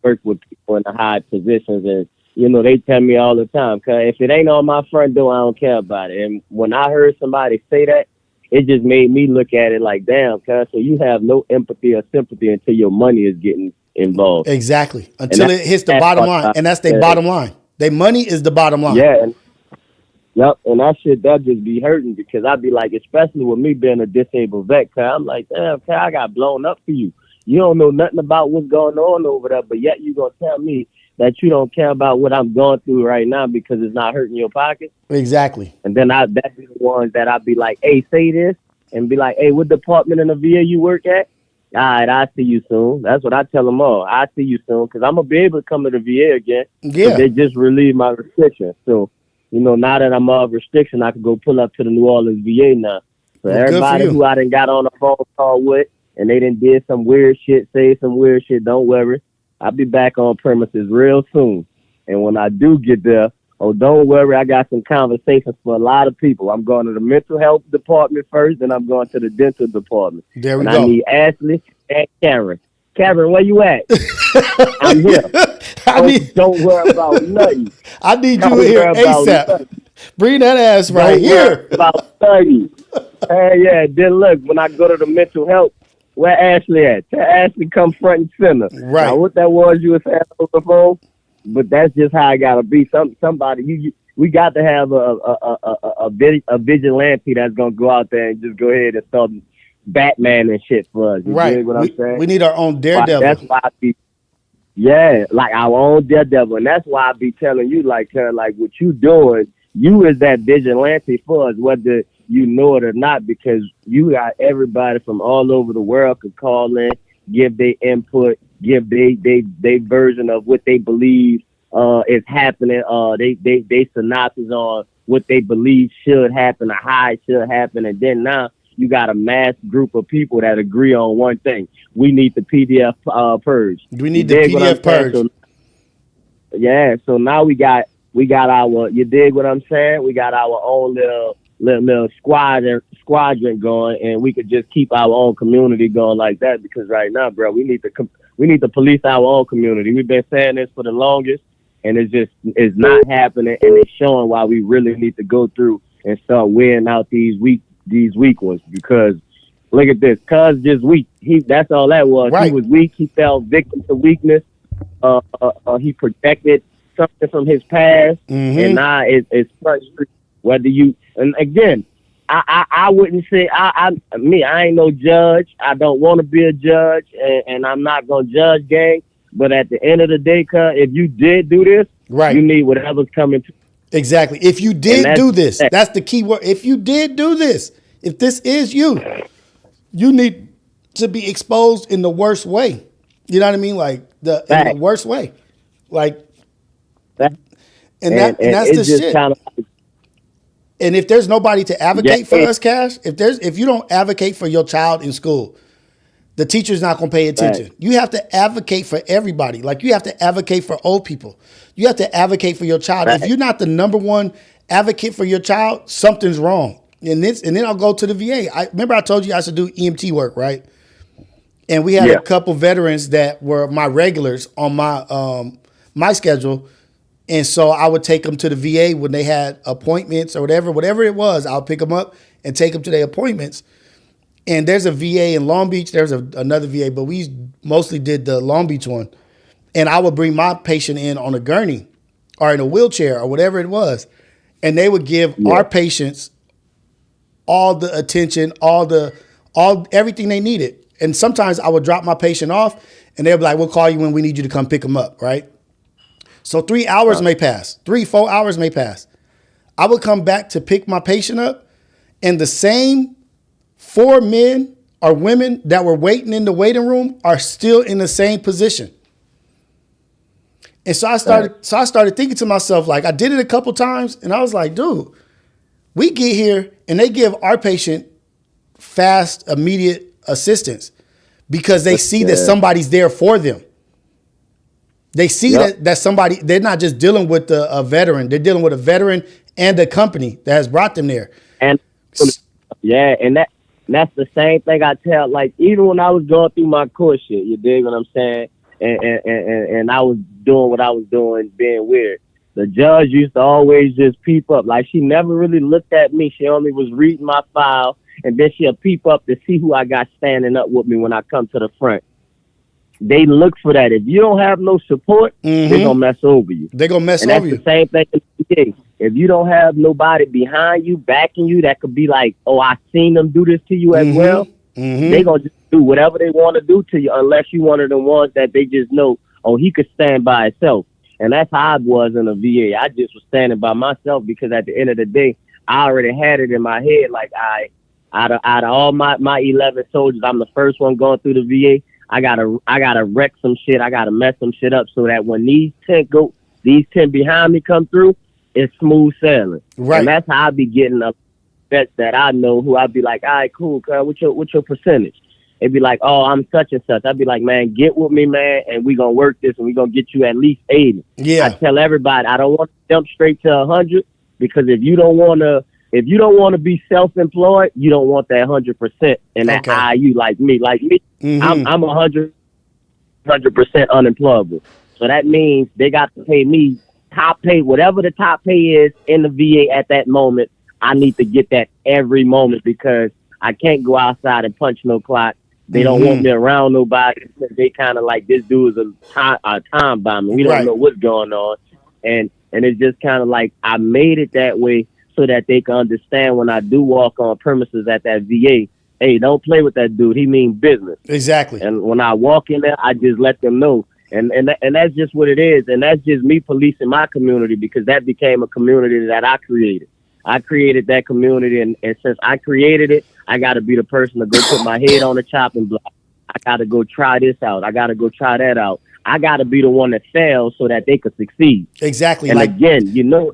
work with people in the high positions, and they tell me all the time, cause if it ain't on my front door, I don't care about it. And when I heard somebody say that, it just made me look at it like, damn, cuz so you have no empathy or sympathy until your money is getting involved. Exactly. Until it hits the bottom line. And that's their bottom line. Their money is the bottom line. Yeah. And that shit, that just be hurting because I'd be like, especially with me being a disabled vet, cuz I'm like, damn, cuz I got blown up for you. You don't know nothing about what's going on over there, but yet you gonna tell me that you don't care about what I'm going through right now because it's not hurting your pocket. Exactly. And then that'd be the ones that I'd be like, hey, say this, and be like, hey, what department in the VA you work at? All right, I'll see you soon. That's what I tell them all. I'll see you soon because I'm going to be able to come to the VA again. Yeah. They just relieved my restriction. So, now that I'm off restriction, I can go pull up to the New Orleans VA now. So everybody who I done got on a phone call with and they done did some weird shit, say some weird shit, don't worry. I'll be back on premises real soon. And when I do get there, don't worry, I got some conversations for a lot of people. I'm going to the mental health department first, then I'm going to the dental department. There we go. I need Ashley and Karen. Karen, where you at? I'm here. Don't worry about nothing. I need you in here ASAP. Bring that ass right here. About 30. Yeah, then look, when I go to the mental health, where Ashley at? Tell Ashley come front and center. Right. Now, what that was you were saying on the phone, but that's just how I gotta be. Somebody, we got to have a vigilante that's gonna go out there and just go ahead and start Batman and shit for us. You dig what I'm saying? We need our own Daredevil. That's why I be, like our own Daredevil, and that's why I be telling you, like what you doing, you is that vigilante for us, whether you know it or not, because you got everybody from all over the world could call in, give their input, give they version of what they believe is happening. They synopsis on what they believe should happen or how it should happen, and then now you got a mass group of people that agree on one thing: we need the PDF purge. We need the PDF purge. So now we got our. You dig what I'm saying? We got our own little squadron going, and we could just keep our own community going like that. Because right now, bro, we need to police our own community. We've been saying this for the longest, and it's not happening, and it's showing why we really need to go through and start wearing out these weak ones. Because look at this, cuz just weak. That's all that was. Right. He was weak. He fell victim to weakness. He protected something from his past, and now it's frustrating. Whether you, and again, I wouldn't say I ain't no judge. I don't want to be a judge, and I'm not gonna judge gang. But at the end of the day, cuz if you did do this, you need whatever's coming to. Exactly. If you did do this, that's the key word. If you did do this, if this is you need to be exposed in the worst way. You know what I mean? Like in the worst way. Like, and that's the shit. And if there's nobody to advocate for us, Cash, if you don't advocate for your child in school, the teacher's not going to pay attention. Right. You have to advocate for everybody. Like, you have to advocate for old people. You have to advocate for your child. Right. If you're not the number one advocate for your child, something's wrong. And then I'll go to the VA. Remember I told you I should do EMT work, right? And we had a couple veterans that were my regulars on my schedule. And so I would take them to the VA when they had appointments or whatever it was. I'll pick them up and take them to their appointments. And there's a VA in Long Beach. There's another VA, but we mostly did the Long Beach one. And I would bring my patient in on a gurney or in a wheelchair or whatever it was. And they would give our patients all the attention, everything they needed. And sometimes I would drop my patient off and they'd be like, we'll call you when we need you to come pick them up, right? So 3 hours may pass, 3-4 hours may pass. I would come back to pick my patient up, and the same 4 men or women that were waiting in the waiting room are still in the same position. And so I started thinking to myself, like, I did it a couple times, and I was like, dude, we get here and they give our patient fast, immediate assistance because they see that somebody's there for them. They see that somebody, they're not just dealing with a veteran, they're dealing with a veteran and the company that has brought them there. And yeah, and that's the same thing I tell. Like even when I was going through my court shit, you dig what I'm saying? And I was doing what I was doing, being weird. The judge used to always just peep up. Like she never really looked at me. She only was reading my file, and then she'll peep up to see who I got standing up with me when I come to the front. They look for that. If you don't have no support, they're gonna mess over you. They're gonna mess and over you. That's the same thing in the NBA. If you don't have nobody behind you, backing you, that could be like, oh, I seen them do this to you as well. They gonna just do whatever they want to do to you, unless you one of the ones that they just know, oh, he could stand by himself. And that's how I was in the VA. I just was standing by myself because at the end of the day, I already had it in my head. Like out of all my 11 soldiers, I'm the first one going through the VA. I gotta wreck some shit. I gotta mess some shit up so that when these 10 behind me come through, it's smooth sailing. Right. And that's how I be getting up vets that I know who I'd be like, all right, cool, what's your percentage? It'd be like, oh, I'm such and such. I'd be like, man, get with me, man, and we gonna work this, and we gonna get you at least 80. Yeah. I tell everybody, I don't want to jump straight to 100 because if you don't want to be self-employed, you don't want that 100% in that IU like me. Like me, I'm 100% unemployable. So that means they got to pay me top pay, whatever the top pay is in the VA at that moment. I need to get that every moment because I can't go outside and punch no clock. They don't want me around nobody. They kind of like, this dude is a time bomber. We don't know what's going on. And it's just kind of like I made it that way so that they can understand when I do walk on premises at that VA, hey, don't play with that dude. He mean business. Exactly. And when I walk in there, I just let them know. And that's just what it is. And that's just me policing my community because that became a community that I created. I created that community, and since I created it, I got to be the person to go put my head on the chopping block. I got to go try this out. I got to go try that out. I got to be the one that fails so that they could succeed. Exactly. And again, you know,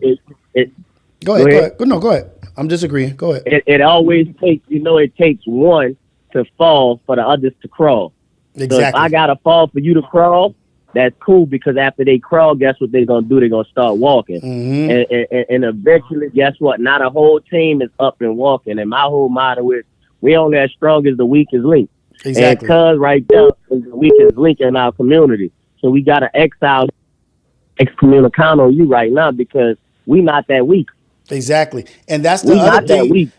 Go ahead. No, go ahead. I'm disagreeing. Go ahead. It always takes, it takes one to fall for the others to crawl. Exactly. So if I got to fall for you to crawl, that's cool because after they crawl, guess what they're going to do? They're going to start walking. And eventually, guess what? Not a whole team is up and walking. And my whole motto is we only as strong as the weakest link. Exactly. And cuz right there is the weakest link in our community. So we got to excommunicado on you right now because we not that weak. Exactly. And that's the other thing.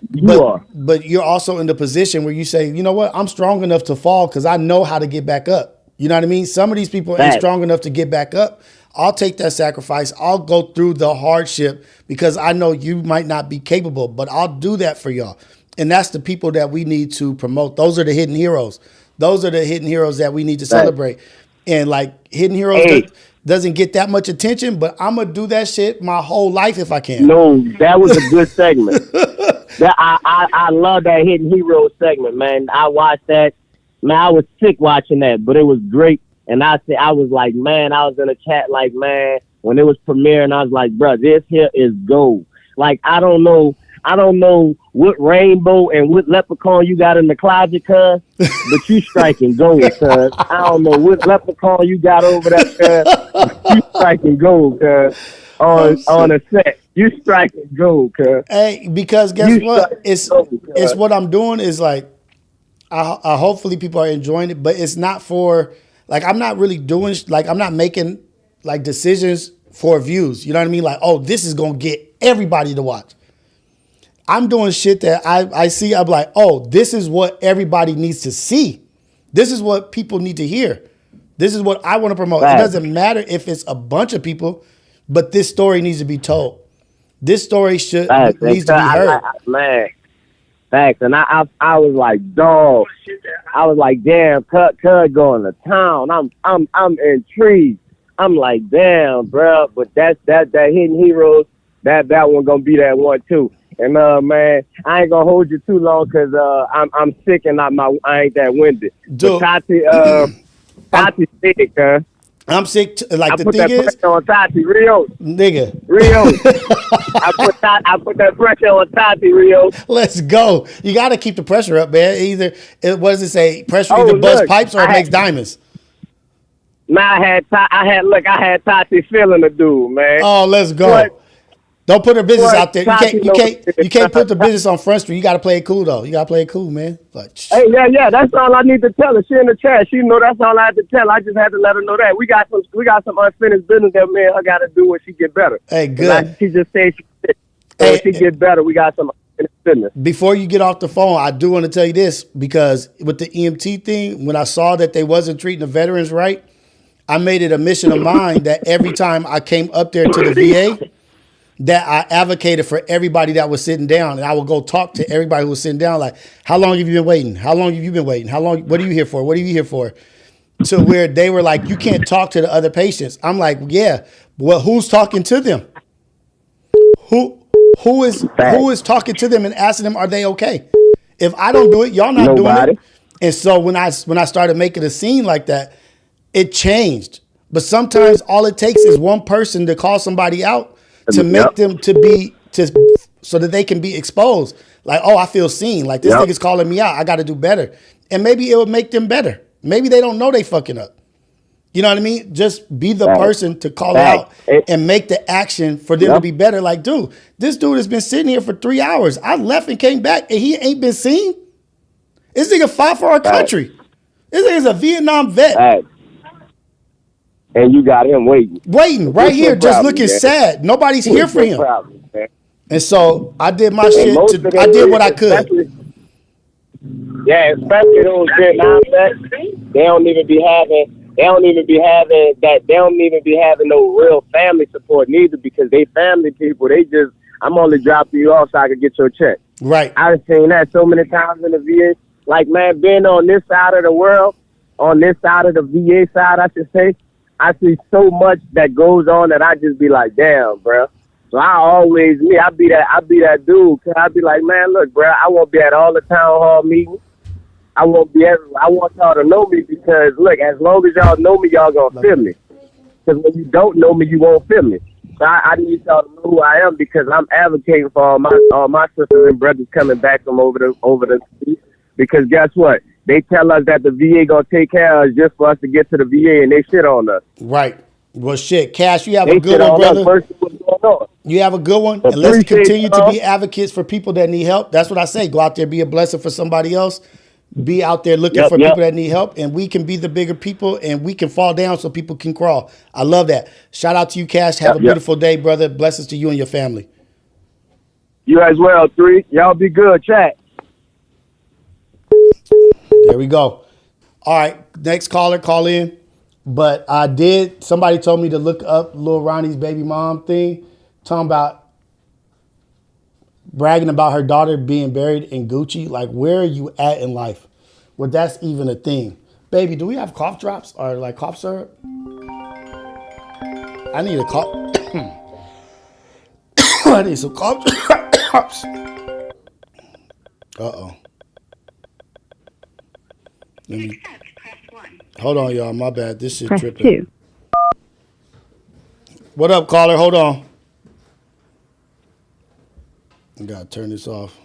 But you're also in the position where you say, you know what? I'm strong enough to fall because I know how to get back up. You know what I mean? Some of these people ain't strong enough to get back up. I'll take that sacrifice. I'll go through the hardship because I know you might not be capable, but I'll do that for y'all. And that's the people that we need to promote. Those are the hidden heroes. Those are the hidden heroes that we need to celebrate. And like hidden heroes doesn't get that much attention, but I'm going to do that shit my whole life if I can. No, that was a good segment. I love that hidden hero segment, man. I watched that. Man, I was sick watching that, but it was great. And I was like, man, I was in a chat like, man, when it was premiering, I was like, bro, this here is gold. Like, I don't know what rainbow and what leprechaun you got in the closet, cuz, but you striking gold, cuz. I don't know what leprechaun you got over there, cuz, but you striking gold, cuz. On a set. You striking gold, cuz. Hey, because guess what? It's what I'm doing is like, I hopefully people are enjoying it, but it's not for, like, I'm not really doing, like, I'm not making, like, decisions for views. You know what I mean? Like, oh, this is going to get everybody to watch. I'm doing shit that I see. I'm like, oh, this is what everybody needs to see. This is what people need to hear. This is what I want to promote. Right. It doesn't matter if it's a bunch of people, but this story needs to be told. This story needs to be heard. Man. Facts. And I was like, dog. I was like, damn, cut going to town. I'm intrigued. I'm like, damn, bro. But that hidden heroes, that one gonna be that one too. And man, I ain't gonna hold you too long because I'm sick and I ain't that winded. Dude. But Tati sick, huh? I'm sick. Like the thing is, I put that pressure on Tati, Rios. Nigga. I put that pressure on Tati, Rios. Let's go. You got to keep the pressure up, man. Either, what does it say? Pressure either busts pipes or it makes diamonds. Man, I had Tati feeling the dude, man. Oh, let's go. Don't put her business out there. You can't put the business on Front Street. You got to play it cool though. You got to play it cool, man. Like, hey, yeah. That's all I need to tell her. She in the chat. She know that's all I had to tell her. I just had to let her know that we got some unfinished business that me and her got to do when she get better. Hey, good. Like she just said when she get better, we got some unfinished business. Before you get off the phone, I do want to tell you this, because with the EMT thing, when I saw that they wasn't treating the veterans right, I made it a mission of mine that every time I came up there to the VA, that I advocated for everybody that was sitting down, and I would go talk to everybody who was sitting down, like, how long have you been waiting? How long have you been waiting? How long? What are you here for? What are you here for? To where they were like, you can't talk to the other patients. I'm like, yeah, well, who's talking to them? Who is talking to them and asking them, are they okay? If I don't do it, y'all not doing it. And so when I started making a scene like that, it changed. But sometimes all it takes is one person to call somebody out to make them so that they can be exposed. Like, oh, I feel seen. Like, this nigga's calling me out. I got to do better. And maybe it would make them better. Maybe they don't know they fucking up. You know what I mean? Just be the person to call out and make the action for them to be better. Like, dude, this dude has been sitting here for 3 hours. I left and came back and he ain't been seen. This nigga fought for our country. This nigga's a Vietnam vet. And you got him waiting right here, just looking sad. Nobody's here for him. And so I did my shit. I did what I could. Yeah, especially those Vietnam vets. They don't even be having no real family support neither, because they family people. They just, I'm only dropping you off so I can get your check. Right. I've seen that so many times in the VA. Like, man, being on this side of the world, on this side of the VA side, I should say, I see so much that goes on that I just be like, damn, bro. So I be that dude. Cause I be like, man, look, bro, I won't be at all the town hall meetings. I won't be everywhere. I want y'all to know me, because look, as long as y'all know me, y'all gonna feel me. Because when you don't know me, you won't feel me. So I need y'all to know who I am, because I'm advocating for all my sisters and brothers coming back from over the sea. Because guess what? They tell us that the VA gonna take care of us just for us to get to the VA, and they shit on us. Right. Well, shit, Cash, you have a good one, brother. You have a good one, and let's continue to be advocates for people that need help. That's what I say. Go out there, be a blessing for somebody else. Be out there looking for people that need help, and we can be the bigger people, and we can fall down so people can crawl. I love that. Shout out to you, Cash. Have a beautiful day, brother. Blessings to you and your family. You as well, 3. Y'all be good, chat. There we go. All right, next caller, call in. But somebody told me to look up Lil Ronnie's baby mom thing, talking about bragging about her daughter being buried in Gucci. Like, where are you at in life where that's even a thing? Baby, do we have cough drops or like cough syrup? I need a cough. I need some cough drops. Uh-oh. Hold on, y'all. My bad. This shit tripping. 2. What up, caller? Hold on. I gotta turn this off.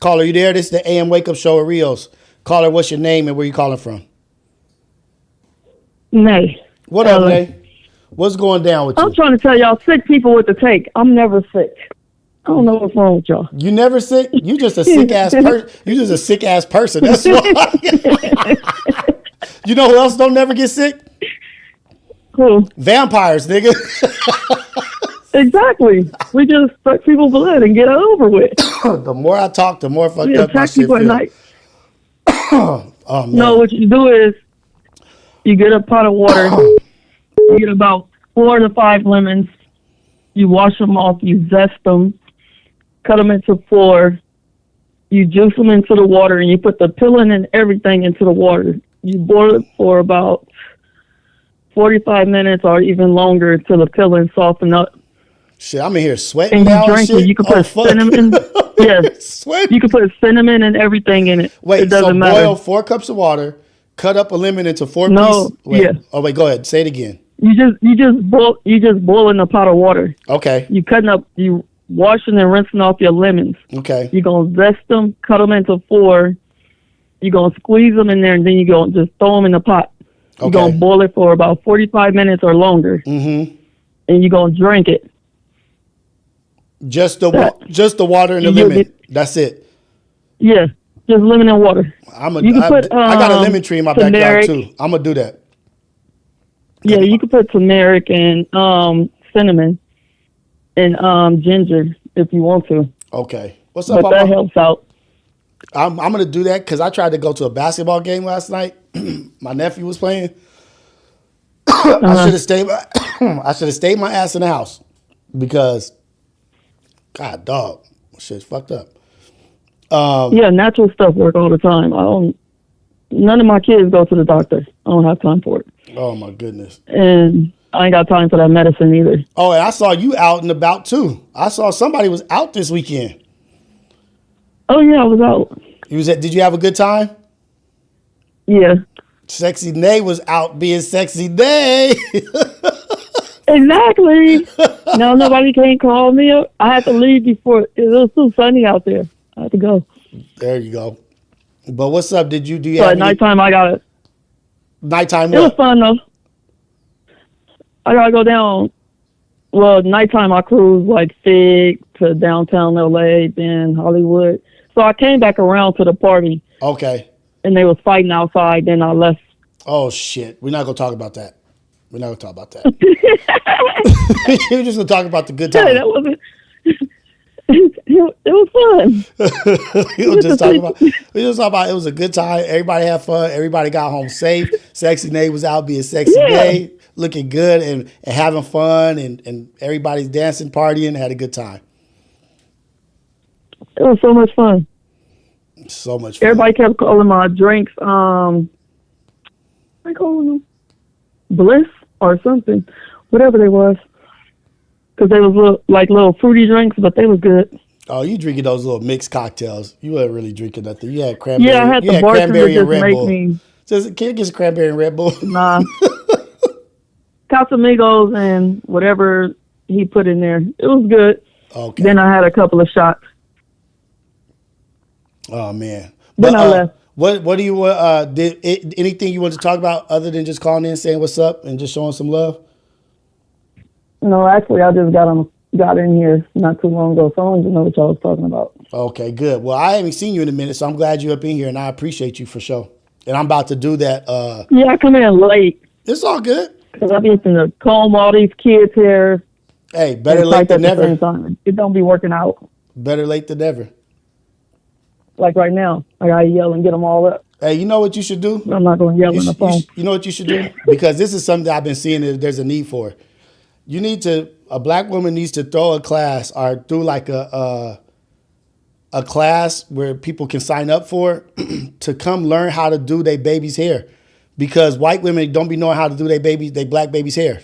Caller, you there? This is the AM Wake Up Show at Rios. Caller, what's your name and where you calling from? Nay. What up, Nay? What's going down with you? I'm trying to tell y'all, sick people with the take. I'm never sick. I don't know what's wrong with y'all. You never sick? You just a sick ass person. You just a sick ass person. That's why. You know who else don't never get sick? Who? Vampires, nigga. Exactly. We just suck people's blood and get it over with. The more I talk, the more fucked up my shit feels. Oh, man. No, what you do is you get a pot of water. You get about 4 to 5 lemons. You wash them off. You zest them. Cut them into 4. You juice them into the water, and you put the peeling and everything into the water. You boil it for about 45 minutes or even longer until the peeling soften up. Shit, I'm in here sweating and now. You drink it. You can put cinnamon. Yes, you can put cinnamon and everything in it. Wait, it doesn't matter. Boil 4 cups of water. Cut up a lemon into 4 pieces. Wait. Yeah. Oh wait, go ahead. Say it again. You just boil in a pot of water. Okay. You washing and rinsing off your lemons. Okay. You're gonna zest them, cut them into 4. You're gonna squeeze them in there, and then you're gonna just throw them in the pot. You're gonna boil it for about 45 minutes or longer. Mm-hmm. and you're gonna drink it. Just the water and the lemon. That's it. Yeah, just lemon and water. I got a lemon tree in my backyard too. I'm gonna do that. Yeah, you can put turmeric and cinnamon and ginger if you want to. Okay. What's up, but that helps out. I'm gonna do that because I tried to go to a basketball game last night. My nephew was playing. I should have stayed my ass in the house because, God, dog, shit's fucked up. Yeah, natural stuff work all the time. None of my kids go to the doctor. I don't have time for it. Oh my goodness. And I ain't got time for that medicine either. Oh, and I saw you out and about too. I saw somebody was out this weekend. Oh yeah, I was out. Did you have a good time? Yeah. Sexy Nay was out being Sexy Nay. Exactly. No, nobody can't call me. I had to leave before. It was too sunny out there. I had to go. There you go. But what's up? Do you so have at nighttime I got it. Nighttime It was what? fun though. I gotta go down. Well, nighttime I cruise like Fig to downtown LA, then Hollywood. So I came back around to the party. Okay. And they was fighting outside. Then I left. Oh shit! We're not gonna talk about that. We're not gonna talk about that. We're just gonna talk about the good time. Yeah, that wasn't. It was fun. we were just talking about it was a good time. Everybody had fun. Everybody got home safe. Sexy Nay was out being Sexy Nay, looking good and having fun, and everybody's dancing, partying, had a good time. It was so much fun. So much fun. Everybody kept calling my drinks, I calling them Bliss or something, whatever they was. Because they was little fruity drinks, but they was good. Oh, you drinking those little mixed cocktails. You weren't really drinking nothing. You had cranberry. Yeah, I had the bartender just make me. Can you get some cranberry and Red Bull? Nah. Casamigos and whatever he put in there. It was good. Okay. Then I had a couple of shots. Oh, man. Then I left. What do you anything you want to talk about other than just calling in, saying what's up, and just showing some love? No, actually, I just got in here not too long ago, so I don't even know what y'all was talking about. Okay, good. Well, I haven't seen you in a minute, so I'm glad you're up in here, and I appreciate you for sure. And I'm about to do that. Yeah, I come in late. It's all good. Because I'm having to comb all these kids' hair. Hey, better late than never. It don't be working out. Better late than never. Like right now, I gotta yell and get them all up. Hey, you know what you should do? I'm not gonna yell on the phone. You know what you should do? Because this is something that I've been seeing that there's a need for. A black woman needs to throw a class or do like a class where people can sign up for to come learn how to do their baby's hair. Because white women don't be knowing how to do their black baby's hair.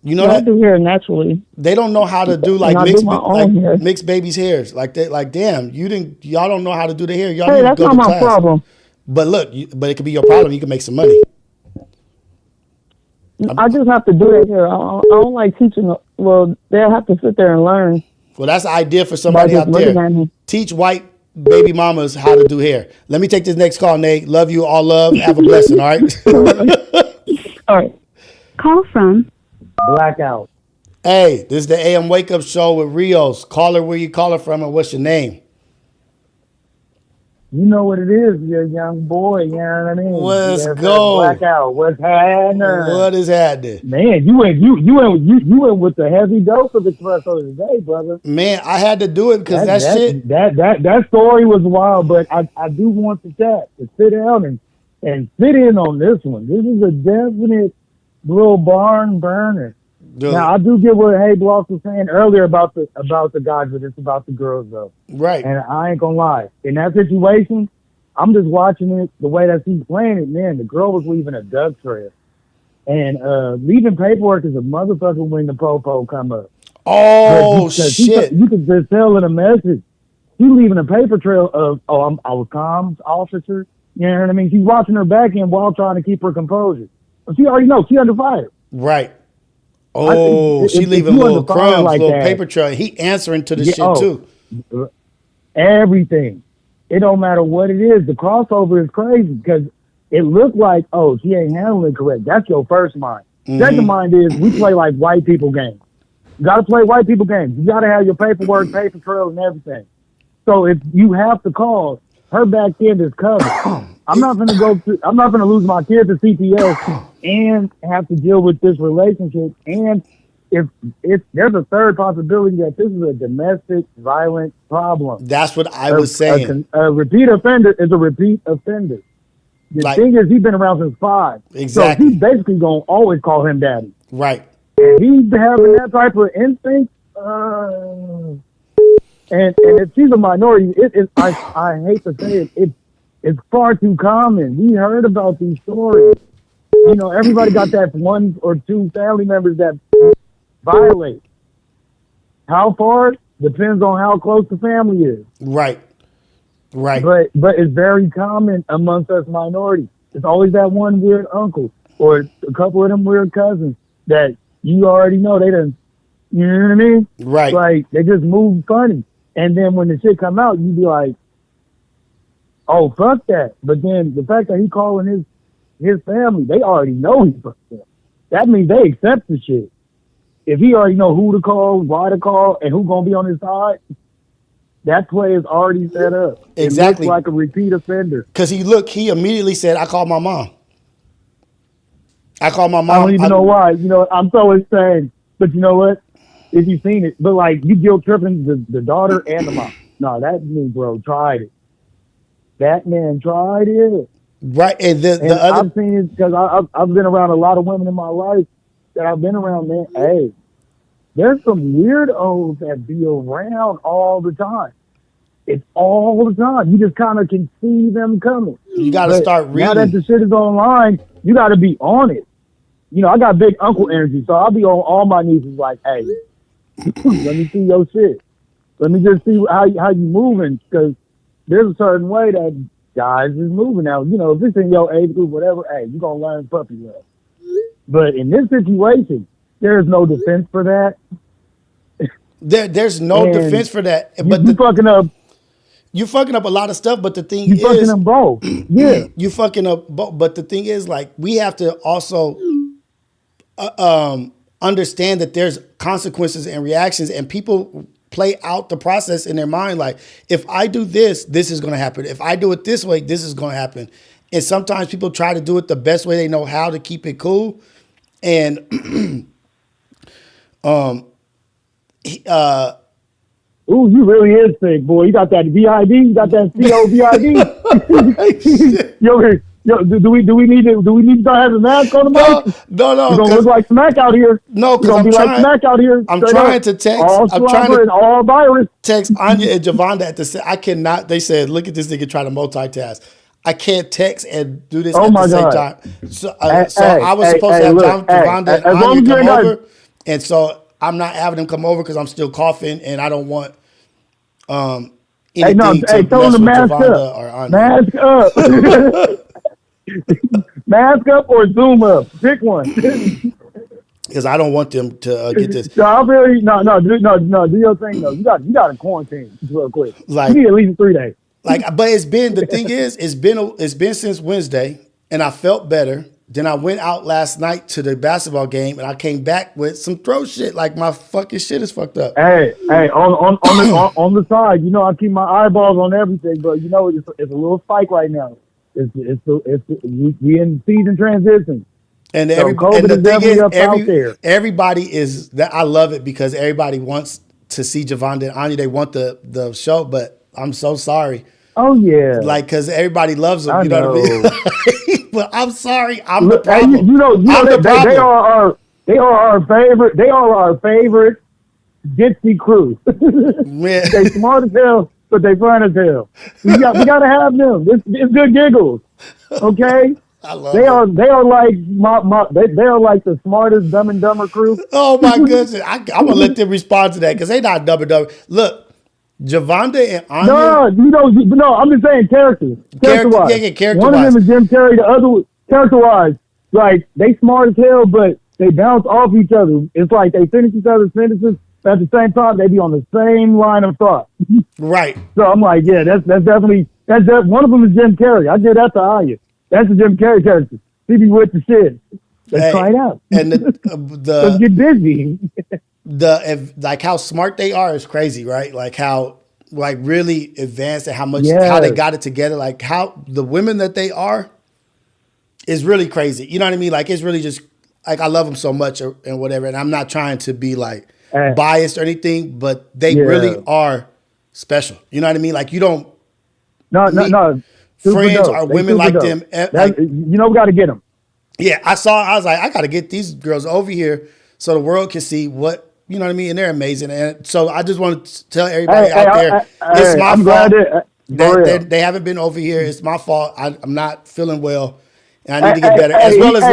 You know that? I do hair naturally. They don't know how to do mixed babies' hairs. Like damn, y'all don't know how to do the hair. Y'all need to go to class. That's not my problem. But look, but it could be your problem. You can make some money. I just have to do that here. I don't like teaching. Well, they'll have to sit there and learn. Well, that's an idea for somebody out there. Teach white baby mamas how to do hair. Let me take this next call, Nate. Love you, all love. Have a blessing, all right? All right. Call from Blackout. Hey, this is the AM Wake Up Show with Rios. Call her where you call her from and what's your name? You know what it is, you're a young boy, you know what I mean? Let's go. Blackout. What's happening? What is happening? Man, you went with the heavy dose of espresso today, brother. Man, I had to do it because that story was wild, but I do want the chat to sit down and sit in on this one. This is a definite little barn burner. Dude. Now I do get what Hey Bloss was saying earlier about the guys, but it's about the girls though. Right. And I ain't gonna lie. In that situation, I'm just watching it the way that he's playing it, man. The girl was leaving a duck trail. And leaving paperwork is a motherfucker when the popo come up. Oh shit. You could just tell in a message. She's leaving a paper trail of I was comms officer. You know what I mein? She's watching her back end while trying to keep her composure. But she already knows she under fire. Right. Oh, she leaving little crumbs, like little paper trail. He answering to the shit too. Everything. It don't matter what it is. The crossover is crazy because it looked like, she ain't handling it correct. That's your first mind. Second mind is we play like white people games. You got to play white people games. You got to have your paperwork, paper trail, and everything. So if you have to call, her back end is covered. I'm not going to lose my kid to CPS and have to deal with this relationship. And if there's a third possibility that this is a domestic violent problem. That's what I was saying. A repeat offender is a repeat offender. The thing is, he's been around since 5. Exactly. So he's basically going to always call him daddy. Right. And he's having that type of instinct. And if she's a minority, I hate to say it, it's far too common. We heard about these stories. You know, everybody got that 1 or 2 family members that violate. How far depends on how close the family is. Right. But it's very common amongst us minorities. It's always that one weird uncle or a couple of them weird cousins that you already know they done. You know what I mean? Right. Like they just move funny, and then when the shit come out, you be like, "Oh fuck that!" But then the fact that he calling his family, they already know he fucked up. That means they accept the shit. If he already know who to call, why to call, and who gonna be on his side, that play is already set up. Exactly. It looks like a repeat offender. Because he immediately said, I called my mom. I don't even know why. You know, I'm so insane. But you know what? If you've seen it, but like you guilt tripping the daughter and the mom. No, that Negro tried it. That man tried it. Right. And I've seen it because I've been around a lot of women in my life that I've been around, man. Hey, there's some weirdos that be around all the time. It's all the time. You just kind of can see them coming. You got to start reading. Now that the shit is online, you got to be on it. You know, I got big uncle energy, so I'll be on all my nieces like, hey, let me see your shit. Let me just see how you moving, because there's a certain way that guys is moving now. You know, if it's in your age group, whatever, hey, you're going to learn puppy love. But in this situation, there's no defense for that. There's no defense for that. But you're fucking up a lot of stuff. But the thing is, you're fucking them both. Yeah, you fucking up both. But the thing is, like, we have to also understand that there's consequences and reactions, and people play out the process in their mind. Like, if I do this, this is going to happen. If I do it this way, this is going to happen. And sometimes people try to do it the best way they know how to keep it cool. And ooh, you really is sick, boy. You got that VID, you got that COVID. Yo, do we need to start having a mask on the mic? No. You're gonna look like Smack out here. No, because I'm trying. Like Smack out here. I'm trying to text. I'm trying to all virus. Text Anya and Javonda at the same. I cannot. They said, "Look at this nigga trying to multitask." I can't text and do this at the same time. So, I was supposed to have Javonda and Anya come over, and so I'm not having them come over because I'm still coughing, and I don't want anything to tell them to mask Javonda or Anya. Mask up. Mask up or Zoom up. Pick one. Because I don't want them to get this. No, do your thing though. You got to quarantine real quick. Like, you need at least 3 days. Like, but the thing is, it's been since Wednesday, and I felt better. Then I went out last night to the basketball game, and I came back with some throat shit. Like, my fucking shit is fucked up. Hey, on the side, you know, I keep my eyeballs on everything, but you know, it's a little spike right now. We in season transition. And the thing is, everybody is that. I love it because everybody wants to see Javonda and Anya. They want the show, but I'm so sorry. Oh yeah, like, because everybody loves them. You know what I mean? But I'm sorry, I'm the problem. Hey, you know they are our favorite. They are our favorite ditzy crew. They smart as hell, but they fun as hell. We gotta have them. It's good giggles. Okay. I love they are like they are like the smartest Dumb and Dumber crew. Oh my goodness, I'm gonna let them respond to that because they not Dumb and Dumber. Look, Javonda and Anya. No, I'm just saying character-wise. Character-wise. One of them is Jim Carrey. The other, character-wise, like they smart as hell, but they bounce off each other. It's like they finish each other's sentences, but at the same time they be on the same line of thought. Right. So I'm like, yeah, that's definitely one of them is Jim Carrey. I give that to Anya. That's the Jim Carrey character. He be with the shit. Let's try it out. And let's get busy. Like how smart they are is crazy, right? Like how like really advanced and how they got it together. Like how the women that they are is really crazy. You know what I mean? Like it's really just like I love them so much and whatever. And I'm not trying to be like biased or anything, but they really are special. You know what I mean? Like you don't. No. Friends or women like them. Like, we got to get them. Yeah, I was like, I got to get these girls over here so the world can see what, you know what I mean? And they're amazing. And so I just want to tell everybody out there, it's my fault that they haven't been over here. It's my fault. I'm not feeling well. And I need to get better. As well as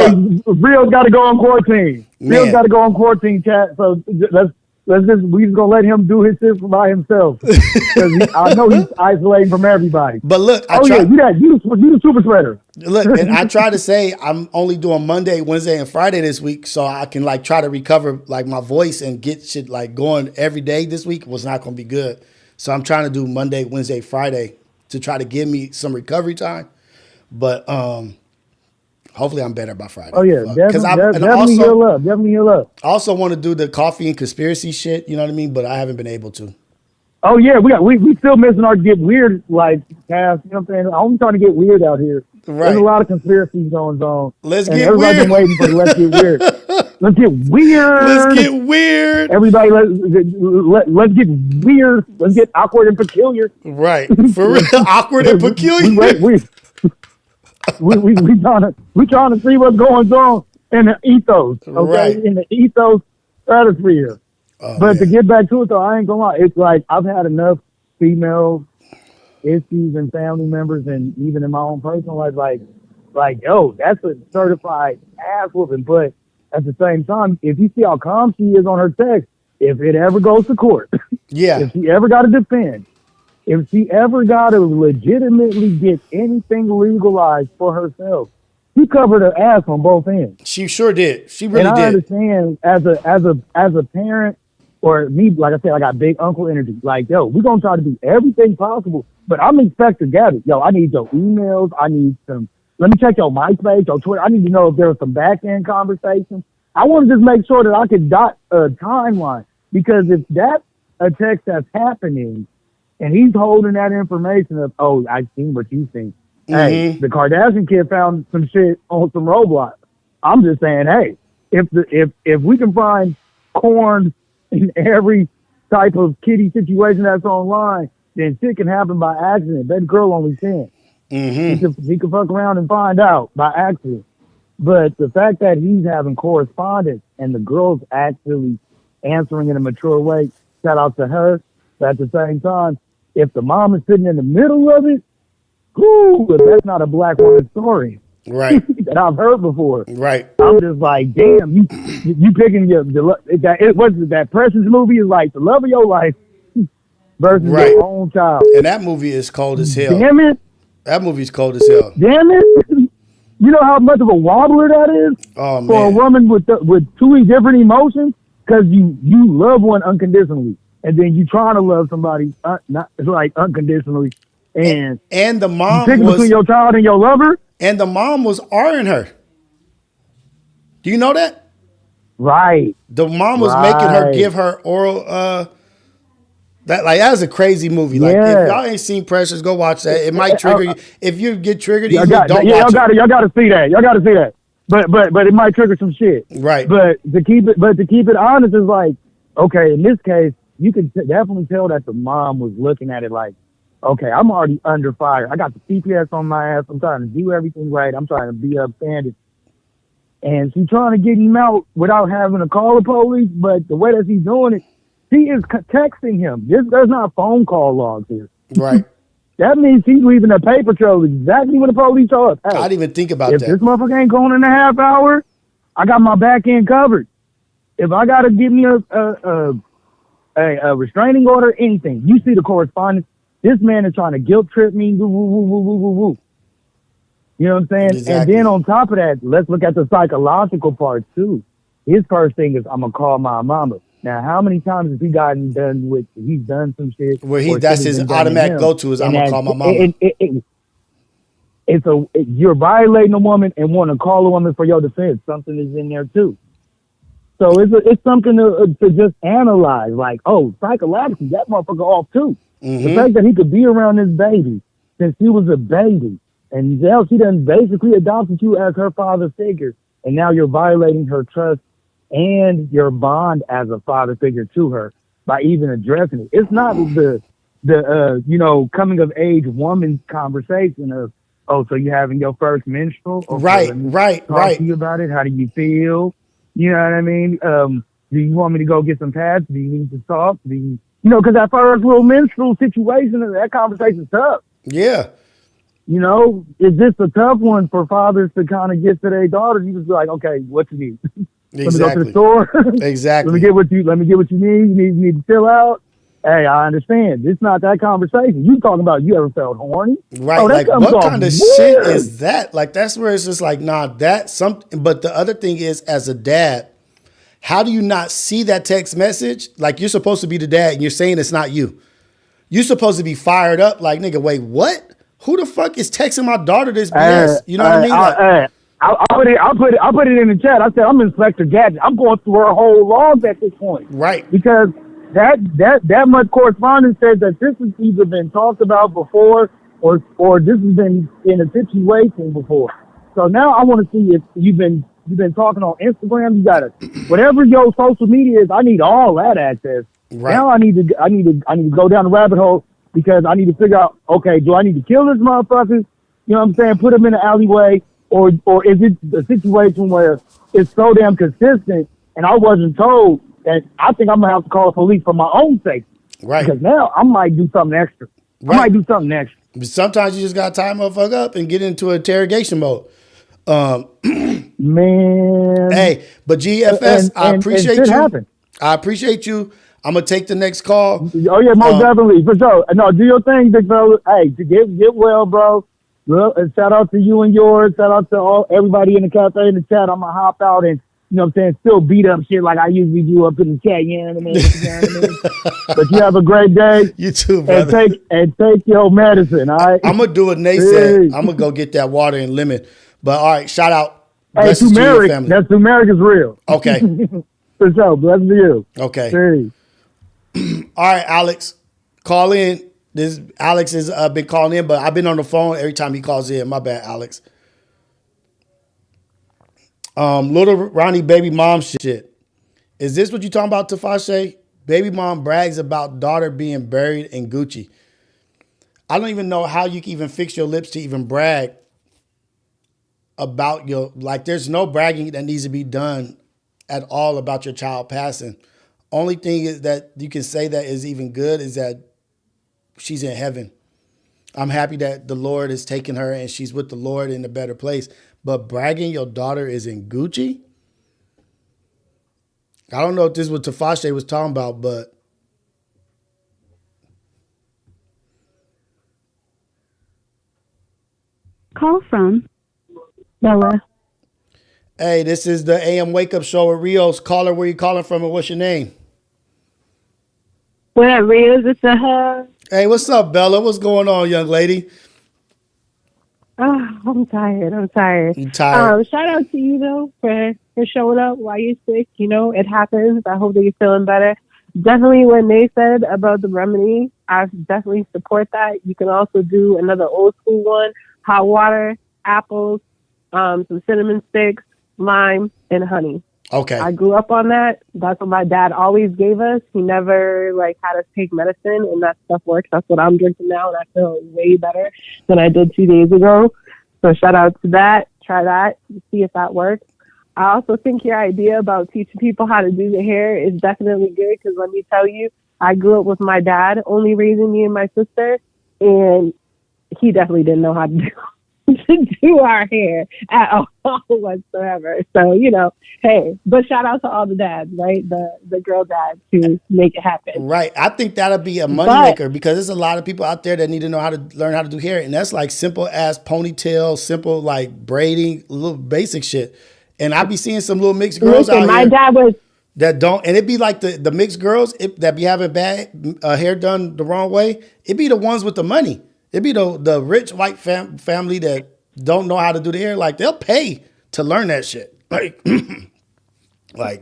Rios got to go on quarantine. Rios got to go on quarantine, chat. So we just gonna let him do his shit by himself. I know he's isolating from everybody. But look, you the super spreader. Look, and I try to say I'm only doing Monday, Wednesday, and Friday this week, so I can like try to recover like my voice and get shit like going every day. This week was not gonna be good, so I'm trying to do Monday, Wednesday, Friday to try to give me some recovery time. But hopefully I'm better by Friday. Oh yeah, definitely heal up. Definitely heal up. I also want to do the coffee and conspiracy shit. You know what I mean? But I haven't been able to. Oh yeah, we still missing our get weird like cast. You know what I'm saying? I'm trying to get weird out here. Right. There's a lot of conspiracies going on. Let's and get everybody's weird. Been waiting for the let's get weird. Let's get weird. Let's get weird. Everybody, let's get weird. Let's get awkward and peculiar. Right. For real, awkward and peculiar. We trying to see what's going on in the ethos, okay? Right. In the ethos stratosphere. But to get back to it, though, I ain't gonna lie. It's like I've had enough female issues and family members, and even in my own personal life, like yo, that's a certified ass whooping. But at the same time, if you see how calm she is on her text, if it ever goes to court, if she ever got to defend. If she ever got to legitimately get anything legalized for herself, she covered her ass on both ends. She sure did. She really and I did. understand as a parent, or me, like I said, I got big uncle energy. Like, yo, we're gonna try to do everything possible. But I'm Inspector Gadget. Yo, I need your emails. I need some. Let me check your MySpace, your Twitter. I need to know if there was some back end conversation. I want to just make sure that I could dot a timeline, because if that's a text that's happening. And he's holding that information of, oh, I've seen what you think. Hey, the Kardashian kid found some shit on some Roblox. I'm just saying, hey, if we can find corn in every type of kiddie situation that's online, then shit can happen by accident. That girl only 10. He could fuck around and find out by accident. But the fact that he's having correspondence and the girl's actually answering in a mature way, shout out to her. But at the same time, if the mom is sitting in the middle of it, that's not a black woman story. Right. That I've heard before. Right. I'm just like, damn, you picking that Precious movie is like the love of your life versus your own child. And that movie is cold as hell. Damn it. That movie's cold as hell. Damn it. You know how much of a wobbler that is for a woman with two different emotions? Because you love one unconditionally. And then you trying to love somebody not like unconditionally, and the mom you pick between your child and your lover, and the mom was R-ing her. Do you know that? Right. The mom was making her give her oral. That was a crazy movie. Like if y'all ain't seen Precious, go watch that. It might trigger you. If you get triggered, don't watch it. Y'all got to see that. Y'all got to see that. But it might trigger some shit. Right. But to keep it honest is like, okay, in this case. You could definitely tell that the mom was looking at it like, okay, I'm already under fire. I got the CPS on my ass. I'm trying to do everything right. I'm trying to be upstanding. And she's trying to get him out without having to call the police. But the way that she's doing it, she is texting him. There's not phone call logs here. Right. That means she's leaving a paper trail exactly when the police show up. Hey, I didn't even think about that. If this motherfucker ain't going in a half hour, I got my back end covered. If I got to give me a restraining order, anything. You see the correspondence. This man is trying to guilt trip me. Woo, woo, woo, woo, woo, woo. You know what I'm saying? Exactly. And then on top of that, let's look at the psychological part too. His first thing is, I'm gonna call my mama. Now, how many times has he gotten done with? He's done some shit where that's his automatic go to is, I'm gonna call my mama. you're violating a woman and want to call a woman for your defense. Something is in there too. So it's something to just analyze. Like, oh, psychologically, that motherfucker off too. Mm-hmm. The fact that he could be around this baby since he was a baby, and now she done basically adopted you as her father figure, and now you're violating her trust and your bond as a father figure to her by even addressing it. It's not the coming of age woman's conversation of, oh, so you're having your first menstrual? Okay, Right. Talk to you about it. How do you feel? You know what I mean? Do you want me to go get some pads? Do you need to talk? Because that first little menstrual situation, that conversation's tough. Yeah. Is this a tough one for fathers to kind of get to their daughters? You just be like, okay, what you need? Exactly. Let me go to the store. Exactly. Let me get what you need. You need to chill out. Hey, I understand. It's not that conversation. You talking about you ever felt horny? Right. Oh, like, what kind of shit is that? Like, that's where it's just like, nah, that's something. But the other thing is, as a dad, how do you not see that text message? Like, you're supposed to be the dad and you're saying it's not you. You're supposed to be fired up. Like, nigga, wait, what? Who the fuck is texting my daughter this BS? You know what I mean? I'll put it in the chat. I said, I'm Inspector Gadget. I'm going through her whole log at this point. Right. Because that much correspondence says that this has either been talked about before or this has been in a situation before. So now I want to see if you've been talking on Instagram. You got whatever your social media is. I need all that access. Right. Now I need to go down the rabbit hole because I need to figure out, okay, do I need to kill this motherfucker? You know what I'm saying? Put him in the alleyway, or is it a situation where it's so damn consistent and I wasn't told that I think I'm gonna have to call the police for my own safety. Right. Because now I might do something extra. Right. I might do something extra. But sometimes you just gotta tie a motherfucker up and get into interrogation mode. Man. Hey, but GFS, I appreciate you. Happen. I appreciate you. I'm gonna take the next call. Oh yeah, most definitely, for sure. No, do your thing, big fella. Hey, get well, bro. Well, and shout out to you and yours. Shout out to everybody in the cafe in the chat. I'm gonna hop out and, you know what I'm saying, still beat up shit like I usually do up in the chat. You know what I mean? You know what I mean? But you have a great day. You too, brother. And take your medicine. All right. I'm gonna do what Nate said. I'm gonna go get that water and lemon. But all right, shout out. Hey, turmeric. That turmeric is real. Okay. For sure. Bless you. Okay. Hey. All right, Alex, call in. Alex has been calling in, but I've been on the phone every time he calls in. My bad, Alex. Little Ronnie baby mom shit. Is this what you talking about, Tafashe? Baby mom brags about daughter being buried in Gucci. I don't even know how you can even fix your lips to even brag about there's no bragging that needs to be done at all about your child passing. Only thing is that you can say that is even good is that she's in heaven. I'm happy that the Lord has taken her and she's with the Lord in a better place. But bragging your daughter is in Gucci? I don't know if this is what Tafashe was talking about, but Call from Bella. Hey, this is the AM Wake Up Show with Rios. Caller, where you calling from and what's your name? What up, Rios? It's a Hey, what's up, Bella? What's going on, young lady? Oh, I'm tired. You tired? Shout out to you though for showing up while you're sick. You know, it happens. I hope that you're feeling better. Definitely what Nate said about the remedy, I definitely support that. You can also do another old school one: hot water, apples, some cinnamon sticks, lime, and honey. Okay. I grew up on that. That's what my dad always gave us. He never had us take medicine, and that stuff works. That's what I'm drinking now, and I feel way better than I did 2 days ago. So shout out to that. Try that. See if that works. I also think your idea about teaching people how to do their hair is definitely good because let me tell you, I grew up with my dad only raising me and my sister, and he definitely didn't know how to do our hair at all whatsoever. So, hey, but shout out to all the dads, right? The girl dads who make it happen. Right. I think that'll be a moneymaker because there's a lot of people out there that need to know how to learn how to do hair. And that's like simple as ponytail, simple like braiding, little basic shit. And I be seeing some little mixed girls out my here dad was that don't, and it'd be like the mixed girls that be having bad hair done the wrong way. It'd be the ones with the money. It be the rich white family that don't know how to do the hair. Like they'll pay to learn that shit. Like, I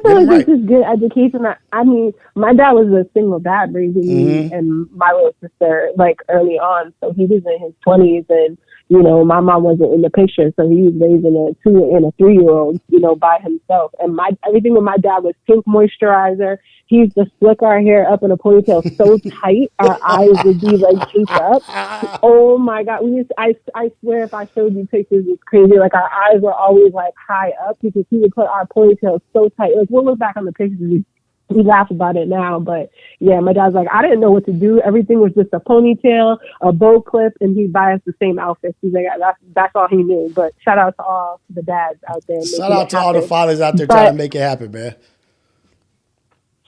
feel like this is good education. I mean, my dad was a single dad raising me and my little sister like early on. So he was in his 20s, and you know, my mom wasn't in the picture, so he was raising a 2 and a 3-year-old, you know, by himself. And everything with my dad was pink moisturizer. He used to slick our hair up in a ponytail so tight our eyes would be like taped up. Oh my God! I swear, if I showed you pictures, it's crazy. Like our eyes were always like high up because he would put our ponytails so tight. Like we'll look back on the pictures. We laugh about it now, but yeah, my dad's like, I didn't know what to do. Everything was just a ponytail, a bow clip, and he'd buy us the same outfits. He's like, that's all he knew. But shout out to all the dads out there. Shout out to all the fathers out there trying to make it happen, man.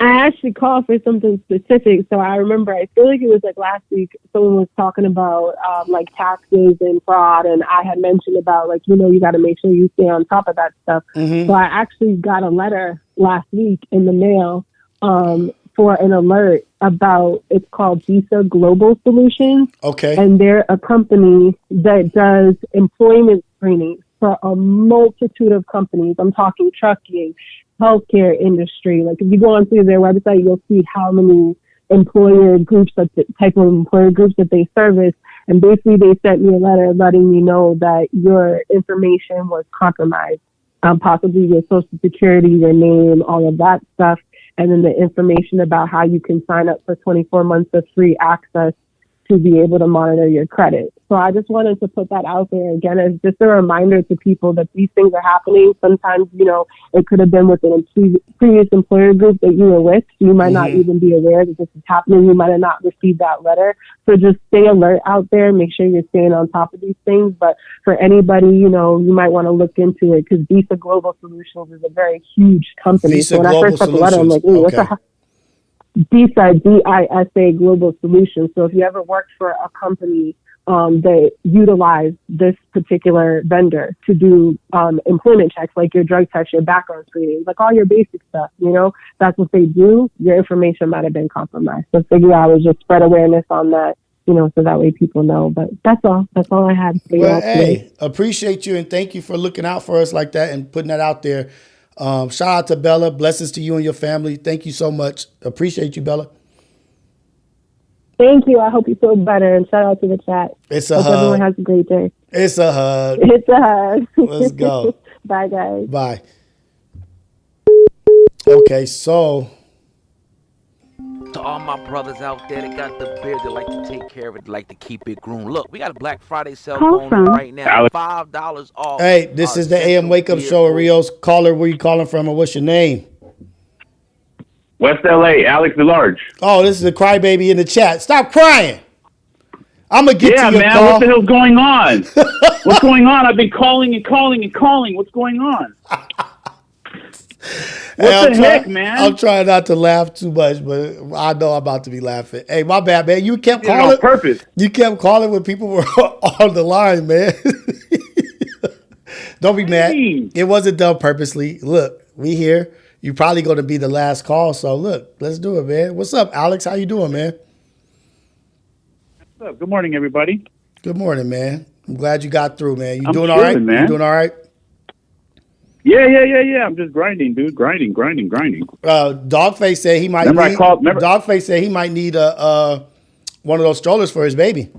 I actually called for something specific. So I remember, I feel like it was like last week, someone was talking about like taxes and fraud. And I had mentioned about like, you know, you got to make sure you stay on top of that stuff. So I actually got a letter last week in the mail for an alert about, it's called Visa Global Solutions. Okay. And they're a company that does employment screening for a multitude of companies. I'm talking trucking, healthcare industry. Like if you go onto their website, you'll see how many employer groups, that the type of employer groups that they service. And basically they sent me a letter letting me know that your information was compromised, possibly your social security, your name, all of that stuff. And then the information about how you can sign up for 24 months of free access to be able to monitor your credit. So I just wanted to put that out there again as just a reminder to people that these things are happening. Sometimes, you know, it could have been with a previous employer group that you were with. You might not even be aware that this is happening. You might have not received that letter. So just stay alert out there. Make sure you're staying on top of these things. But for anybody, you know, you might want to look into it because Visa Global Solutions is a very huge company. Visa so when Global I first got the letter, I'm like, what's Visa, DISA Global Solutions. So if you ever worked for a company that utilize this particular vendor to do employment checks, like your drug test, your background screening, like all your basic stuff, you know, that's what they do. Your information might have been compromised. So figure I would just spread awareness on that, you know, so that way people know. But that's all I had to say. Well, hey, appreciate you and thank you for looking out for us like that and putting that out there. Shout out to Bella. Blessings to you and your family. Thank you so much. Appreciate you, Bella. Thank you. I hope you feel better. And shout out to the chat. It's a hope hug. everyone has a great day. It's a hug. It's a hug. Let's go. Bye, guys. Bye. Okay, so. To all my brothers out there that got the beard, that like to take care of it, like to keep it groomed. Look, we got a Black Friday sale going on right now. $5 off. Hey, this is the AM Wake Up Show. Rios, caller, where you calling from and what's your name? West LA, Alex DeLarge. Oh, this is the crybaby in the chat. Stop crying. I'm going to get to your man, call. what the hell's going on? What's going on? I've been calling and calling and calling. What's going on? What the heck, man? I'm trying not to laugh too much, but I know I'm about to be laughing. Hey, my bad, man. You kept You did it calling. on purpose. You kept calling when people were on the line, man. Don't be mad. It wasn't done purposely. Look, we here. You're probably going to be the last call. So, look, let's do it, man. What's up, Alex? How you doing, man? What's up? Good morning, everybody. Good morning, man. I'm glad you got through, man. You doing chilling, all right? man. You doing all right? Yeah. I'm just grinding, dude. Grinding. Dogface said he might Dogface said he might need a one of those strollers for his baby.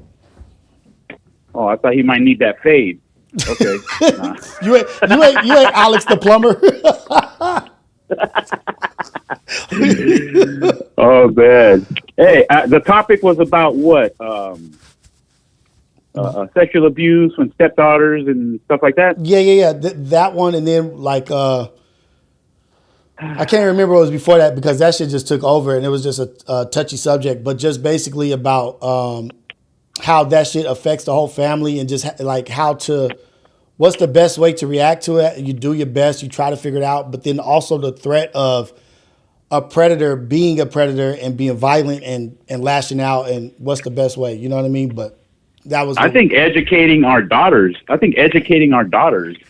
Oh, I thought he might need that fade. Okay. Nah. You ain't Alex the plumber. Oh, man. Hey, the topic was about what? Sexual abuse from stepdaughters and stuff like that? Yeah. That one, and then like I can't remember what was before that because that shit just took over and it was just a touchy subject, but just basically about how that shit affects the whole family and just like what's the best way to react to it. You do your best, you try to figure it out, but then also the threat of a predator being a predator and being violent and lashing out, and what's the best way, you know what I mean? But that was. I think educating our daughters.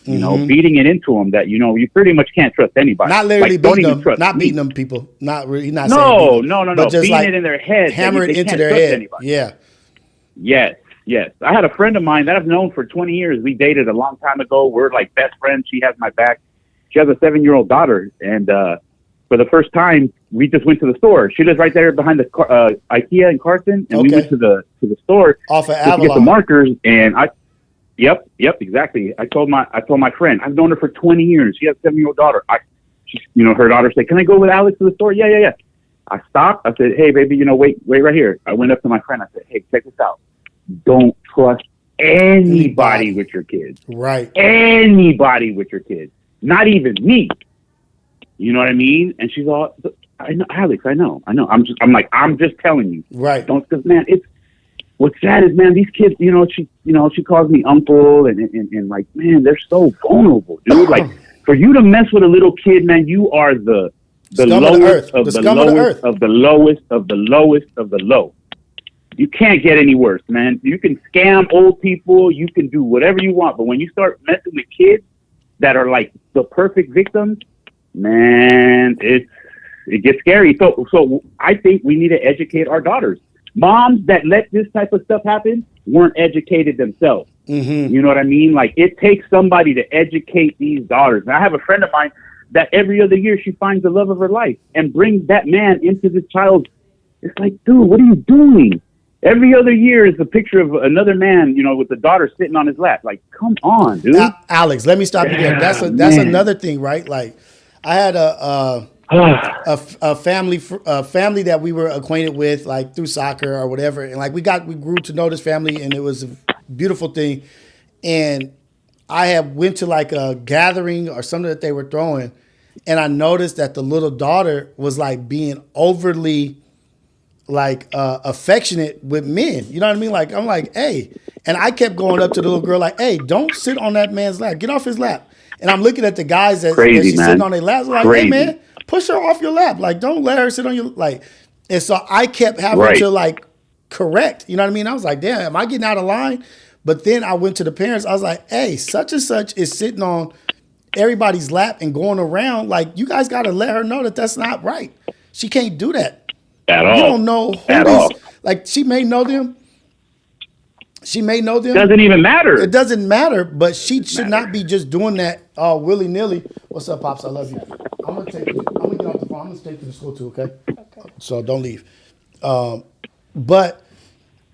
You know, beating it into them that you pretty much can't trust anybody. Not literally like, beating them, not beating them, people. Not really. Not no, saying no. But just beating like it in their head. hammer it into their head. Anybody. Yeah. Yes. I had a friend of mine that I've known for 20 years. We dated a long time ago. We're like best friends. She has my back. She has a 7-year-old daughter, and for the first time, we just went to the store. She lives right there behind the IKEA in Carson, and we went to the store off of to get the markers. And Yep, exactly. I told my friend, I've known her for 20 years. She has a 7-year-old daughter. Her daughter said, "Can I go with Alex to the store?" Yeah. I stopped. I said, "Hey, baby, wait right here." I went up to my friend. I said, "Hey, check this out. Don't trust anybody with your kids. Right. Anybody with your kids. Not even me." You know what I mean? And she's all, "I know, Alex. I know. I'm just telling you. Right. Don't, because man, what's sad is, man, these kids, she calls me uncle and like, man, they're so vulnerable, dude. Like, for you to mess with a little kid, man, you are the lowest of the lowest of the lowest of the lowest of the low. You can't get any worse, man. You can scam old people, you can do whatever you want, but when you start messing with kids that are like the perfect victims, man, it gets scary. So I think we need to educate our daughters. Moms that let this type of stuff happen weren't educated themselves. Mm-hmm. You know what I mean? Like, it takes somebody to educate these daughters. And I have a friend of mine that every other year she finds the love of her life and brings that man into the child. It's like, dude, what are you doing? Every other year is a picture of another man, with the daughter sitting on his lap. Like, come on, dude. Alex, let me stop you there. That's another thing, right? Like, I had a family that we were acquainted with, like through soccer or whatever, and like we grew to know this family, and it was a beautiful thing. And I had went to like a gathering or something that they were throwing, and I noticed that the little daughter was like being overly like affectionate with men. You know what I mean? Like, I'm like, hey, and I kept going up to the little girl like, hey, don't sit on that man's lap. Get off his lap. And I'm looking at the guys that she's sitting on their laps, like, hey man, push her off your lap. Like, don't let her sit on your like. And so I kept having to like correct. You know what I mean? I was like, damn, am I getting out of line? But then I went to the parents. I was like, hey, such and such is sitting on everybody's lap and going around. Like, you guys got to let her know that that's not right. She can't do that. At all. You don't know who these, like, she may know them. Doesn't even matter. It doesn't matter, but she should not be just doing that willy-nilly. What's up, Pops? I love you. I'm gonna get off the phone. I'm gonna take you to school too, okay? So don't leave. But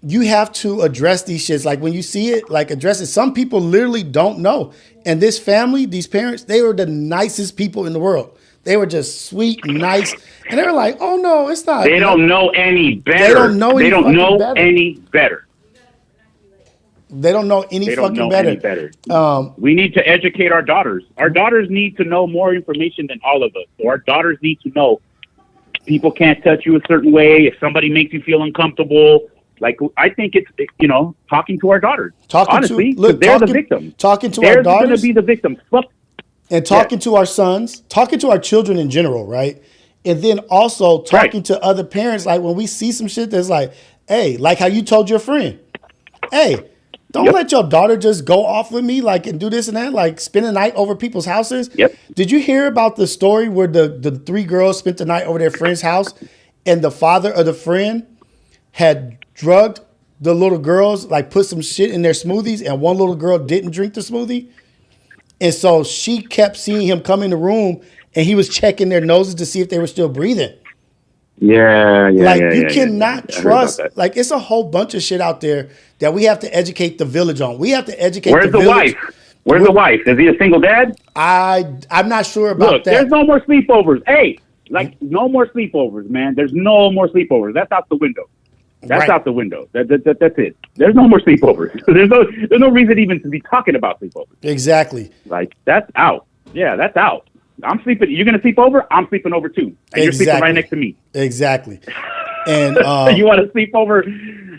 you have to address these shits. Like, when you see it, like, address it. Some people literally don't know. And this family, these parents, they were the nicest people in the world. They were just sweet, nice. And they were like, oh no, it's not. They don't know any better. They don't know any better. They don't know any fucking better. We need to educate our daughters. Our daughters need to know more information than all of us. So our daughters need to know people can't touch you a certain way. If somebody makes you feel uncomfortable, like, I think it's, talking to our daughters. Honestly, they're the victims. Talking to they're our daughters. They're going to be the victims. And talking to our sons, talking to our children in general, right? And then also talking to other parents. Like, when we see some shit that's like, hey, like how you told your friend, hey, don't let your daughter just go off with me, like, and do this and that, like, spend the night over people's houses. Did you hear about the story where the 3 girls spent the night over their friend's house, and the father of the friend had drugged the little girls, like, put some shit in their smoothies, and one little girl didn't drink the smoothie? And so she kept seeing him come in the room, and he was checking their noses to see if they were still breathing. You cannot trust. Like, it's a whole bunch of shit out there that we have to educate the village on. We have to educate the village. Where's the wife? Is he a single dad? I'm not sure about that. There's no more sleepovers. Hey, like, no more sleepovers, man. There's no more sleepovers. That's out the window. That's out the window. That's it. There's no more sleepovers. There's no reason even to be talking about sleepovers. Exactly. Like, that's out. Yeah, that's out. I'm sleeping. You're going to sleep over? I'm sleeping over too. And you're sleeping right next to me. Exactly. And you want to sleep over?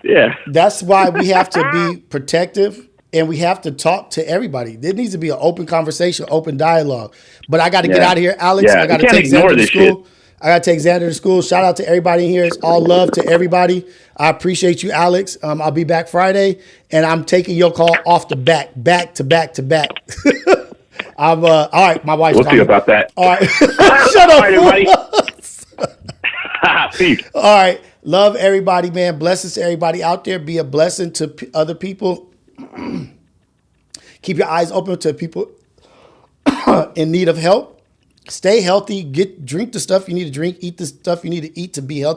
Yeah. That's why we have to be protective, and we have to talk to everybody. There needs to be an open conversation, open dialogue. But I got to get out of here, Alex. I got to take Xander to school. I got to take Xander to school. Shout out to everybody in here. It's all love to everybody. I appreciate you, Alex. I'll be back Friday, and I'm taking your call off the back to back. I'm all right. My wife's We'll see about that. All right. Shut up. All right, everybody. Peace. All right. Love everybody, man. Blessings to everybody out there. Be a blessing to other people. Keep your eyes open to people in need of help. Stay healthy. Drink the stuff you need to drink. Eat the stuff you need to eat to be healthy.